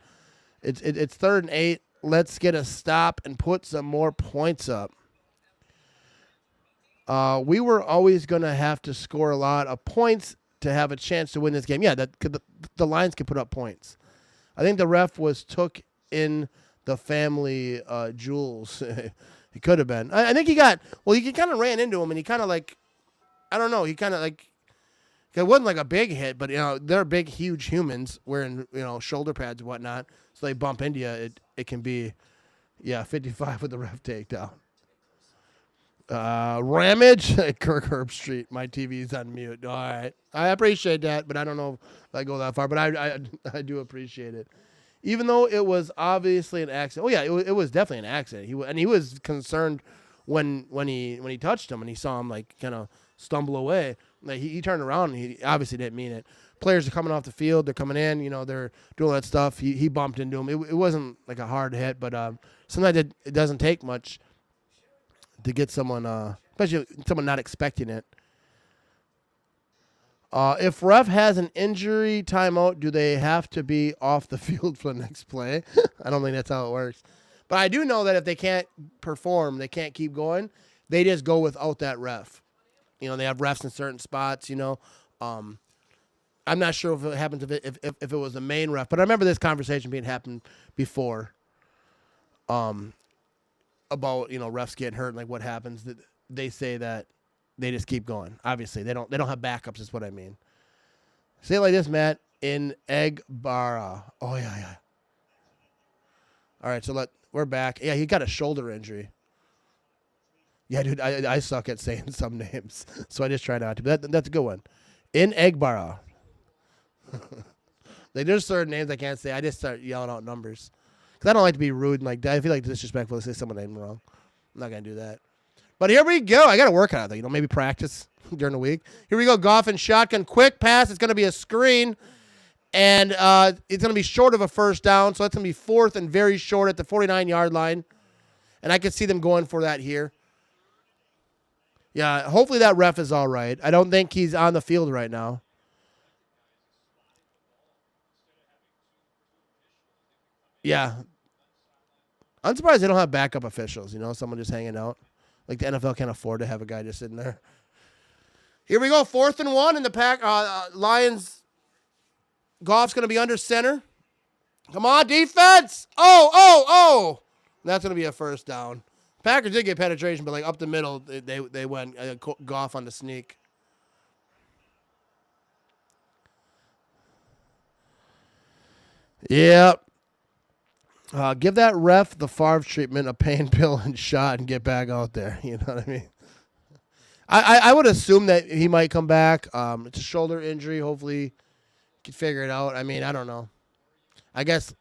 It's 3rd and 8. Let's get a stop and put some more points up. We were always going to have to score a lot of points to have a chance to win this game. Yeah, the Lions can put up points. I think the ref took in the family jewels. He could have been. I think he got, well, he kind of ran into him, and he kind of like, I don't know, he kind of like, it wasn't like a big hit, but, they're big, huge humans wearing, shoulder pads and whatnot, so they bump into you. It can be, 55 with the ref takedown. Ramage, Kirk Herbstreit. My TV's on mute. All right. I appreciate that, but I don't know if I go that far, but I do appreciate it. Even though it was obviously an accident. Oh, yeah, it was definitely an accident. He was concerned when he touched him and he saw him, like, kind of stumble away. Like, he turned around and he obviously didn't mean it. Players are coming off the field. They're coming in. They're doing all that stuff. He bumped into him. It wasn't like a hard hit, but sometimes it doesn't take much to get someone, especially someone not expecting it. If ref has an injury timeout, do they have to be off the field for the next play? I don't think that's how it works. But I do know that if they can't perform, they can't keep going, they just go without that ref. They have refs in certain spots, I'm not sure if it happens if it was the main ref, but I remember this conversation being happened before. About refs getting hurt and like what happens. That they say that they just keep going. Obviously, they don't have backups. Is what I mean. Say it like this, Matt. In Egbara. Oh yeah. All right, so we're back. Yeah, he got a shoulder injury. Yeah, dude, I suck at saying some names, so I just try not to. But that's a good one. In Egbara. There's certain names I can't say. I just start yelling out numbers. Because I don't like to be rude and like that. I feel like disrespectful to say someone's name wrong. I'm not going to do that. But here we go. I got to work on it, though. Maybe practice during the week. Here we go. Goff and shotgun. Quick pass. It's going to be a screen. And it's going to be short of a first down. So that's going to be fourth and very short at the 49-yard line. And I can see them going for that here. Yeah, hopefully that ref is all right. I don't think he's on the field right now. Yeah. I'm surprised they don't have backup officials, someone just hanging out. Like the NFL can't afford to have a guy just sitting there. Here we go, 4th and 1 in the Lions. Goff's going to be under center. Come on, defense. Oh. That's going to be a first down. Packers did get penetration, but like up the middle, they went Goff on the sneak. Yep. Give that ref the Favre treatment, a pain pill and shot, and get back out there. You know what I mean? I would assume that he might come back. It's a shoulder injury. Hopefully, he can figure it out. I mean, I don't know. I guess,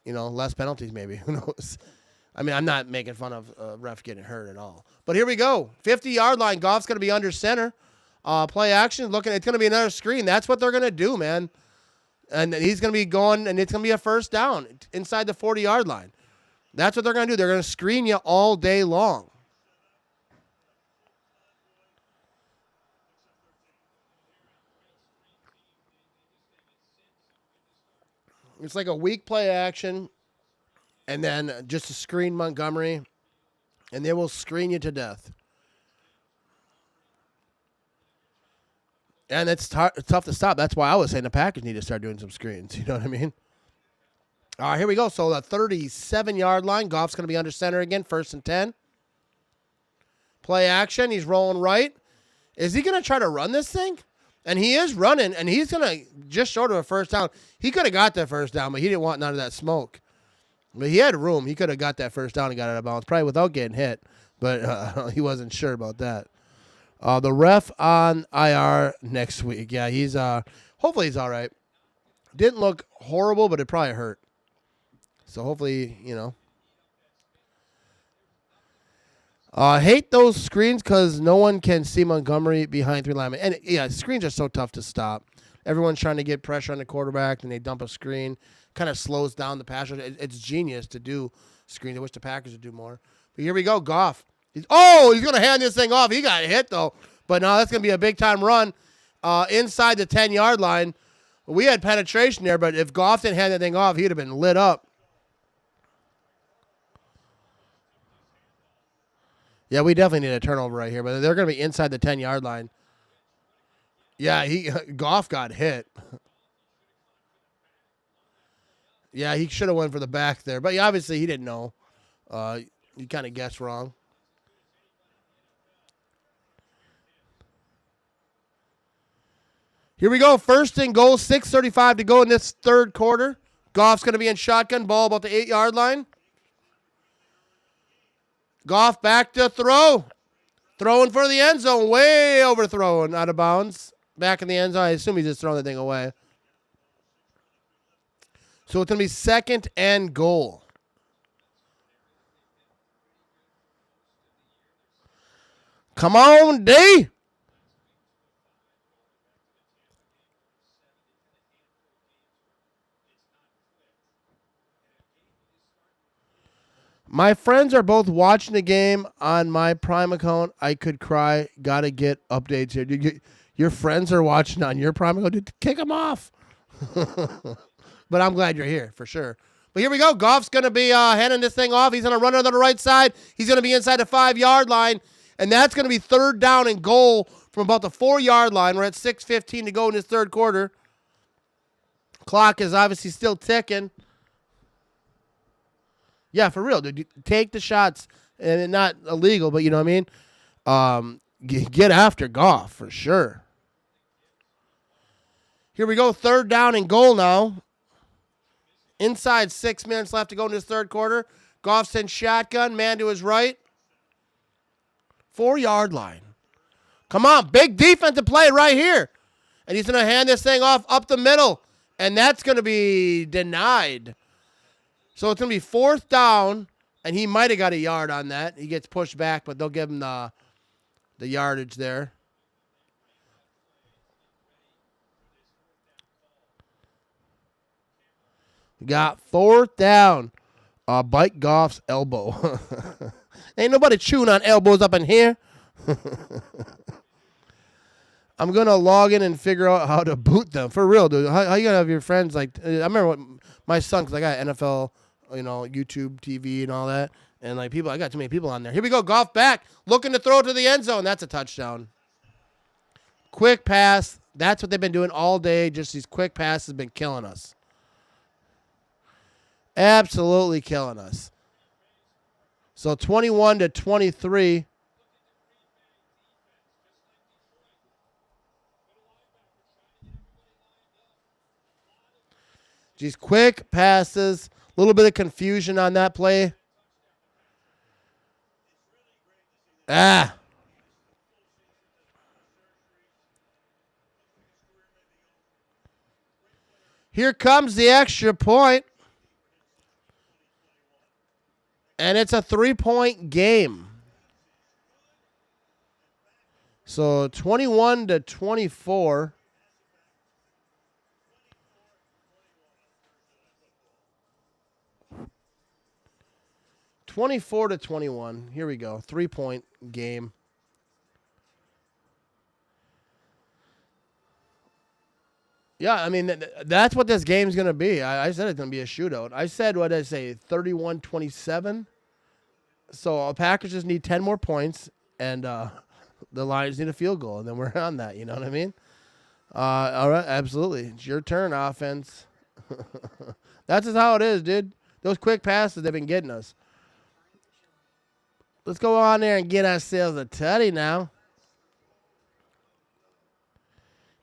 less penalties maybe. Who knows? I mean, I'm not making fun of ref getting hurt at all. But here we go. 50-yard line. Goff's going to be under center. Play action. It's going to be another screen. That's what they're going to do, man. And he's going to be going, and it's going to be a first down inside the 40-yard line. That's what they're going to do. They're going to screen you all day long. It's like a weak play action, and then just a screen Montgomery, and they will screen you to death. And it's tough to stop. That's why I was saying the Packers need to start doing some screens. You know what I mean? All right, here we go. So the 37-yard line. Goff's going to be under center again, 1st and 10. Play action. He's rolling right. Is he going to try to run this thing? And he is running, and he's going to just short of a first down. He could have got that first down, but he didn't want none of that smoke. But he had room. He could have got that first down and got out of bounds, probably without getting hit. But he wasn't sure about that. The ref on IR next week. Yeah, he's hopefully he's all right. Didn't look horrible, but it probably hurt. So hopefully, hate those screens because no one can see Montgomery behind 3 linemen. And yeah, screens are so tough to stop. Everyone's trying to get pressure on the quarterback, and they dump a screen. Kind of slows down the pass rush. It's genius to do screens. I wish the Packers would do more. But here we go, Goff. He's going to hand this thing off. He got hit, though. But no, that's going to be a big-time run inside the 10-yard line. We had penetration there, but if Goff didn't hand that thing off, he'd have been lit up. Yeah, we definitely need a turnover right here, but they're going to be inside the 10-yard line. Yeah, Goff got hit. Yeah, he should have went for the back there, but obviously he didn't know. You kind of guessed wrong. Here we go. First and goal, 6:35 to go in this third quarter. Goff's going to be in shotgun, ball about the 8-yard line. Goff back to throw. Throwing for the end zone, way overthrown, out of bounds. Back in the end zone. I assume he's just throwing the thing away. So it's going to be second and goal. Come on, D. My friends are both watching the game on my Prime account. I could cry. Got to get updates here. Your friends are watching on your Prime account. Dude, kick them off. But I'm glad you're here, for sure. But here we go. Goff's going to be handing this thing off. He's going to run it on the right side. He's going to be inside the 5-yard line. And that's going to be third down and goal from about the 4-yard line. We're at 6:15 to go in this third quarter. Clock is obviously still ticking. Yeah, for real, dude. Take the shots. And not illegal, but you know what I mean? Get after Goff, for sure. Here we go. Third down and goal now. Inside 6 minutes left to go in this third quarter. Goff sends shotgun. Man to his right. 4-yard line. Come on. Big defensive play right here. And he's going to hand this thing off up the middle. And that's going to be denied. So it's going to be fourth down. And he might have got a yard on that. He gets pushed back, but they'll give him the yardage there. We got fourth down. Bite Goff's elbow. Ain't nobody chewing on elbows up in here. I'm going to log in and figure out how to boot them. For real, dude. How you going to have your friends like... I remember what my son, because I got NFL, YouTube TV and all that. And like people, I got too many people on there. Here we go. Goff back. Looking to throw to the end zone. That's a touchdown. Quick pass. That's what they've been doing all day. Just these quick passes have been killing us. Absolutely killing us. So 21-23. These quick passes. A little bit of confusion on that play. Here comes the extra point. And it's a 3-point game. So 21-24. (24-21). Here we go. 3-point game. Yeah, I mean, that's what this game's going to be. I said it's going to be a shootout. I said, what did I say, 31-27? So Packers just need 10 more points, and the Lions need a field goal, and then we're on that. You know what I mean? All right, absolutely. It's your turn, offense. That's just how it is, dude. Those quick passes, they've been getting us. Let's go on there and get ourselves a tutty now.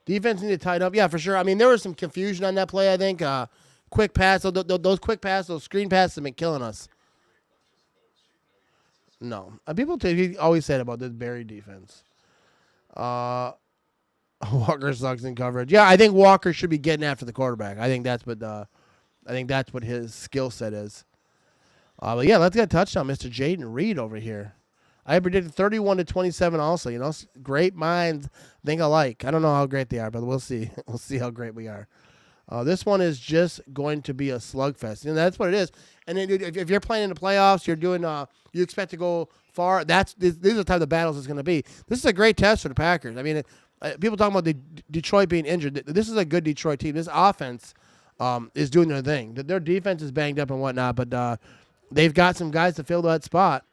Defense need to tighten up. Yeah, for sure. I mean, there was some confusion on that play, I think. Quick pass. Those quick passes, those screen passes have been killing us. No. People always said about this Barry defense. Walker sucks in coverage. Yeah, I think Walker should be getting after the quarterback. I think that's what his skill set is. But yeah, let's get a touchdown, Mr. Jaden Reed over here. I predicted 31-27 also. Great minds think alike. I don't know how great they are, but we'll see. We'll see how great we are. This one is just going to be a slugfest. And that's what it is. And then if you're playing in the playoffs, you're doing you expect to go far. These are the type of battles it's going to be. This is a great test for the Packers. I mean, people talking about Detroit being injured. This is a good Detroit team. This offense is doing their thing. Their defense is banged up and whatnot, but they've got some guys to fill that spot.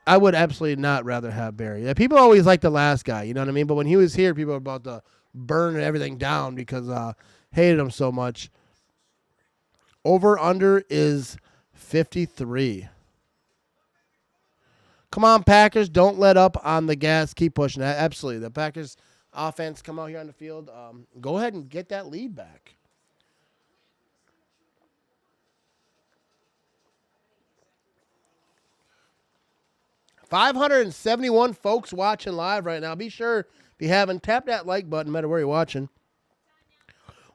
I would absolutely not rather have Barry. Yeah, people always like the last guy, you know what I mean? But when he was here, people were about to burn everything down because hated him so much. Over-under is 53. Come on, Packers. Don't let up on the gas. Keep pushing. Absolutely. The Packers offense come out here on the field. Go ahead and get that lead back. $571 folks watching live right now. Be sure, if you haven't, tap that like button no matter where you're watching.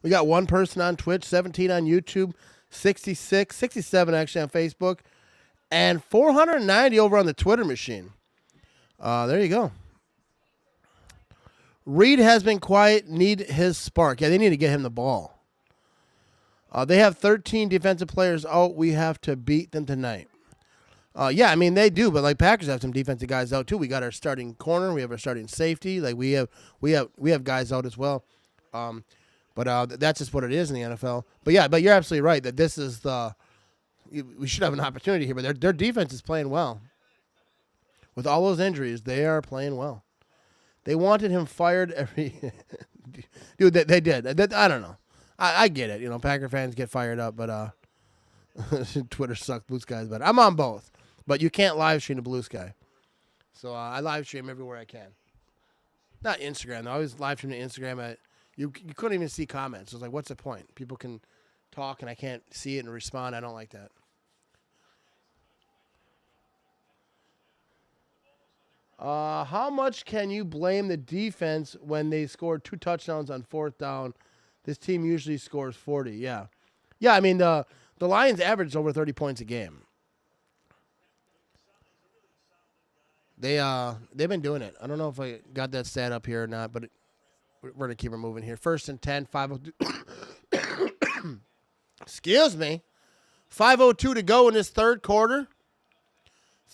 We got 1 person on Twitch, 17 on YouTube, 66, 67 actually on Facebook, and 490 over on the Twitter machine. There you go. Reed has been quiet, need his spark. Yeah, they need to get him the ball. They have 13 defensive players out. We have to beat them tonight. Yeah, I mean they do, but like Packers have some defensive guys out too. We got our starting corner, we have our starting safety. Like we have guys out as well. But that's just what it is in the NFL. But yeah, but you're absolutely right that this is we should have an opportunity here. But their defense is playing well. With all those injuries, they are playing well. They wanted him fired every dude. They did. I don't know. I get it. You know, Packer fans get fired up, but Twitter sucks. Blue Sky's better. I'm on both. But you can't live stream the Blue Sky. So I live stream everywhere I can. Not Instagram, though. I always live stream to Instagram. You couldn't even see comments. I was like, what's the point? People can talk and I can't see it and respond. I don't like that. How much can you blame the defense when they scored 2 touchdowns on 4th down? This team usually scores 40. Yeah. Yeah, I mean, the Lions average over 30 points a game. They've been doing it. I don't know if I got that stat up here or not, but we're going to keep it moving here. 1st and 10, 5:02. Excuse me. 5:02 to go in this 3rd quarter.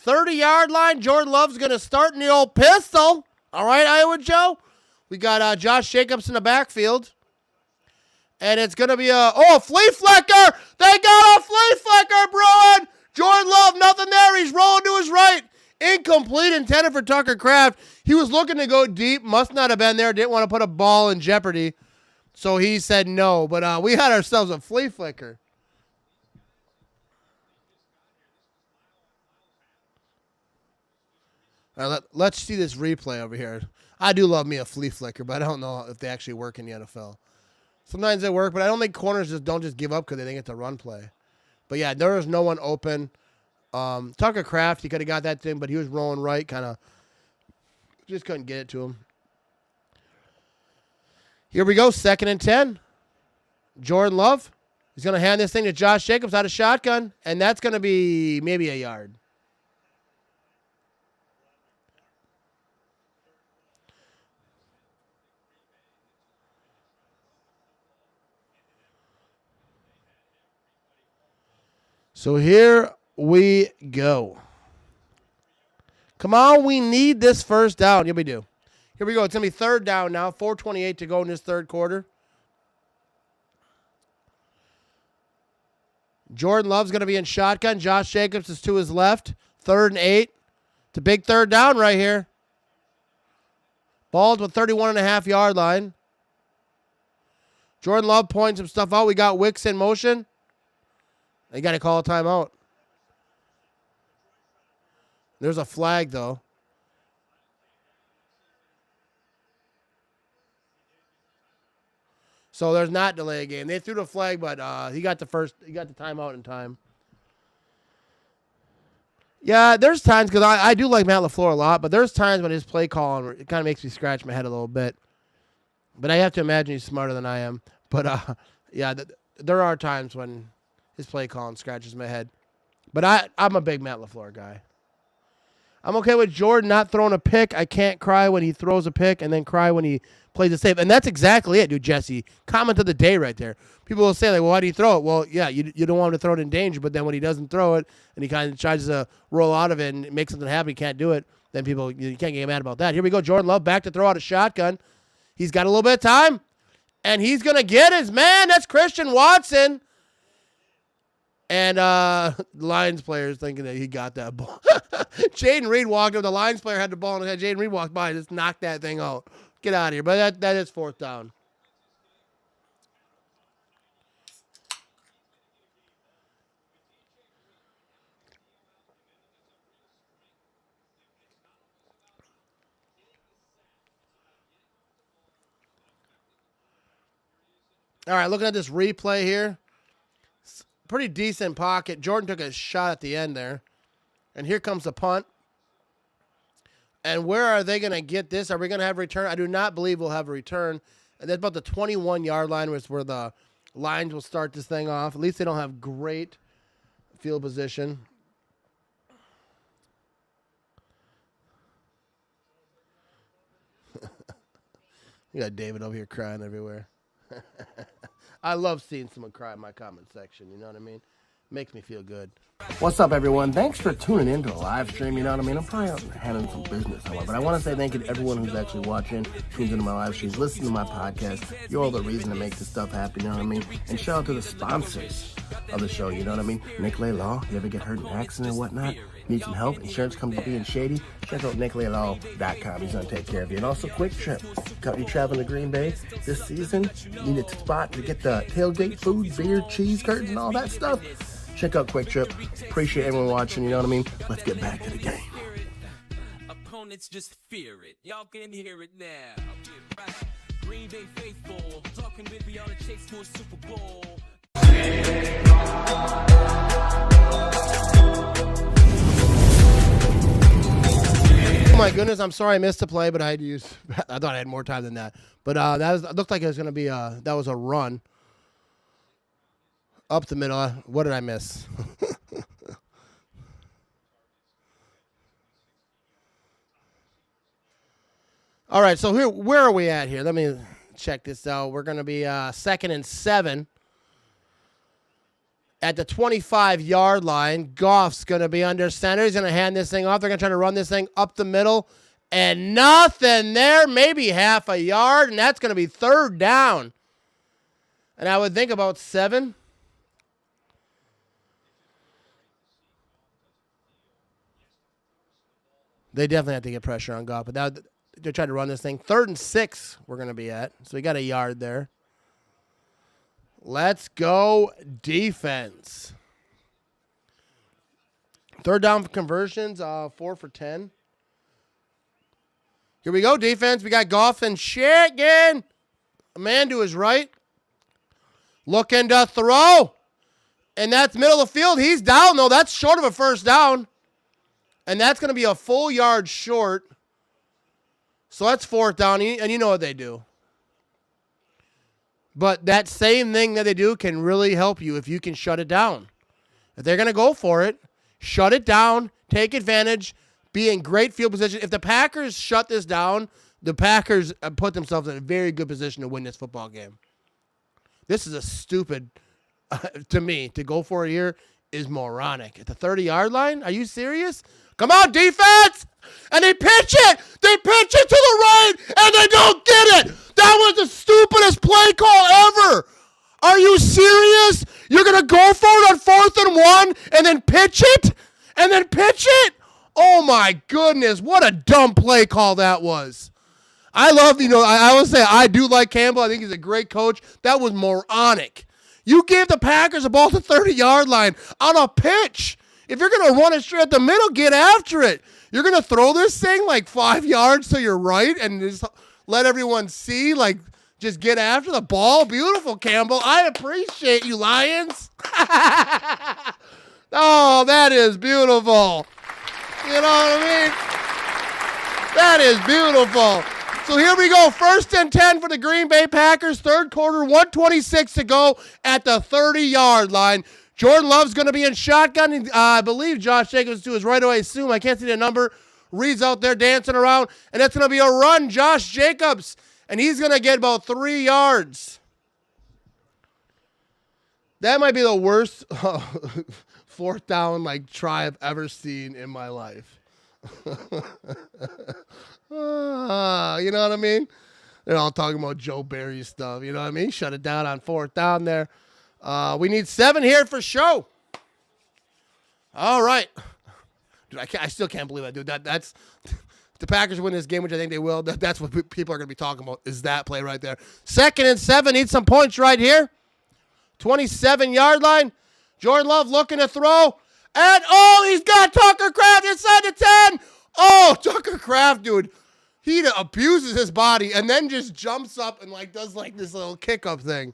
30-yard line. Jordan Love's going to start in the old pistol. All right, Iowa Joe. We got Josh Jacobs in the backfield. And it's going to be a flea flicker. They got a flea flicker, Bruin. Jordan Love, nothing there. He's rolling to his right. Incomplete, intended for Tucker Kraft. He was looking to go deep. Must not have been there. Didn't want to put a ball in jeopardy. So he said no. But we had ourselves a flea flicker. All right, let's see this replay over here. I do love me a flea flicker, but I don't know if they actually work in the NFL. Sometimes they work, but I don't think corners don't just give up because they think it's a run play. But, yeah, there was no one open. Tucker Kraft, he could have got that thing, but he was rolling right, kind of just couldn't get it to him. Here we go, 2nd and 10. Jordan Love. He's going to hand this thing to Josh Jacobs out of shotgun, and that's going to be maybe a yard. So here we go. Come on, we need this 1st down. Yeah, we do. Here we go. It's going to be 3rd down now. 4:28 to go in this 3rd quarter. Jordan Love's going to be in shotgun. Josh Jacobs is to his left. 3rd and 8. It's a big 3rd down right here. Ball to the 31.5-yard line. Jordan Love points some stuff out. We got Wicks in motion. They got to call a timeout. There's a flag, though. So there's not delay a game. They threw the flag, but he got the timeout in time. Yeah, there's times, because I do like Matt LaFleur a lot, but there's times when his play calling, it kind of makes me scratch my head a little bit. But I have to imagine he's smarter than I am. But, yeah, there are times when his play calling scratches my head. But I'm a big Matt LaFleur guy. I'm okay with Jordan not throwing a pick. I can't cry when he throws a pick and then cry when he plays it safe. And that's exactly it, dude, Jesse. Comment of the day right there. People will say, like, well, why do you throw it? Well, yeah, you don't want him to throw it in danger, but then when he doesn't throw it and he kind of tries to roll out of it and make something happen, he can't do it, then you can't get mad about that. Here we go, Jordan Love back to throw out a shotgun. He's got a little bit of time, and he's going to get his man. That's Christian Watson. And Lions players thinking that he got that ball. Jaden Reed walked up. The Lions player had the ball in his head. Jaden Reed walked by and just knocked that thing out. Get out of here. But that is 4th down. All right, looking at this replay here. Pretty decent pocket. Jordan took a shot at the end there. And here comes the punt. And where are they going to get this? Are we going to have a return? I do not believe we'll have a return. And that's about the 21-yard line where the Lions will start this thing off. At least they don't have great field position. You got David over here crying everywhere. I love seeing someone cry in my comment section, you know what I mean? Makes me feel good. What's up, everyone? Thanks for tuning in to the live stream, you know what I mean? I'm probably out handling some business, however, but I want to say thank you to everyone who's actually watching, tunes into my live streams, listen to my podcast. You're all the reason to make this stuff happen, you know what I mean? And shout out to the sponsors of the show, you know what I mean? Nicolay Law, you ever get hurt in an accident or whatnot? Need some help? Insurance company being shady? Check out NicolayLaw.com. He's going to take care of you. And also Quick Trip. Company traveling to Green Bay this season. You need a spot to get the tailgate food, beer, cheese curtains, and all that stuff. Check out Quick Trip. Appreciate everyone watching. You know what I mean? Let's get back to the game. Opponents just fear it. Y'all can hear it now. Green Bay faithful, talking with me on a chase for a Super Bowl. Oh my goodness, I'm sorry I missed the play, but I had to use. I thought I had more time than that. But it looked like it was going to be that was a run up the middle. What did I miss? All right, so here, where are we at here? Let me check this out. We're going to be 2nd and 7 at the 25-yard line. Goff's going to be under center. He's going to hand this thing off. They're going to try to run this thing up the middle, and nothing there, maybe half a yard, and that's going to be 3rd down. And I would think about 7. They definitely have to get pressure on Goff, but they're trying to run this thing. 3rd and 6 we're going to be at. So we got a yard there. Let's go defense. 3rd down conversions, 4 for 10. Here we go, defense. We got Goff and Shagan. A man to his right. Looking to throw. And that's middle of the field. He's down, though. That's short of a 1st down. And that's going to be a full yard short. So that's 4th down, and you know what they do. But that same thing that they do can really help you if you can shut it down. If they're going to go for it, shut it down, take advantage, be in great field position. If the Packers shut this down, the Packers put themselves in a very good position to win this football game. This is a stupid, to me, to go for it here is moronic. At the 30-yard line? Are you serious? Come on, defense! And they pitch it! They pitch it to the right, and they don't get it! That was the stupidest play call ever! Are you serious? You're going to go for it on 4th and 1, and then pitch it? And then pitch it? Oh, my goodness. What a dumb play call that was. I love, I always say I do like Campbell. I think he's a great coach. That was moronic. You gave the Packers a ball to the 30-yard line on a pitch. If you're going to run it straight at the middle, get after it. You're going to throw this thing like 5 yards to your right and just let everyone see, just get after the ball. Beautiful, Campbell. I appreciate you, Lions. Oh, that is beautiful. You know what I mean? That is beautiful. So here we go. 1st and 10 for the Green Bay Packers. 3rd quarter, 1:26 to go at the 30-yard line. Jordan Love's going to be in shotgun. I believe Josh Jacobs to his right away. Assume. I can't see the number. Reed's out there dancing around. And it's going to be a run. Josh Jacobs. And he's going to get about 3 yards. That might be the worst 4th down try I've ever seen in my life. You know what I mean? They're all talking about Joe Barry stuff. You know what I mean? Shut it down on 4th down there. We need 7 here for show. All right. Dude, I still can't believe that, dude. That's the Packers win this game, which I think they will. That's what people are going to be talking about, is that play right there. 2nd and 7, need some points right here. 27-yard line. Jordan Love looking to throw. And, he's got Tucker Kraft inside the 10. Oh, Tucker Kraft, dude. He abuses his body and then just jumps up and does this little kickoff thing.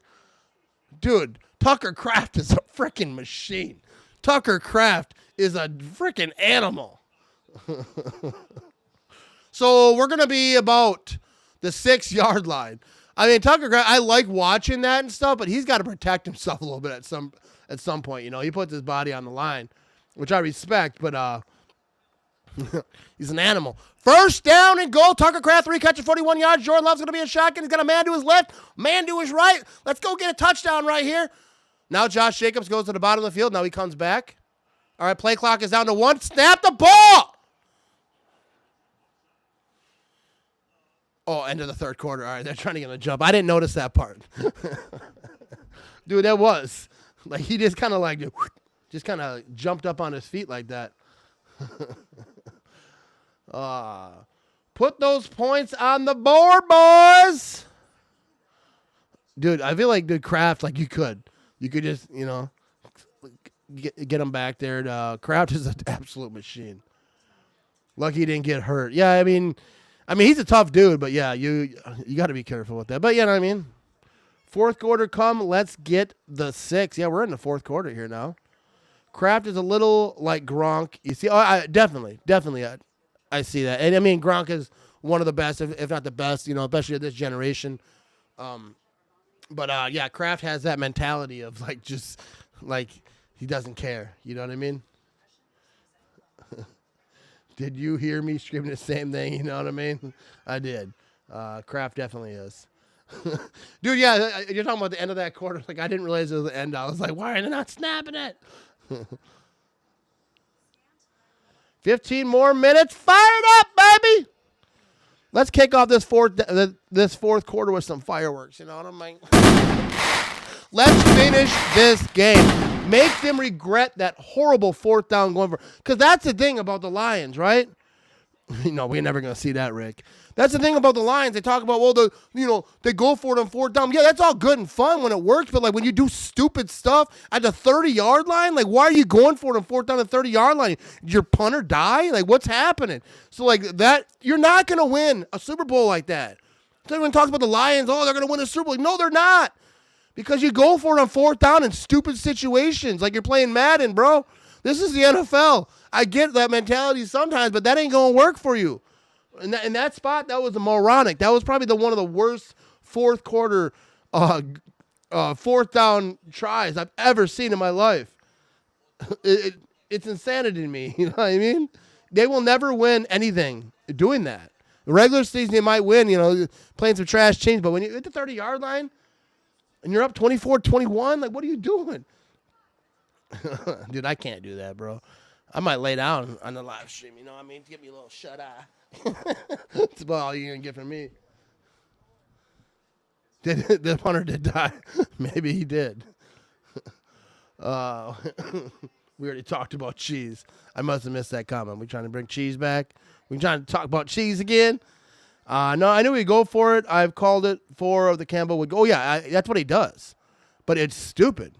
Dude, Tucker Kraft is a freaking machine. Tucker Kraft is a freaking animal. So we're going to be about the 6-yard line. I mean, Tucker Kraft, I like watching that and stuff, but he's got to protect himself a little bit at some point. You know, he puts his body on the line, which I respect, but he's an animal. First down and goal. Tucker Kraft, 3 catches, 41 yards. Jordan Love's going to be a shotgun. He's got a man to his left, man to his right. Let's go get a touchdown right here. Now Josh Jacobs goes to the bottom of the field. Now he comes back. All right, play clock is down to 1. Snap the ball. Oh, end of the third quarter. All right, they're trying to get him to jump. I didn't notice that part. Dude, that was. Like, he just kind of jumped up on his feet like that. Put those points on the board, boys. Dude, I feel like Kraft, like you could just, you know, get him back there. Kraft is an absolute machine. Lucky he didn't get hurt. Yeah, I mean, he's a tough dude, but yeah, you got to be careful with that. But you know what I mean? Fourth quarter come, let's get the 6. Yeah, we're in the fourth quarter here now. Kraft is a little like Gronk. You see, definitely, I see that. And I mean, Gronk is one of the best, if not the best, you know, especially of this generation. But yeah, Kraft has that mentality of like just like he doesn't care. You know what I mean? Did you hear me screaming the same thing? You know what I mean? I did. Kraft definitely is. Dude, yeah, you're talking about the end of that quarter. Like, I didn't realize it was the end. I was like, why are they not snapping it? 15 more minutes. Fire it up, baby. Let's kick off this fourth quarter with some fireworks. You know what I mean? Let's finish this game. Make them regret that horrible fourth down going for. Because that's the thing about the Lions, right? No, we're never going to see that, Rick. That's the thing about the Lions. They talk about, well, they go for it on fourth down. Yeah, that's all good and fun when it works. But, like, when you do stupid stuff at the 30-yard line, like, why are you going for it on fourth down at the 30-yard line? Did your punter die? Like, what's happening? So, like, that, you're not going to win a Super Bowl like that. So everyone talks about the Lions, they're going to win a Super Bowl. No, they're not. Because you go for it on fourth down in stupid situations. Like you're playing Madden, bro. This is the NFL. I get that mentality sometimes, but that ain't going to work for you. In that spot, that was moronic. That was probably one of the worst fourth quarter fourth down tries I've ever seen in my life. It's insanity to me. You know what I mean? They will never win anything doing that. The regular season, they might win, you know, playing some trash change. But when you're at the 30-yard line, and you're up 24-21, like, what are you doing? Dude, I can't do that, bro. I might lay down on the live stream, you know what I mean? Give me a little shut-eye. That's about all you're going to get from me. The punter did die. Maybe he did. We already talked about cheese. I must have missed that comment. We trying to bring cheese back? We trying to talk about cheese again? No, I knew he'd go for it. I've called it for the Campbell would go. Oh, yeah, that's what he does. But it's stupid.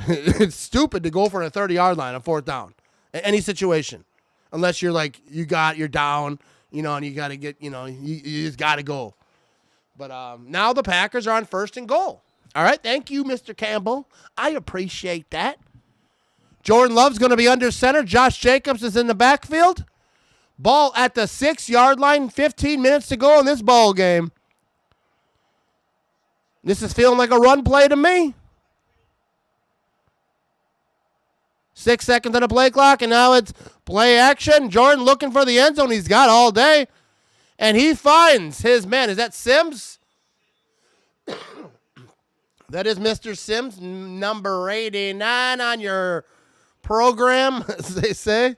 It's stupid to go for a 30-yard line on fourth down in any situation. Unless you're like, you're down, you know, and you got to get, you know, you just got to go. But now the Packers are on first and goal. All right, thank you, Mr. Campbell. I appreciate that. Jordan Love's going to be under center. Josh Jacobs is in the backfield. Ball at the 6-yard line, 15 minutes to go in this ball game. This is feeling like a run play to me. 6 seconds on the play clock, and now it's play action. Jordan looking for the end zone. He's got all day. And he finds his man. Is that Sims? That is Mr. Sims, number 89 on your program, as they say.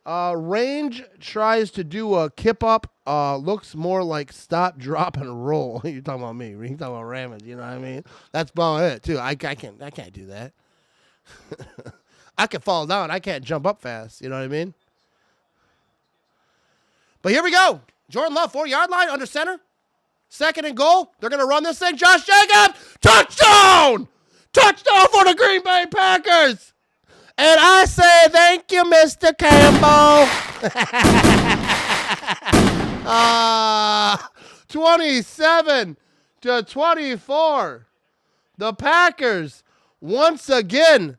Range tries to do a kip up. Looks more like stop, drop, and roll. You're talking about me. You're talking about Ramage. You know what I mean? That's about it too. I can't do that. I can fall down. I can't jump up fast. You know what I mean? But here we go. Jordan Love, 4-yard line under center. Second and goal. They're gonna run this thing. Josh Jacobs, touchdown! Touchdown for the Green Bay Packers. And I say thank you, Mr. Campbell. 27-21. 24. The Packers once again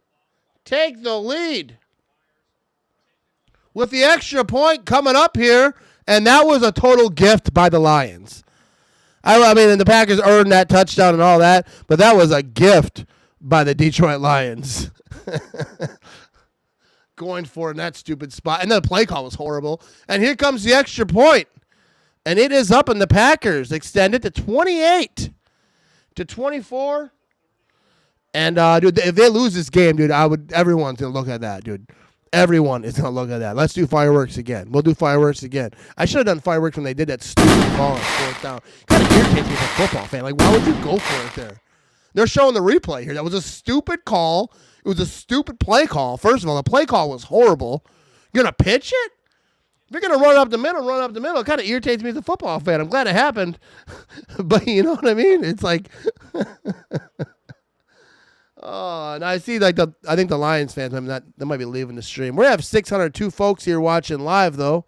take the lead with the extra point coming up here, and that was a total gift by the Lions. I mean, and the Packers earned that touchdown and all that, but that was a gift by the Detroit Lions. Going for it in that stupid spot. And then the play call was horrible. And here comes the extra point. And it is up, and the Packers extend it to 28-24. And, dude, if they lose this game, dude, everyone's going to look at that, dude. Everyone is going to look at that. Let's do fireworks again. We'll do fireworks again. I should have done fireworks when they did that stupid call on fourth down. Kind of irritates me as a football fan. Like, why would you go for it there? They're showing the replay here. That was a stupid call. It was a stupid play call. First of all, the play call was horrible. You're going to pitch it? If you're going to run up the middle, It kind of irritates me as a football fan. I'm glad it happened. But you know what I mean? It's like... Oh, and I see I think the Lions fans, they might be leaving the stream. We have 602 folks here watching live, though.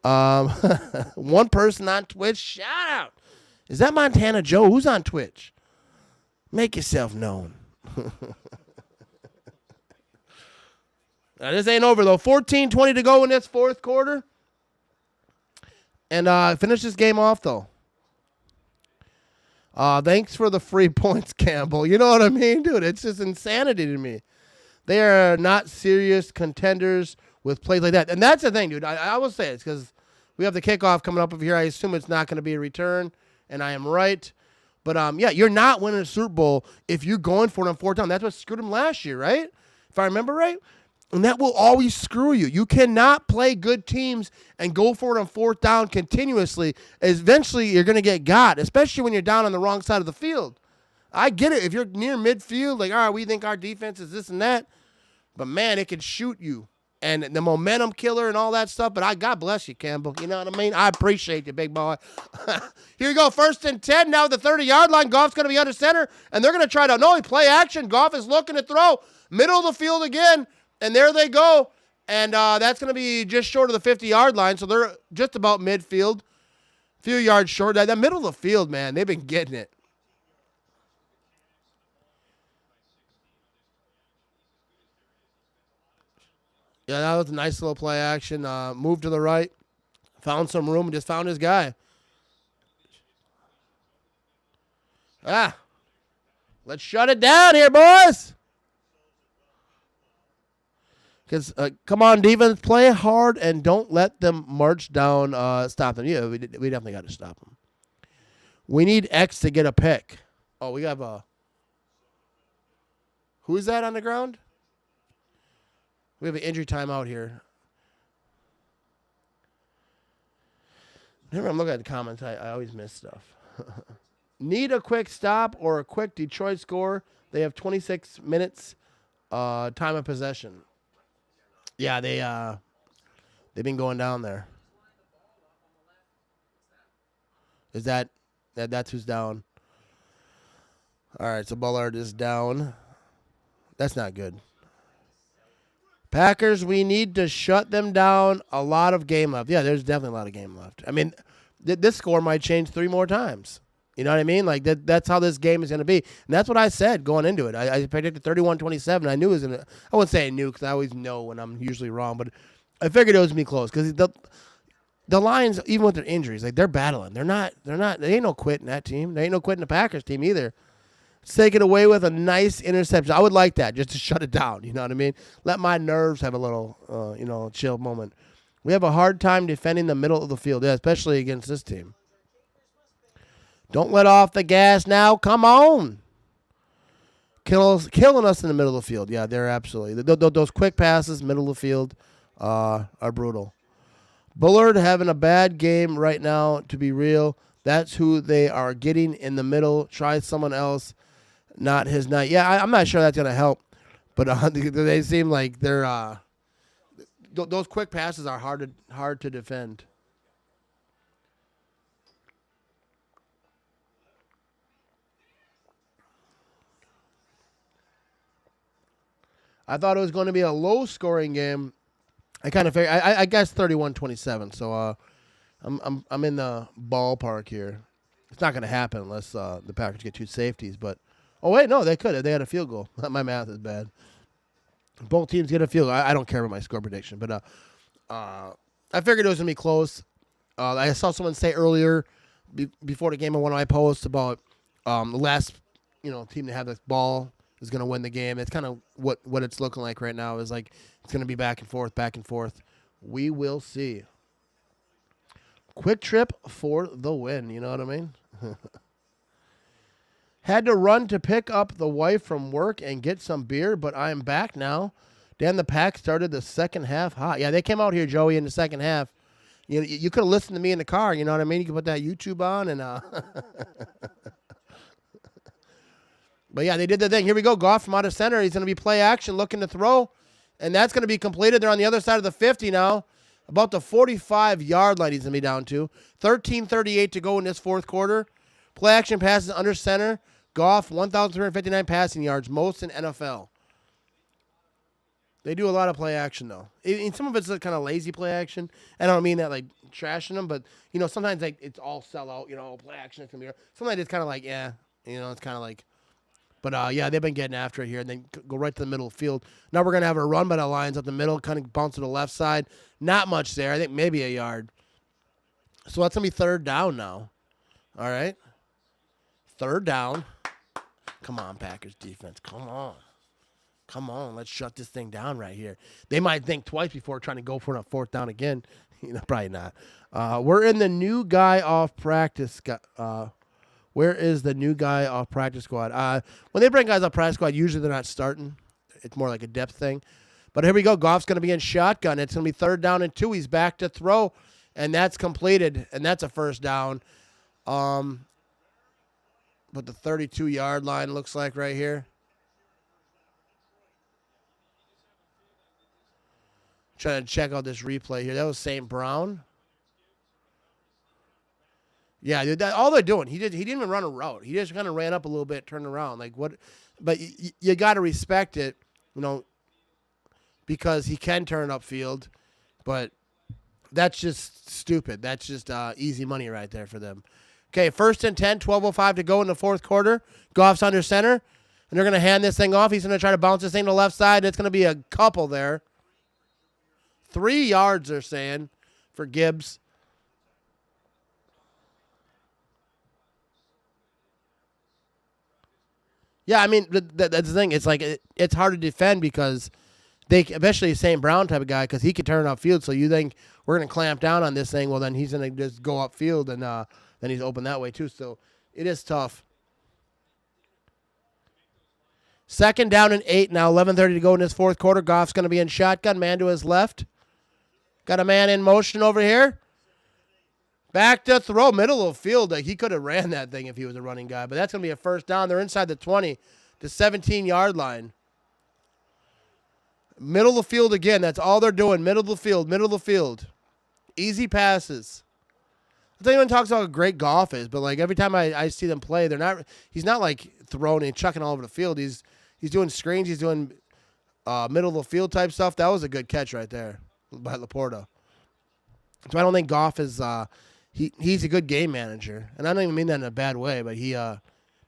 One person on Twitch. Shout out. Is that Montana Joe? Who's on Twitch? Make yourself known. Now, this ain't over, though. 14-20 to go in this fourth quarter. And finish this game off, though. Thanks for the free points, Campbell. You know what I mean, dude? It's just insanity to me. They are not serious contenders with plays like that. And that's the thing, dude. I will say it because we have the kickoff coming up over here. I assume it's not going to be a return, and I am right. But, yeah, you're not winning a Super Bowl if you're going for it on fourth down. That's what screwed them last year, right? If I remember right. And that will always screw you. You cannot play good teams and go for it on fourth down continuously. Eventually, you're going to get got, especially when you're down on the wrong side of the field. I get it. If you're near midfield, like, all right, we think our defense is this and that. But, man, it can shoot you. And the momentum killer and all that stuff. But God bless you, Campbell. You know what I mean? I appreciate you, big boy. Here you go. 1st and 10. Now at the 30-yard line. Goff's going to be under center. And they're going to try to, no, play action. Goff is looking to throw. Middle of the field again. And there they go. And that's going to be just short of the 50-yard line. So they're just about midfield. A few yards short. That middle of the field, man, they've been getting it. Yeah, that was a nice little play action. Moved to the right. Found some room and just found his guy. Let's shut it down here, boys. Because, come on, defense, play hard and don't let them march down, stop them. Yeah, we definitely got to stop them. We need X to get a pick. Oh, we have a... Who is that on the ground? We have an injury timeout here. Whenever I'm looking at the comments, I always miss stuff. Need a quick stop or a quick Detroit score. They have 26 minutes time of possession. Yeah, they've been going down there. Is that's who's down? All right, so Bullard is down. That's not good. Packers, we need to shut them down. A lot of game left. Yeah, there's definitely a lot of game left. I mean, this score might change 3 more times. You know what I mean? Like, that's how this game is going to be. And that's what I said going into it. I predicted 31-27. I knew it was going to – I wouldn't say I knew because I always know when I'm usually wrong. But I figured it was going to be close because the Lions, even with their injuries, like, they're battling. They ain't no quitting that team. There ain't no quitting the Packers team either. Let's take it away with a nice interception. I would like that just to shut it down. You know what I mean? Let my nerves have a little, chill moment. We have a hard time defending the middle of the field, yeah, especially against this team. Don't let off the gas now. Come on. Killing us in the middle of the field. Yeah, they're absolutely. Those quick passes, middle of the field, are brutal. Bullard having a bad game right now, to be real. That's who they are getting in the middle. Try someone else, not his night. Yeah, I'm not sure that's going to help. But they seem like they're those quick passes are hard to defend. I thought it was going to be a low-scoring game. I kind of figured, I guess 31-27. So I'm in the ballpark here. It's not going to happen unless the Packers get 2 safeties. But oh wait, no, they could if they had a field goal. My math is bad. Both teams get a field goal. I don't care about my score prediction, but I figured it was going to be close. I saw someone say earlier before the game on one of my posts about the last team to have the ball is going to win the game. It's kind of what it's looking like right now. Is like it's going to be back and forth, back and forth. We will see. Quick Trip for the win. You know what I mean? Had to run to pick up the wife from work and get some beer, but I am back now. Dan, the Pack started the second half hot. Yeah, they came out here, Joey, in the second half. You could have listened to me in the car. You know what I mean? You could put that YouTube on and. But yeah, they did the thing. Here we go. Goff from out of center. He's going to be play action, looking to throw, and that's going to be completed. They're on the other side of the 50 now. About the 45-yard line he's going to be down to. 13:38 to go in this fourth quarter. Play action passes under center. Goff, 1,359 passing yards, most in NFL. They do a lot of play action, though. Some of it's kind of lazy play action. I don't mean that like trashing them, but, sometimes like it's all sellout, play action. It's going to be. Sometimes it's kind of like, yeah, it's kind of like. But, yeah, they've been getting after it here and then go right to the middle of the field. Now we're going to have a run by the Lions up the middle, kind of bounce to the left side. Not much there. I think maybe a yard. So that's going to be third down now. All right. Third down. Come on, Packers defense. Come on. Come on. Let's shut this thing down right here. They might think twice before trying to go for a fourth down again. Probably not. We're in the new guy off practice. Where is the new guy off practice squad? When they bring guys off practice squad, usually they're not starting. It's more like a depth thing. But here we go. Goff's going to be in shotgun. It's going to be 3rd down and 2. He's back to throw, and that's completed, and that's a first down. But the 32-yard line looks like right here. Trying to check out this replay here. That was St. Brown. Yeah, dude, all they're doing, he didn't even run a route. He just kind of ran up a little bit, turned around. Like what? But you got to respect it, because he can turn upfield. But that's just stupid. That's just easy money right there for them. Okay, 1st and 10, 12:05 to go in the fourth quarter. Goff's under center, and they're going to hand this thing off. He's going to try to bounce this thing to the left side. It's going to be a couple there. 3 yards, they're saying, for Gibbs. Yeah, I mean, that's the thing. It's like it's hard to defend because especially St. Brown type of guy, because he can turn upfield. So you think we're going to clamp down on this thing? Well, then he's going to just go upfield, and then he's open that way too. So it is tough. 2nd down and 8 now. 11:30 to go in this fourth quarter. Goff's going to be in shotgun. Man to his left. Got a man in motion over here. Back to throw, middle of the field. Like he could have ran that thing if he was a running guy, but that's going to be a first down. They're inside the 20 to 17-yard line. Middle of the field again. That's all they're doing. Middle of the field, middle of the field. Easy passes. I think anyone talks about how great Goff is, but like every time I see them play, he's not like throwing and chucking all over the field. He's doing screens. He's doing middle of the field type stuff. That was a good catch right there by Laporta. So I don't think Goff is he's a good game manager. And I don't even mean that in a bad way, but he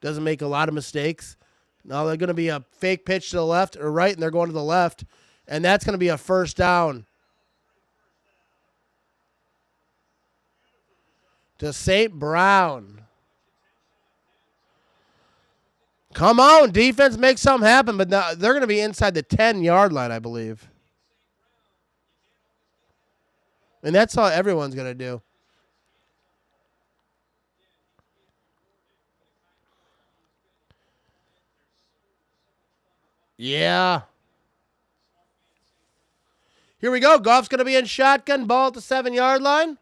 doesn't make a lot of mistakes. Now they're going to be a fake pitch to the left or right, and they're going to the left. And that's going to be a first down. To St. Brown. Come on, defense, make something happen. But now they're going to be inside the 10-yard line, I believe. And that's how everyone's going to do. Yeah. Here we go. Goff's going to be in shotgun. Ball at the 7-yard line.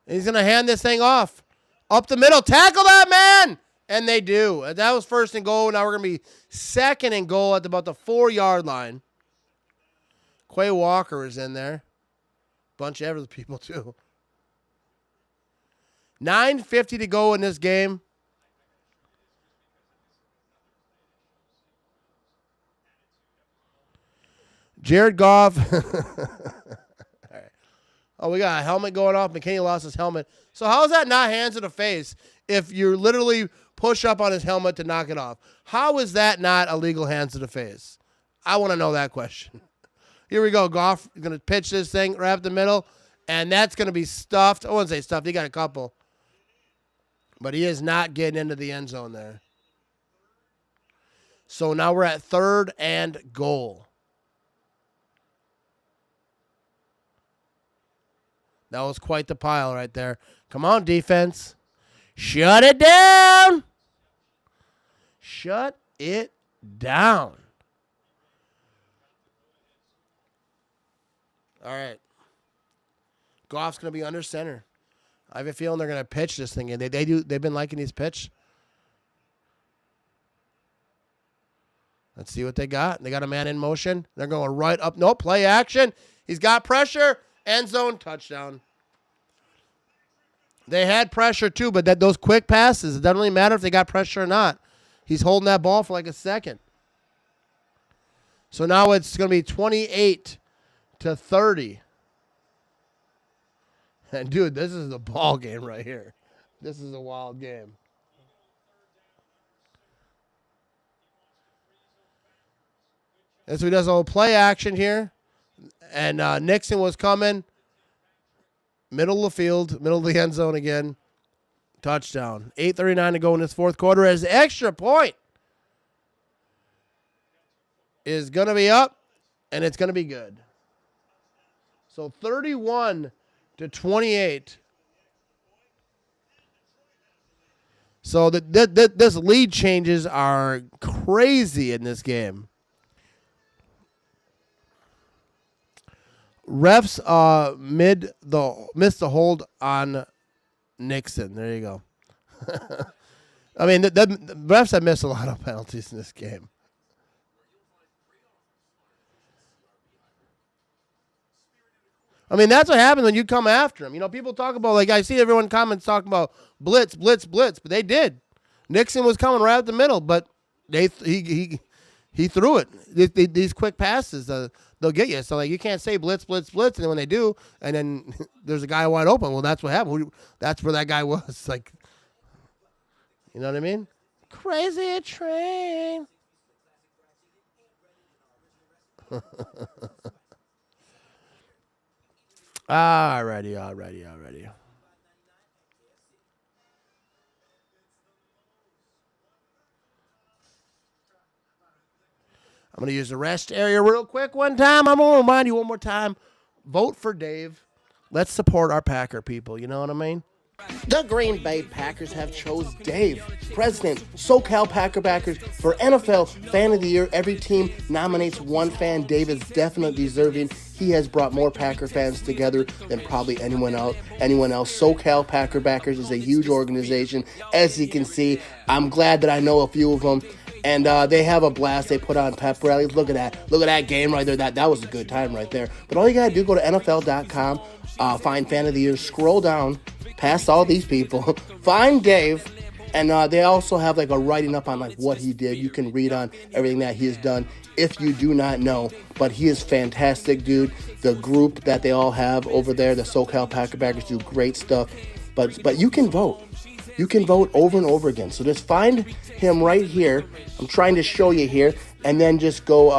And he's going to hand this thing off. Up the middle. Tackle that man. And they do. That was 1st and goal. Now we're going to be 2nd and goal at about the 4-yard line. Quay Walker is in there. Bunch of other people, too. 9:50 to go in this game. Jared Goff. All right. Oh, we got a helmet going off. McKinney lost his helmet. So how is that not hands to the face if you literally push up on his helmet to knock it off? How is that not illegal hands to the face? I want to know that question. Here we go. Goff is going to pitch this thing right up the middle, and that's going to be stuffed. I wouldn't say stuffed. He got a couple. But he is not getting into the end zone there. So now we're at 3rd and goal. That was quite the pile right there. Come on, defense. Shut it down. Shut it down. All right. Goff's going to be under center. I have a feeling they're going to pitch this thing. And they've been liking his pitch. Let's see what they got. They got a man in motion. They're going right up. No, play action. He's got pressure. End zone, touchdown. They had pressure too, but those quick passes, it doesn't really matter if they got pressure or not. He's holding that ball for like a second. So now it's going to be 28-30. And dude, this is the ball game right here. This is a wild game. And so he does a little play action here. And Nixon was coming. Middle of the field, middle of the end zone again. Touchdown. 8:39 to go in this fourth quarter as the extra point is going to be up, and it's going to be good. So 31-28. So this lead changes are crazy in this game. Refs missed the hold on Nixon. There you go. I mean, the refs have missed a lot of penalties in this game. I mean, that's what happens when you come after him. You know, people talk about, like, I see everyone comments talking about blitz, but they did. Nixon was coming right up the middle, but he threw it. These quick passes, they'll get you. So, like, you can't say blitz, and then when they do, and then there's a guy wide open. Well, that's what happened. That's where that guy was. Like, you know what I mean? Crazy train. Alrighty. I'm going to use the rest area real quick one time. I'm going to remind you one more time. Vote for Dave. Let's support our Packer people. You know what I mean? The Green Bay Packers have chose Dave, president, SoCal Packer Backers, for NFL Fan of the Year. Every team nominates one fan. Dave is definitely deserving. He has brought more Packer fans together than probably anyone else. SoCal Packer Backers is a huge organization. As you can see, I'm glad that I know a few of them. And they have a blast. They put on pep rallies. Look at that. Look at that game right there. That was a good time right there. But all you got to do, go to NFL.com, find Fan of the Year, scroll down past all these people, find Dave, and they also have like a writing up on like what he did. You can read on everything that he has done if you do not know. But he is fantastic, dude. The group that they all have over there, the SoCal Packer Backers, do great stuff. But you can vote. You can vote over and over again. So just find him right here. I'm trying to show you here. And then just go,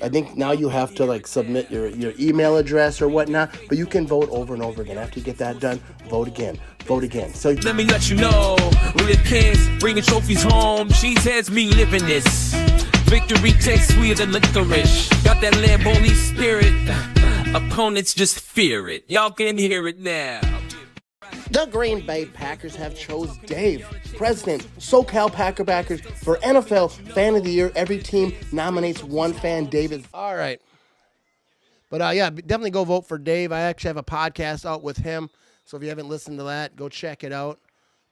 I think now you have to like submit your email address or whatnot. But you can vote over and over again. After you get that done, vote again. Vote again. So let me let you know, we're the kids bringing trophies home. Cheeseheads, me living this. Victory tastes sweeter than licorice. Got that Lamborghini spirit. Opponents just fear it. Y'all can hear it now. The Green Bay Packers have chose Dave, president, SoCal Packer Backers, for NFL Fan of the Year. Every team nominates one fan. Dave is... All right. But, yeah, definitely go vote for Dave. I actually have a podcast out with him. So if you haven't listened to that, go check it out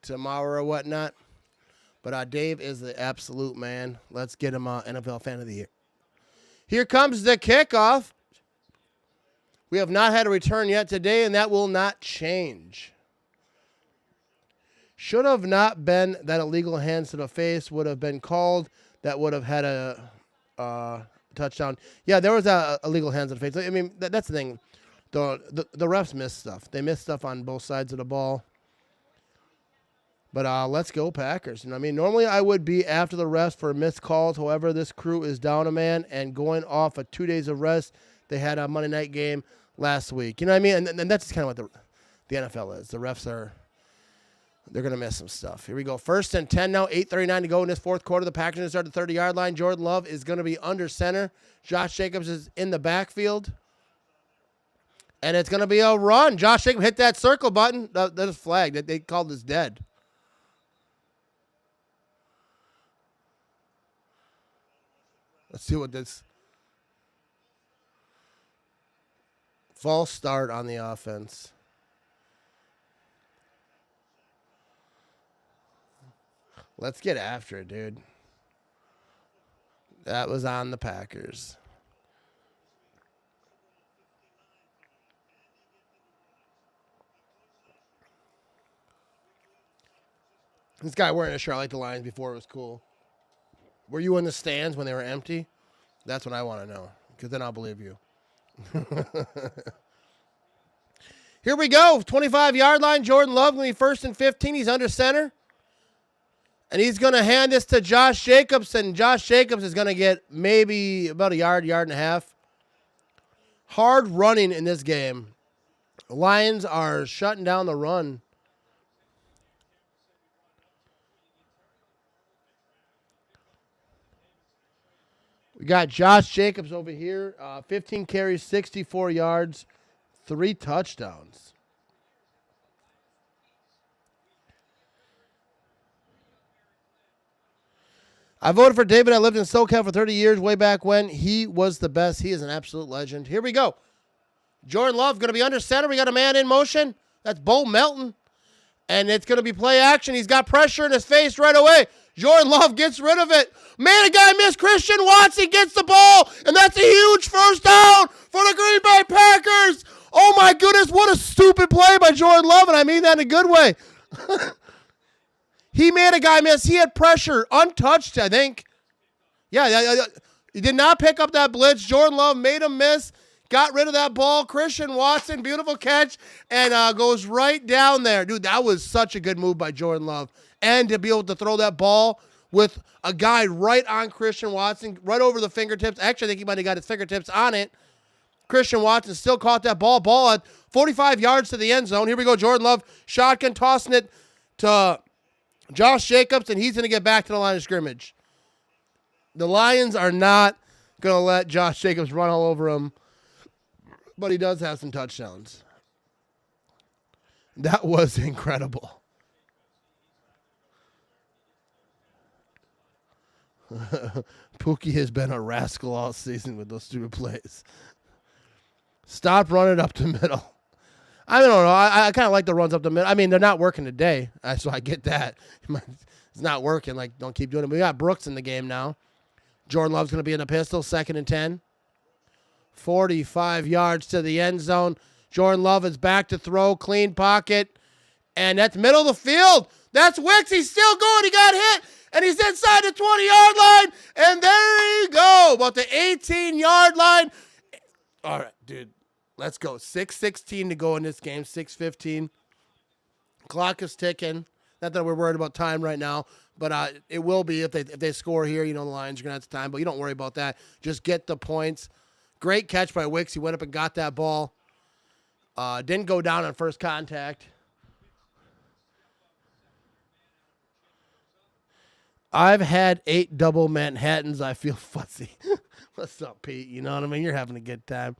tomorrow or whatnot. But Dave is the absolute man. Let's get him NFL Fan of the Year. Here comes the kickoff. We have not had a return yet today, and that will not change. Should have not been that illegal hands to the face would have been called. That would have had a touchdown. Yeah, there was a illegal hands to the face. I mean, that's the thing. The refs missed stuff. They missed stuff on both sides of the ball. But let's go Packers. You know what I mean? Normally I would be after the refs for missed calls. However, this crew is down a man and going off of 2 days of rest. They had a Monday night game last week. You know what I mean? And that's kind of what the NFL is. The refs they're going to miss some stuff. Here we go. 1st and 10 now. 8:39 to go in this fourth quarter. The Packers start the 30-yard line. Jordan Love is going to be under center. Josh Jacobs is in the backfield. And it's going to be a run. Josh Jacobs hit that circle button. That is flagged. They called this dead. Let's see what this false start on the offense. Let's get after it, dude. That was on the Packers. This guy wearing a shirt like the Lions before it was cool. Were you in the stands when they were empty? That's what I want to know, because then I'll believe you. Here we go. 25-yard line. Jordan Love going to be 1st and 15. He's under center. And he's going to hand this to Josh Jacobs, and Josh Jacobs is going to get maybe about a yard and a half. Hard running in this game. The Lions are shutting down the run. We got Josh Jacobs over here, 15 carries, 64 yards, 3 touchdowns. I voted for David. I lived in SoCal for 30 years, way back when. He was the best. He is an absolute legend. Here we go. Jordan Love going to be under center. We got a man in motion. That's Bo Melton. And it's going to be play action. He's got pressure in his face right away. Jordan Love gets rid of it. Man, a guy missed. Christian Watson gets the ball. And that's a huge first down for the Green Bay Packers. Oh, my goodness. What a stupid play by Jordan Love. And I mean that in a good way. He made a guy miss. He had pressure. Untouched, I think. Yeah. He did not pick up that blitz. Jordan Love made him miss. Got rid of that ball. Christian Watson, beautiful catch, and goes right down there. Dude, that was such a good move by Jordan Love. And to be able to throw that ball with a guy right on Christian Watson, right over the fingertips. Actually, I think he might have got his fingertips on it. Christian Watson still caught that ball. Ball at 45 yards to the end zone. Here we go. Jordan Love, shotgun, tossing it to Josh Jacobs, and he's going to get back to the line of scrimmage. The Lions are not going to let Josh Jacobs run all over him. But he does have some touchdowns. That was incredible. Pookie has been a rascal all season with those stupid plays. Stop running up the middle. I don't know. I kind of like the runs up the middle. I mean, they're not working today, so I get that. It's not working. Like, don't keep doing it. We got Brooks in the game now. Jordan Love's going to be in the pistol, 2nd and 10. 45 yards to the end zone. Jordan Love is back to throw. Clean pocket. And that's middle of the field. That's Wicks. He's still going. He got hit. And he's inside the 20-yard line. And there you go. About the 18-yard line. All right, dude. Let's go. 6:16 to go in this game. 6:15. Clock is ticking. Not that we're worried about time right now. But it will be if they score here. You know the Lions are going to have time. But you don't worry about that. Just get the points. Great catch by Wicks. He went up and got that ball. Didn't go down on first contact. I've had 8 double Manhattans. I feel fuzzy. What's up, Pete? You know what I mean? You're having a good time.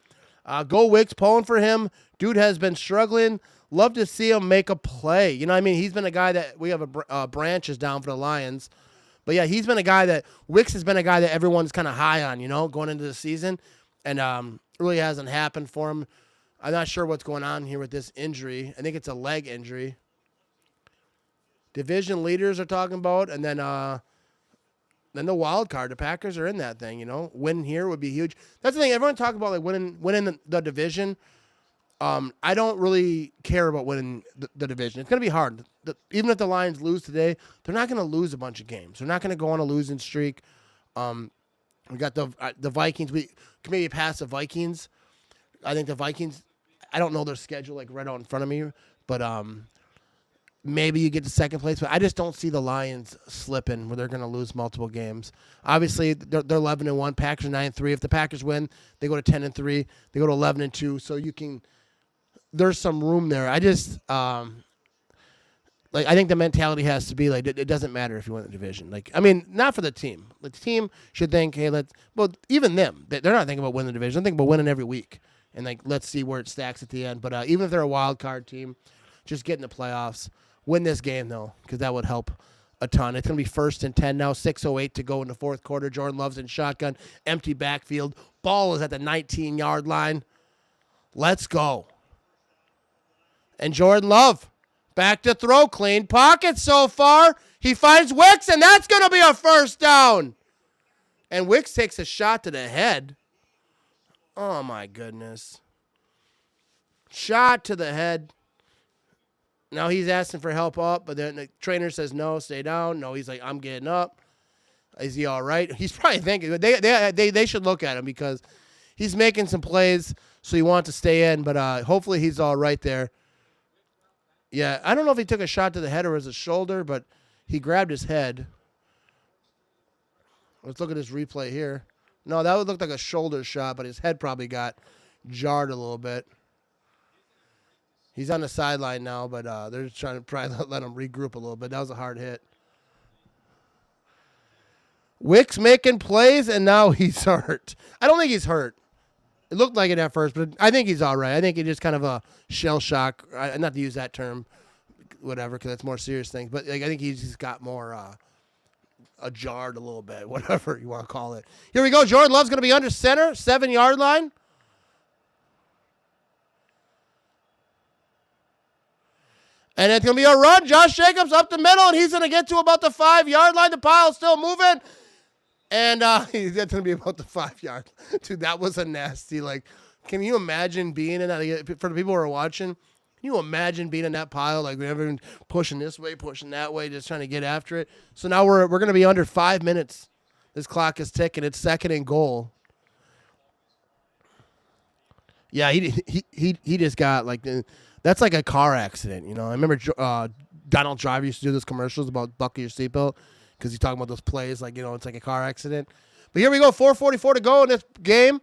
Go Wicks, pulling for him. Dude has been struggling. Love to see him make a play. You know what I mean? He's been a guy that we have branches down for the Lions. But, yeah, he's been a guy that Wicks has been a guy that everyone's kind of high on, you know, going into the season. And really hasn't happened for him. I'm not sure what's going on here with this injury. I think it's a leg injury. Division leaders are talking about, and then the wild card. The Packers are in that thing, you know. Win here would be huge. That's the thing. Everyone talks about like winning the division. I don't really care about winning the division. It's going to be hard. Even if the Lions lose today, they're not going to lose a bunch of games. They're not going to go on a losing streak. We got the Vikings. We can maybe pass the Vikings. I think the Vikings, I don't know their schedule like right out in front of me, but maybe you get to second place. But I just don't see the Lions slipping where they're going to lose multiple games. Obviously, they're 11-1. Packers 9-3. If the Packers win, they go to 10-3. They go to 11-2. So you can. There's some room there. I just I think the mentality has to be like it doesn't matter if you win the division. Like, I mean, not for the team. The team should think, hey, even them, they're not thinking about winning the division. They're thinking about winning every week. And like, let's see where it stacks at the end. But even if they're a wild card team, just get in the playoffs. Win this game though, because that would help a ton. It's gonna be 1st and 10 now. 6:08 to go in the fourth quarter. Jordan Love's in shotgun, empty backfield. Ball is at the 19-yard line. Let's go. And Jordan Love. Back to throw, clean pocket so far. He finds Wicks, and that's going to be a first down. And Wicks takes a shot to the head. Oh, my goodness. Shot to the head. Now he's asking for help up, but then the trainer says, no, stay down. No, he's like, I'm getting up. Is he all right? He's probably thinking, they should look at him because he's making some plays, so he wants to stay in, but hopefully he's all right there. Yeah, I don't know if he took a shot to the head or his shoulder, but he grabbed his head. Let's look at his replay here. No, that would look like a shoulder shot, but his head probably got jarred a little bit. He's on the sideline now, but they're just trying to probably let him regroup a little bit. That was a hard hit. Wicks making plays, and now he's hurt. I don't think he's hurt. It looked like it at first, but I think he's all right. I think he just kind of a shell shock. Not to use that term, whatever, because that's more serious things. But like, I think he's just got more jarred a little bit, whatever you want to call it. Here we go. Jordan Love's going to be under center, 7-yard line. And it's going to be a run. Josh Jacobs up the middle, and he's going to get to about the 5-yard line. The pile's still moving. And he's going to be about the 5-yard. Dude, that was a nasty, can you imagine being in that? Like, for the people who are watching, can you imagine being in that pile? Like, everyone pushing this way, pushing that way, just trying to get after it. So now we're going to be under 5 minutes. This clock is ticking. It's 2nd and goal. Yeah, he just got, that's like a car accident, you know. I remember Donald Driver used to do those commercials about buckle your seatbelt. Because he's talking about those plays, it's like a car accident. But here we go, 4:44 to go in this game.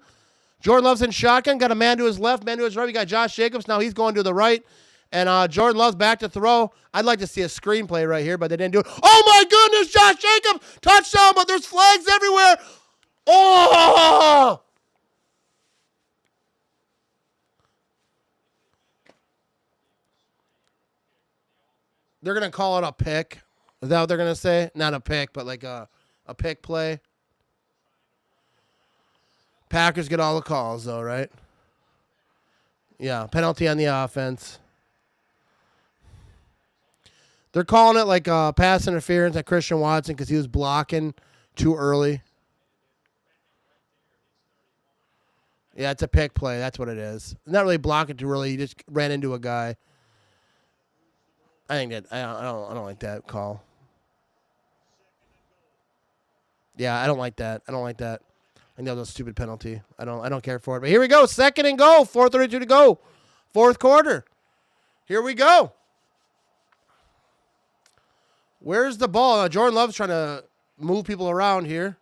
Jordan Love's in shotgun, got a man to his left, man to his right. We got Josh Jacobs. Now he's going to the right. And Jordan Love's back to throw. I'd like to see a screenplay right here, but they didn't do it. Oh, my goodness, Josh Jacobs! Touchdown, but there's flags everywhere. Oh! They're going to call it a pick. Is that what they're going to say? Not a pick, but like a pick play. Packers get all the calls, though, right? Yeah, penalty on the offense. They're calling it like pass interference at Christian Watson because he was blocking too early. Yeah, it's a pick play. That's what it is. Not really blocking too early. He just ran into a guy. I don't like that call. Yeah, I don't like that. I know that's a stupid penalty. I don't care for it. But here we go. 2nd and goal. 4:32 to go. Fourth quarter. Here we go. Where's the ball? Now, Jordan Love's trying to move people around here.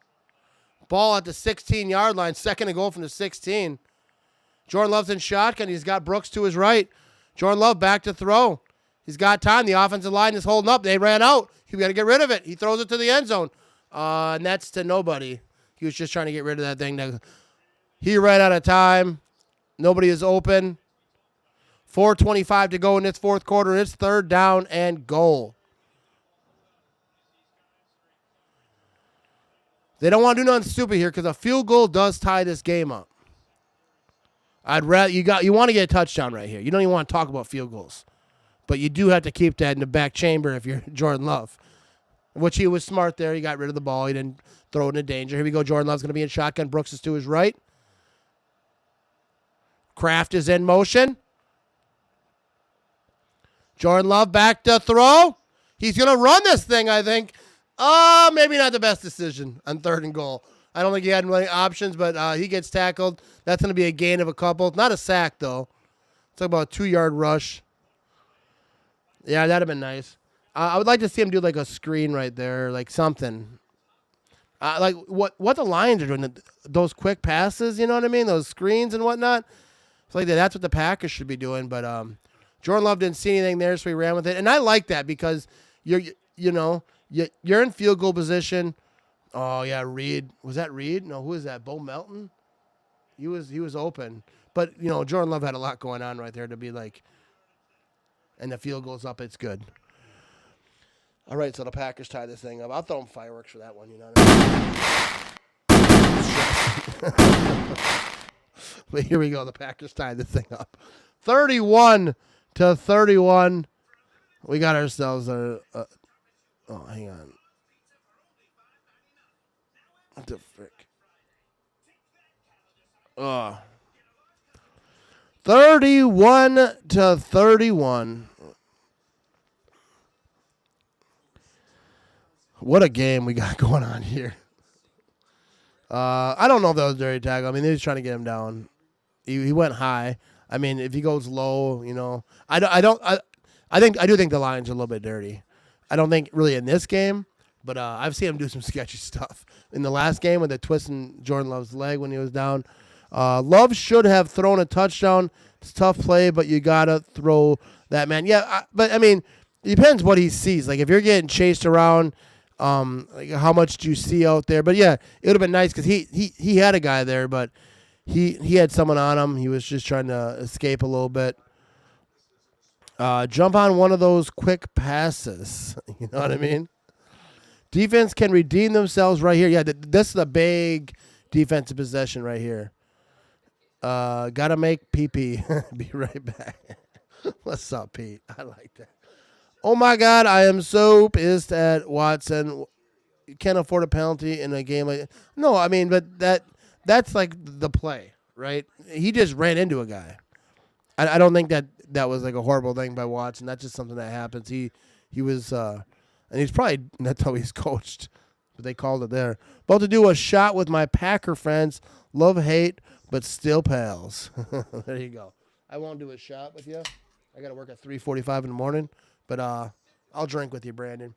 Ball at the 16-yard line. 2nd and goal from the 16. Jordan Love's in shotgun. He's got Brooks to his right. Jordan Love back to throw. He's got time. The offensive line is holding up. They ran out. He got to get rid of it. He throws it to the end zone. And that's to nobody. He was just trying to get rid of that thing. He ran out of time. Nobody is open. 4:25 to go in this fourth quarter. It's 3rd down and goal. They don't want to do nothing stupid here because a field goal does tie this game up. I'd rather you want to get a touchdown right here. You don't even want to talk about field goals. But you do have to keep that in the back chamber if you're Jordan Love. Which he was smart there. He got rid of the ball. He didn't throw it into danger. Here we go. Jordan Love's going to be in shotgun. Brooks is to his right. Kraft is in motion. Jordan Love back to throw. He's going to run this thing, I think. Maybe not the best decision on 3rd and goal. I don't think he had many options, but he gets tackled. That's going to be a gain of a couple. Not a sack, though. It's like about a 2-yard rush. Yeah, that'd have been nice. I would like to see him do like a screen right there, like something. Like what the Lions are doing, those quick passes, you know what I mean? Those screens and whatnot. It's like that's what the Packers should be doing. But Jordan Love didn't see anything there, so he ran with it. And I like that because you're in field goal position. Oh yeah, Reed. Was that Reed? No, who is that? Bo Melton? He was open. But Jordan Love had a lot going on right there to be like, and the field goal's up. It's good. All right, so the Packers tie this thing up. I'll throw them fireworks for that one, you know what I mean? But here we go. The Packers tied this thing up. 31-31. We got ourselves a oh, hang on. What the frick? 31-31. What a game we got going on here. I don't know if that was dirty tackle. I mean, they was trying to get him down. He went high. I mean, if he goes low, I do think the Lions are a little bit dirty. I don't think really in this game, but I've seen him do some sketchy stuff. In the last game with the twisting Jordan Love's leg when he was down. Love should have thrown a touchdown. It's a tough play, but you got to throw that, man. Yeah, but, I mean, it depends what he sees. Like, if you're getting chased around, like how much do you see out there? But, yeah, it would have been nice because he had a guy there, but he had someone on him. He was just trying to escape a little bit. Jump on one of those quick passes. You know what I mean? Defense can redeem themselves right here. Yeah, this is a big defensive possession right here. Gotta make PP. Be right back. What's up, Pete? I like that. Oh, my God. I am so pissed at Watson. You can't afford a penalty in a game like that. No, I mean, but that's like the play, right? He just ran into a guy. I don't think that was like a horrible thing by Watson. That's just something that happens. He was, and he's probably, that's how he's coached. But they called it there. About to do a shot with my Packer friends. Love, hate, but still pals. There you go. I won't do a shot with you. I got to work at 3:45 in the morning. But I'll drink with you, Brandon.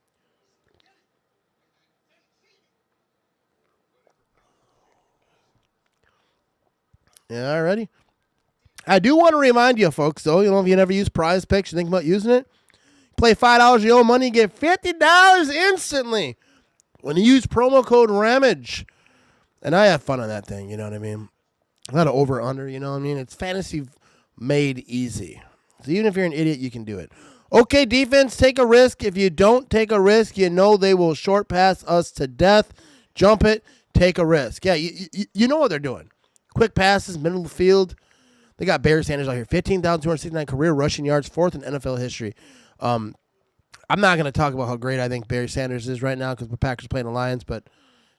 Yeah, alrighty. I do want to remind you, folks, though, if you never use Prize Picks, you think about using it, play $5 of your own money, you get $50 instantly when you use promo code Ramage. And I have fun on that thing, you know what I mean? A lot of over-under, you know what I mean? It's fantasy made easy. So even if you're an idiot, you can do it. Okay, defense, take a risk. If you don't take a risk, you know they will short pass us to death. Jump it, take a risk. Yeah, you know what they're doing. Quick passes, middle of the field. They got Barry Sanders out here. 15,269 career rushing yards, 4th in NFL history. I'm not going to talk about how great I think Barry Sanders is right now because the Packers are playing the Lions, but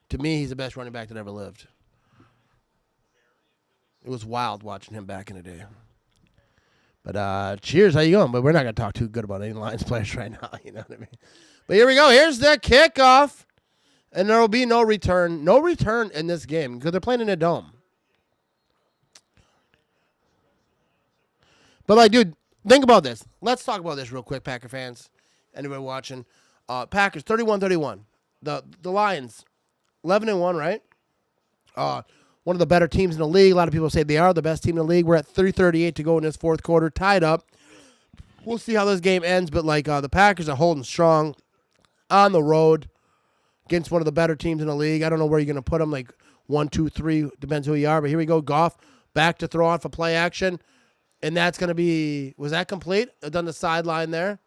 to me, he's the best running back that ever lived. It was wild watching him back in the day. But cheers, how you going? But we're not going to talk too good about any Lions players right now, you know what I mean? But here we go. Here's the kickoff, and there will be no return. No return in this game because they're playing in a dome. But, like, dude, think about this. Let's talk about this real quick, Packer fans. Anybody watching? Packers, 31-31. The Lions, 11-1, right? One of the better teams in the league. A lot of people say they are the best team in the league. We're at 3:38 to go in this fourth quarter, tied up. We'll see how this game ends, but, like, the Packers are holding strong on the road against one of the better teams in the league. I don't know where you're going to put them, like 1, 2, 3, depends who you are. But here we go. Goff back to throw on for play action. And that's going to be, was that complete? I've done the sideline there.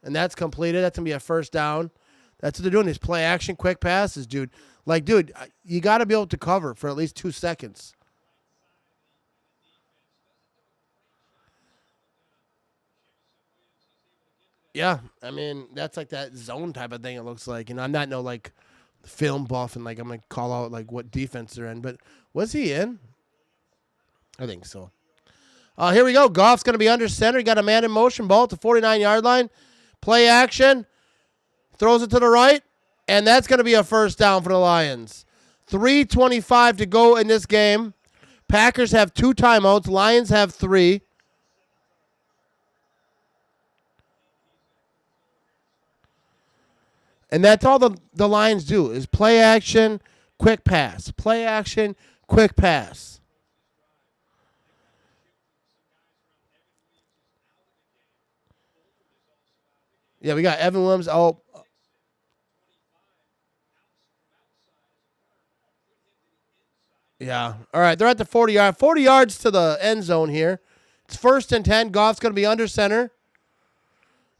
And that's completed. That's going to be a first down. That's what they're doing, these play action, quick passes, dude. Like, dude, you got to be able to cover for at least 2 seconds. Yeah, I mean, that's like that zone type of thing it looks like. I'm not no, like, film buff and, like, I'm going to call out, like, what defense they're in. But was he in? I think so. Here we go. Goff's going to be under center. He got a man in motion. Ball at the 49-yard line. Play action. Throws it to the right. And that's going to be a first down for the Lions. 3:25 to go in this game. Packers have 2 timeouts. Lions have 3. And that's all the Lions do is play action, quick pass. Play action, quick pass. Yeah, we got Evan Williams. Oh, yeah. All right, they're at the 40-yard. 40 yards to the end zone here. It's 1st and 10. Goff's going to be under center.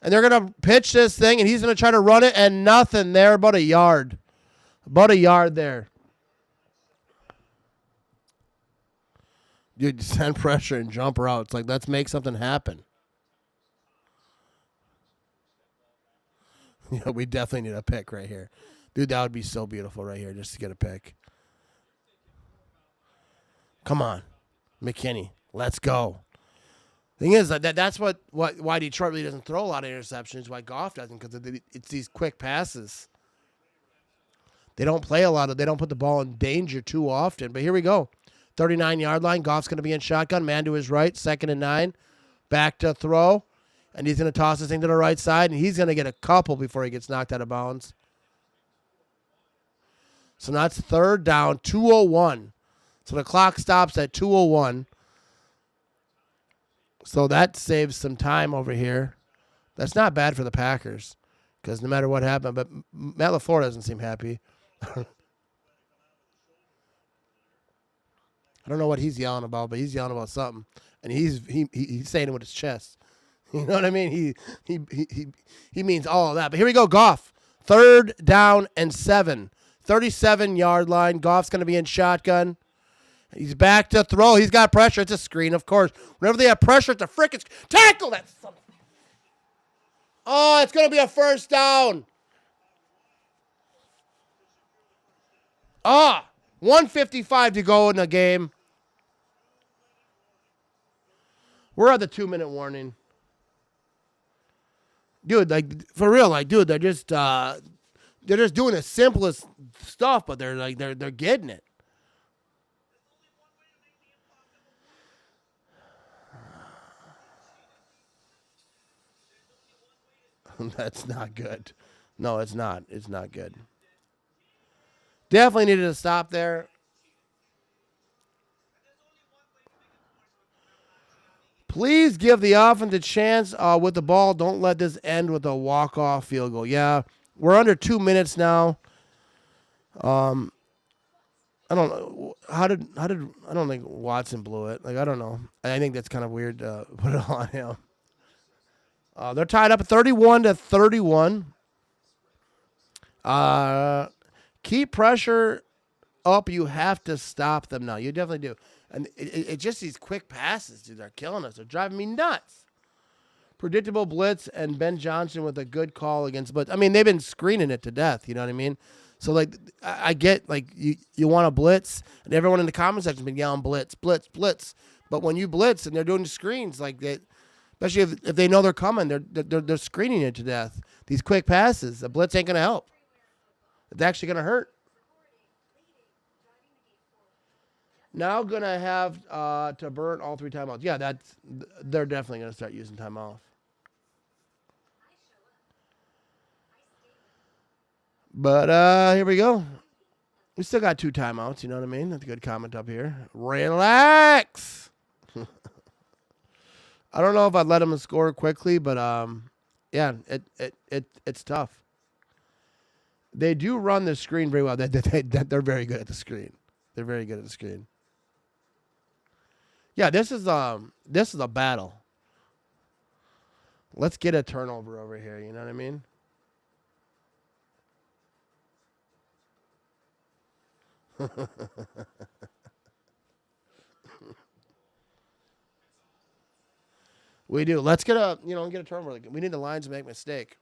And they're going to pitch this thing, and he's going to try to run it, and nothing there, about a yard. About a yard there. Dude, send pressure and jump routes. Like, let's make something happen. Yeah, we definitely need a pick right here. Dude, that would be so beautiful right here just to get a pick. Come on. McKinney, let's go. Thing is, that's why Detroit really doesn't throw a lot of interceptions, why Goff doesn't, because it's these quick passes. They don't play they don't put the ball in danger too often. But here we go. 39-yard line. Goff's going to be in shotgun. Man to his right. 2nd and 9. Back to throw. And he's going to toss this thing to the right side, and he's going to get a couple before he gets knocked out of bounds. So that's 3rd down, 2:01. So the clock stops at 2:01. So that saves some time over here. That's not bad for the Packers because no matter what happened, but Matt LaFleur doesn't seem happy. I don't know what he's yelling about, but he's yelling about something, and he's saying it with his chest. You know what I mean? He means all of that. But here we go, Goff. 3rd down and 7. 37-yard line. Goff's going to be in shotgun. He's back to throw. He's got pressure. It's a screen, of course. Whenever they have pressure, it's a frickin' tackle. That's something. Oh, it's going to be a 1st down. 1:55 to go in the game. We're at the 2-minute warning. Dude, like, for real, like, dude, they're just doing the simplest stuff, but they're getting it. That's not good. No, it's not. It's not good. Definitely needed to stop there. Please give the offense a chance with the ball. Don't let this end with a walk-off field goal. Yeah, we're under 2 minutes now. I don't know. How did I don't think Watson blew it. Like, I don't know. I think that's kind of weird to put it on him. They're tied up at 31-31. Keep pressure up. You have to stop them now. You definitely do. And it's just these quick passes, dude. They're killing us. They're driving me nuts. Predictable blitz and Ben Johnson with a good call against blitz. I mean, they've been screening it to death. You know what I mean? So, like, I get, like, you want to blitz, and everyone in the comment section has been yelling blitz, blitz, blitz. But when you blitz and they're doing the screens, like, especially if they know they're coming, they're screening it to death. These quick passes, the blitz ain't going to help. It's actually going to hurt. Now going to have to burn all 3 timeouts. Yeah, they're definitely going to start using timeout. But here we go. We still got 2 timeouts, you know what I mean? That's a good comment up here. Relax. I don't know if I'd let them score quickly, but yeah, it's tough. They do run the screen very well. They're very good at the screen. They're very good at the screen. Yeah, this is a battle. Let's get a turnover over here. You know what I mean? We do. Let's get a turnover. We need the Lions to make a mistake.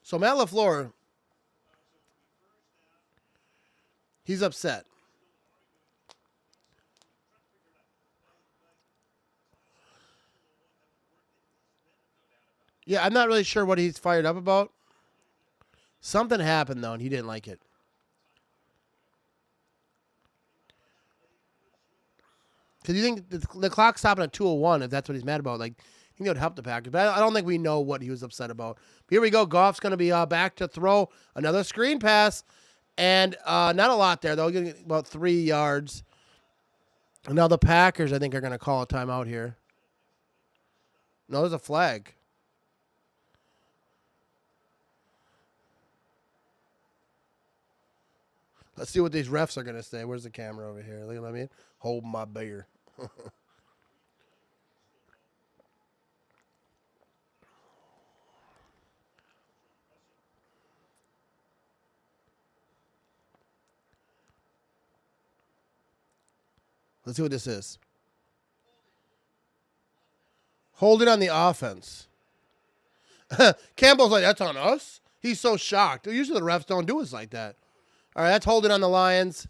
So Matt LaFleur, he's upset. Yeah, I'm not really sure what he's fired up about. Something happened, though, and he didn't like it. Because you think the clock's stopping at 2:01, if that's what he's mad about. Like, I think that would help the Packers. But I don't think we know what he was upset about. Here we go. Goff's going to be back to throw another screen pass. And not a lot there, though. Getting about 3 yards. And now the Packers, I think, are going to call a timeout here. No, there's a flag. Let's see what these refs are going to say. Where's the camera over here? Look at what I mean? Hold my beer. Let's see what this is. Hold it on the offense. Campbell's like, that's on us? He's so shocked. Usually the refs don't do us like that. All right, that's holding on the Lions.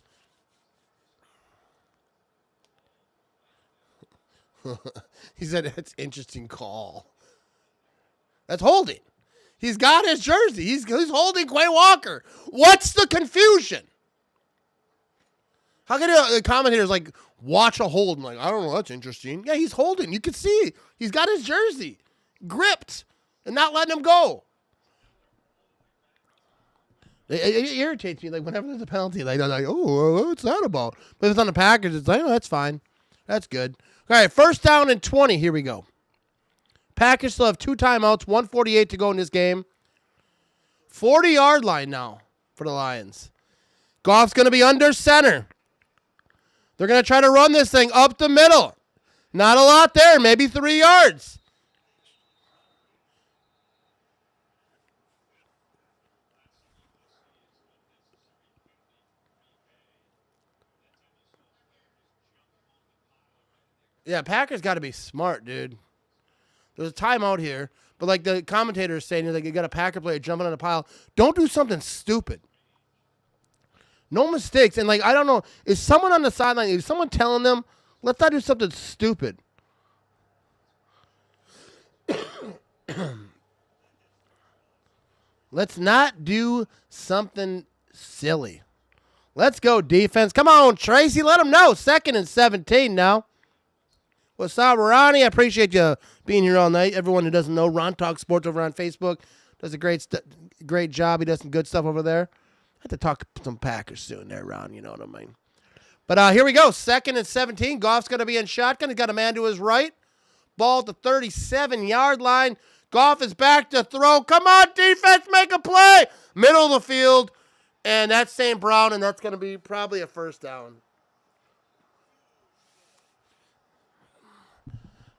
He said, that's interesting call. That's holding. He's got his jersey. He's holding Quay Walker. What's the confusion? How can the commentators like watch a hold and like, I don't know, that's interesting. Yeah, he's holding. You can see he's got his jersey gripped and not letting him go. It irritates me. Like whenever there's a penalty, like, they're like, oh, what's that about? But if it's on the Packers, it's like, oh, that's fine. That's good. All right, 1st down and 20. Here we go. Packers still have 2 timeouts, 1:48 to go in this game. 40-yard line now for the Lions. Goff's going to be under center. They're going to try to run this thing up the middle. Not a lot there, maybe 3 yards. Yeah, Packers got to be smart, dude. There's a timeout here, but like the commentator is saying, like you got a Packer player jumping on a pile. Don't do something stupid. No mistakes. And like, I don't know, is someone on the sideline, is someone telling them, let's not do something stupid? Let's not do something silly. Let's go, defense. Come on, Tracy, let them know. 2nd and 17 now. What's up, Ronnie? I appreciate you being here all night. Everyone who doesn't know, Ron Talk Sports over on Facebook does a great job. He does some good stuff over there. I have to talk some Packers soon there, Ron. You know what I mean. But here we go. 2nd and 17. Goff's going to be in shotgun. He's got a man to his right. Ball at the 37-yard line. Goff is back to throw. Come on, defense, make a play. Middle of the field. And that's St. Brown, and that's going to be probably a 1st down.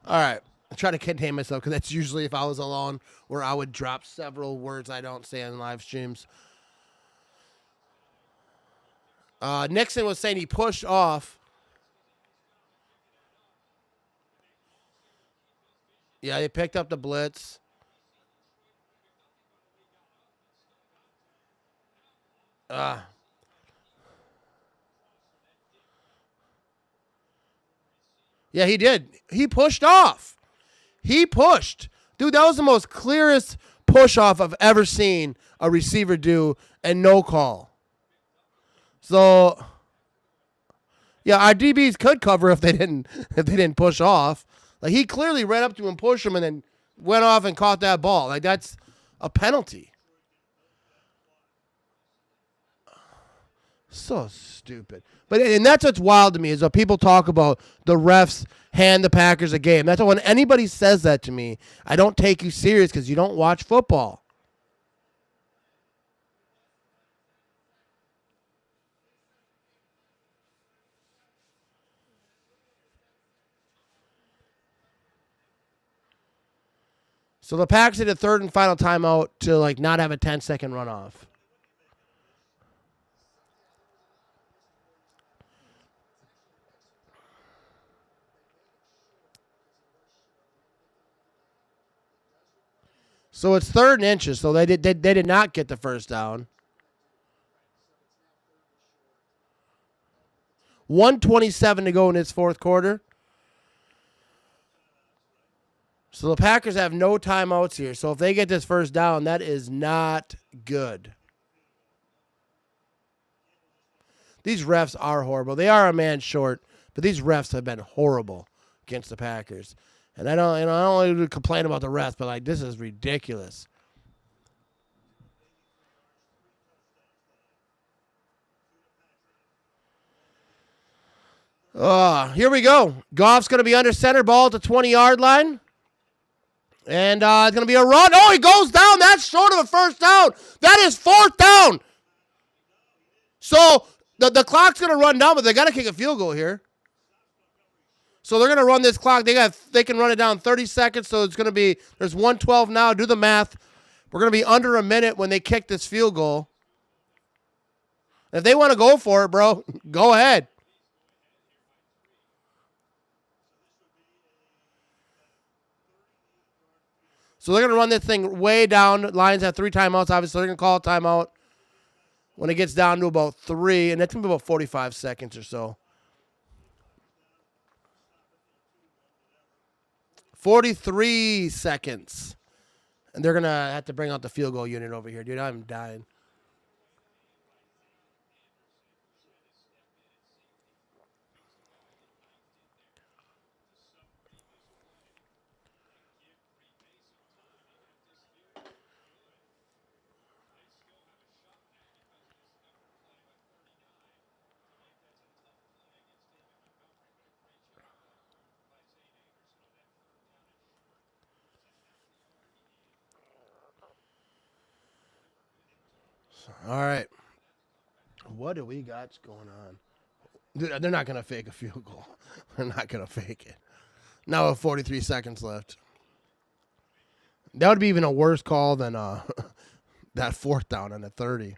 All right. I try to contain myself because that's usually if I was alone where I would drop several words I don't say on live streams. Nixon was saying he pushed off. Yeah, he picked up the blitz. Yeah, he did. He pushed off. He pushed. Dude, that was the most clearest push off I've ever seen a receiver do and no call. So, yeah, our DBs could cover if they didn't push off. Like he clearly ran up to him, pushed him, and then went off and caught that ball. Like that's a penalty. So stupid. And that's what's wild to me is when people talk about the refs hand the Packers a game. That's when anybody says that to me, I don't take you serious because you don't watch football. So the Packers hit a 3rd and final timeout to like not have a 10-second runoff. So it's 3rd and inches. So they did not get the 1st down. 1:27 to go in its 4th quarter. So the Packers have no timeouts here. So if they get this 1st down, that is not good. These refs are horrible. They are a man short. But these refs have been horrible against the Packers. And I don't want to complain about the refs, but like this is ridiculous. Here we go. Goff's going to be under center, ball at the 20-yard line. And it's going to be a run. Oh, he goes down. That's short of a first down. That is fourth down. So the clock's going to run down, but they got to kick a field goal here. So they're going to run this clock. They can run it down 30 seconds, so it's going to be, there's 1:12 now. Do the math. We're going to be under a minute when they kick this field goal. If they want to go for it, bro, go ahead. So they're going to run this thing way down. Lions have 3 timeouts. Obviously, they're going to call a timeout when it gets down to about 3, and it's going to be about 45 seconds or so. 43 seconds. And they're going to have to bring out the field goal unit over here. Dude, I'm dying. All right. What do we got going on? Dude, they're not going to fake a field goal. They're not going to fake it. Now with 43 seconds left. That would be even a worse call than that fourth down on the 30.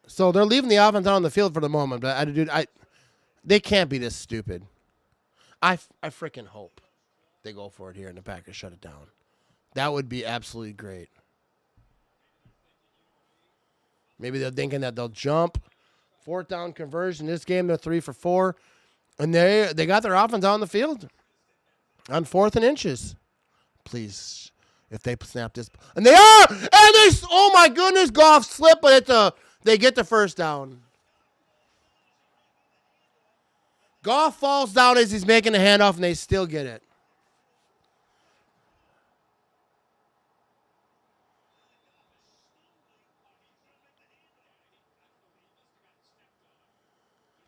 So they're leaving the offense out on the field for the moment, but they can't be this stupid. I freaking hope they go for it here and the Packers shut it down. That would be absolutely great. Maybe they're thinking that they'll jump. Fourth down conversion. This game, they're 3 for 4. And they got their offense on the field on 4th and inches. Please, if they snap this. And they are! And they, oh my goodness, Goff slipped, but they get the first down. Goff falls down as he's making the handoff, and they still get it.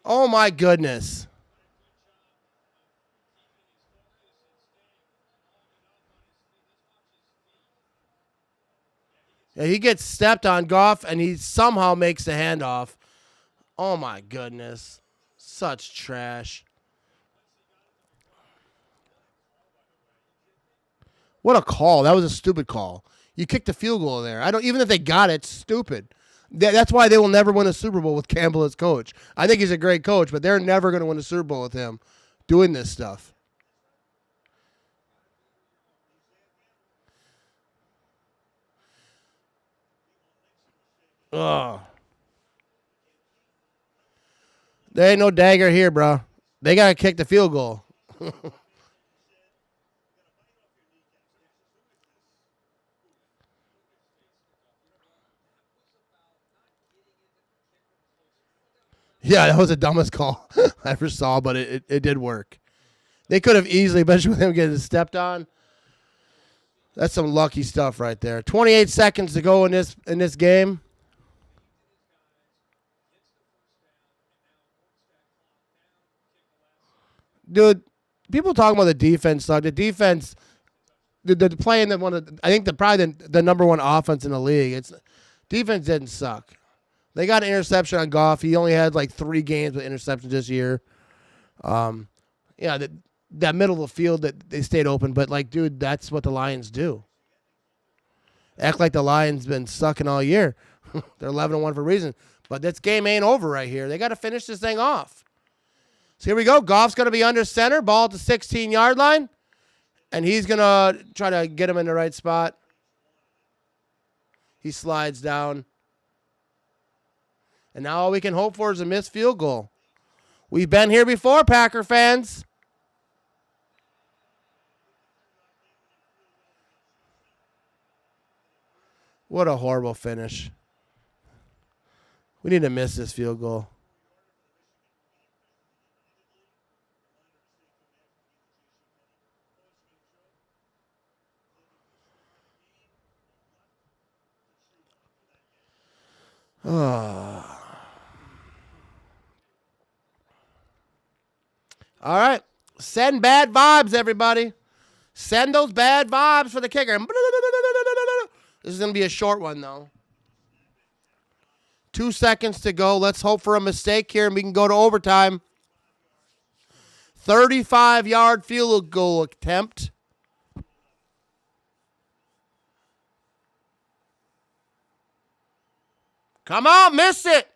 Oh, my goodness. Yeah, he gets stepped on, Goff, and he somehow makes the handoff. Oh, my goodness. Such trash. What a call. That was a stupid call. You kicked the field goal there. Even if they got it, it's stupid. That's why they will never win a Super Bowl with Campbell as coach. I think he's a great coach, but they're never going to win a Super Bowl with him doing this stuff. Ugh. There ain't no dagger here, bro. They got to kick the field goal. Yeah, that was the dumbest call I ever saw, but it did work. They could have easily, especially with him getting stepped on. That's some lucky stuff right there. 28 seconds to go in this game. Dude, people talking about the defense suck. The defense, they're playing probably the number one offense in the league. Defense didn't suck. They got an interception on Goff. He only had like 3 games with interceptions this year. That middle of the field that they stayed open, but like, dude, that's what the Lions do. Act like the Lions been sucking all year. They're 11-1 for a reason. But this game ain't over right here. They got to finish this thing off. So here we go. Goff's going to be under center, ball at the 16-yard line, and he's going to try to get him in the right spot. He slides down. And now all we can hope for is a missed field goal. We've been here before, Packer fans. What a horrible finish. We need to miss this field goal. Oh. All right. Send bad vibes, everybody. Send those bad vibes for the kicker. This is going to be a short one, though. 2 seconds to go. Let's hope for a mistake here, and we can go to overtime. 35-yard field goal attempt. Come on, miss it.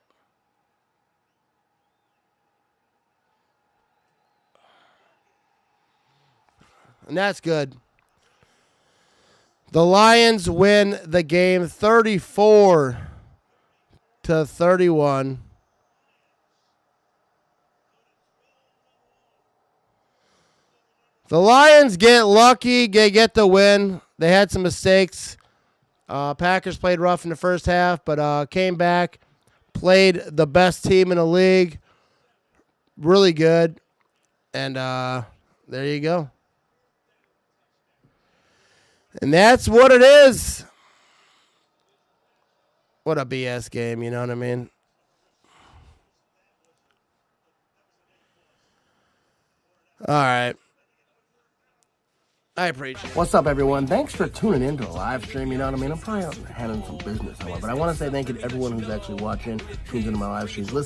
And that's good. The Lions win the game 34-31. The Lions get lucky, they get the win. They had some mistakes. Packers played rough in the first half, but came back, played the best team in the league. Really good. And there you go. And that's what it is. What a BS game, you know what I mean? All right. I appreciate it. What's up, everyone? Thanks for tuning in to the live stream, you know what I mean? I'm probably handling some business, however. But I want to say thank you to everyone who's actually watching, tunes into my live streams, listen.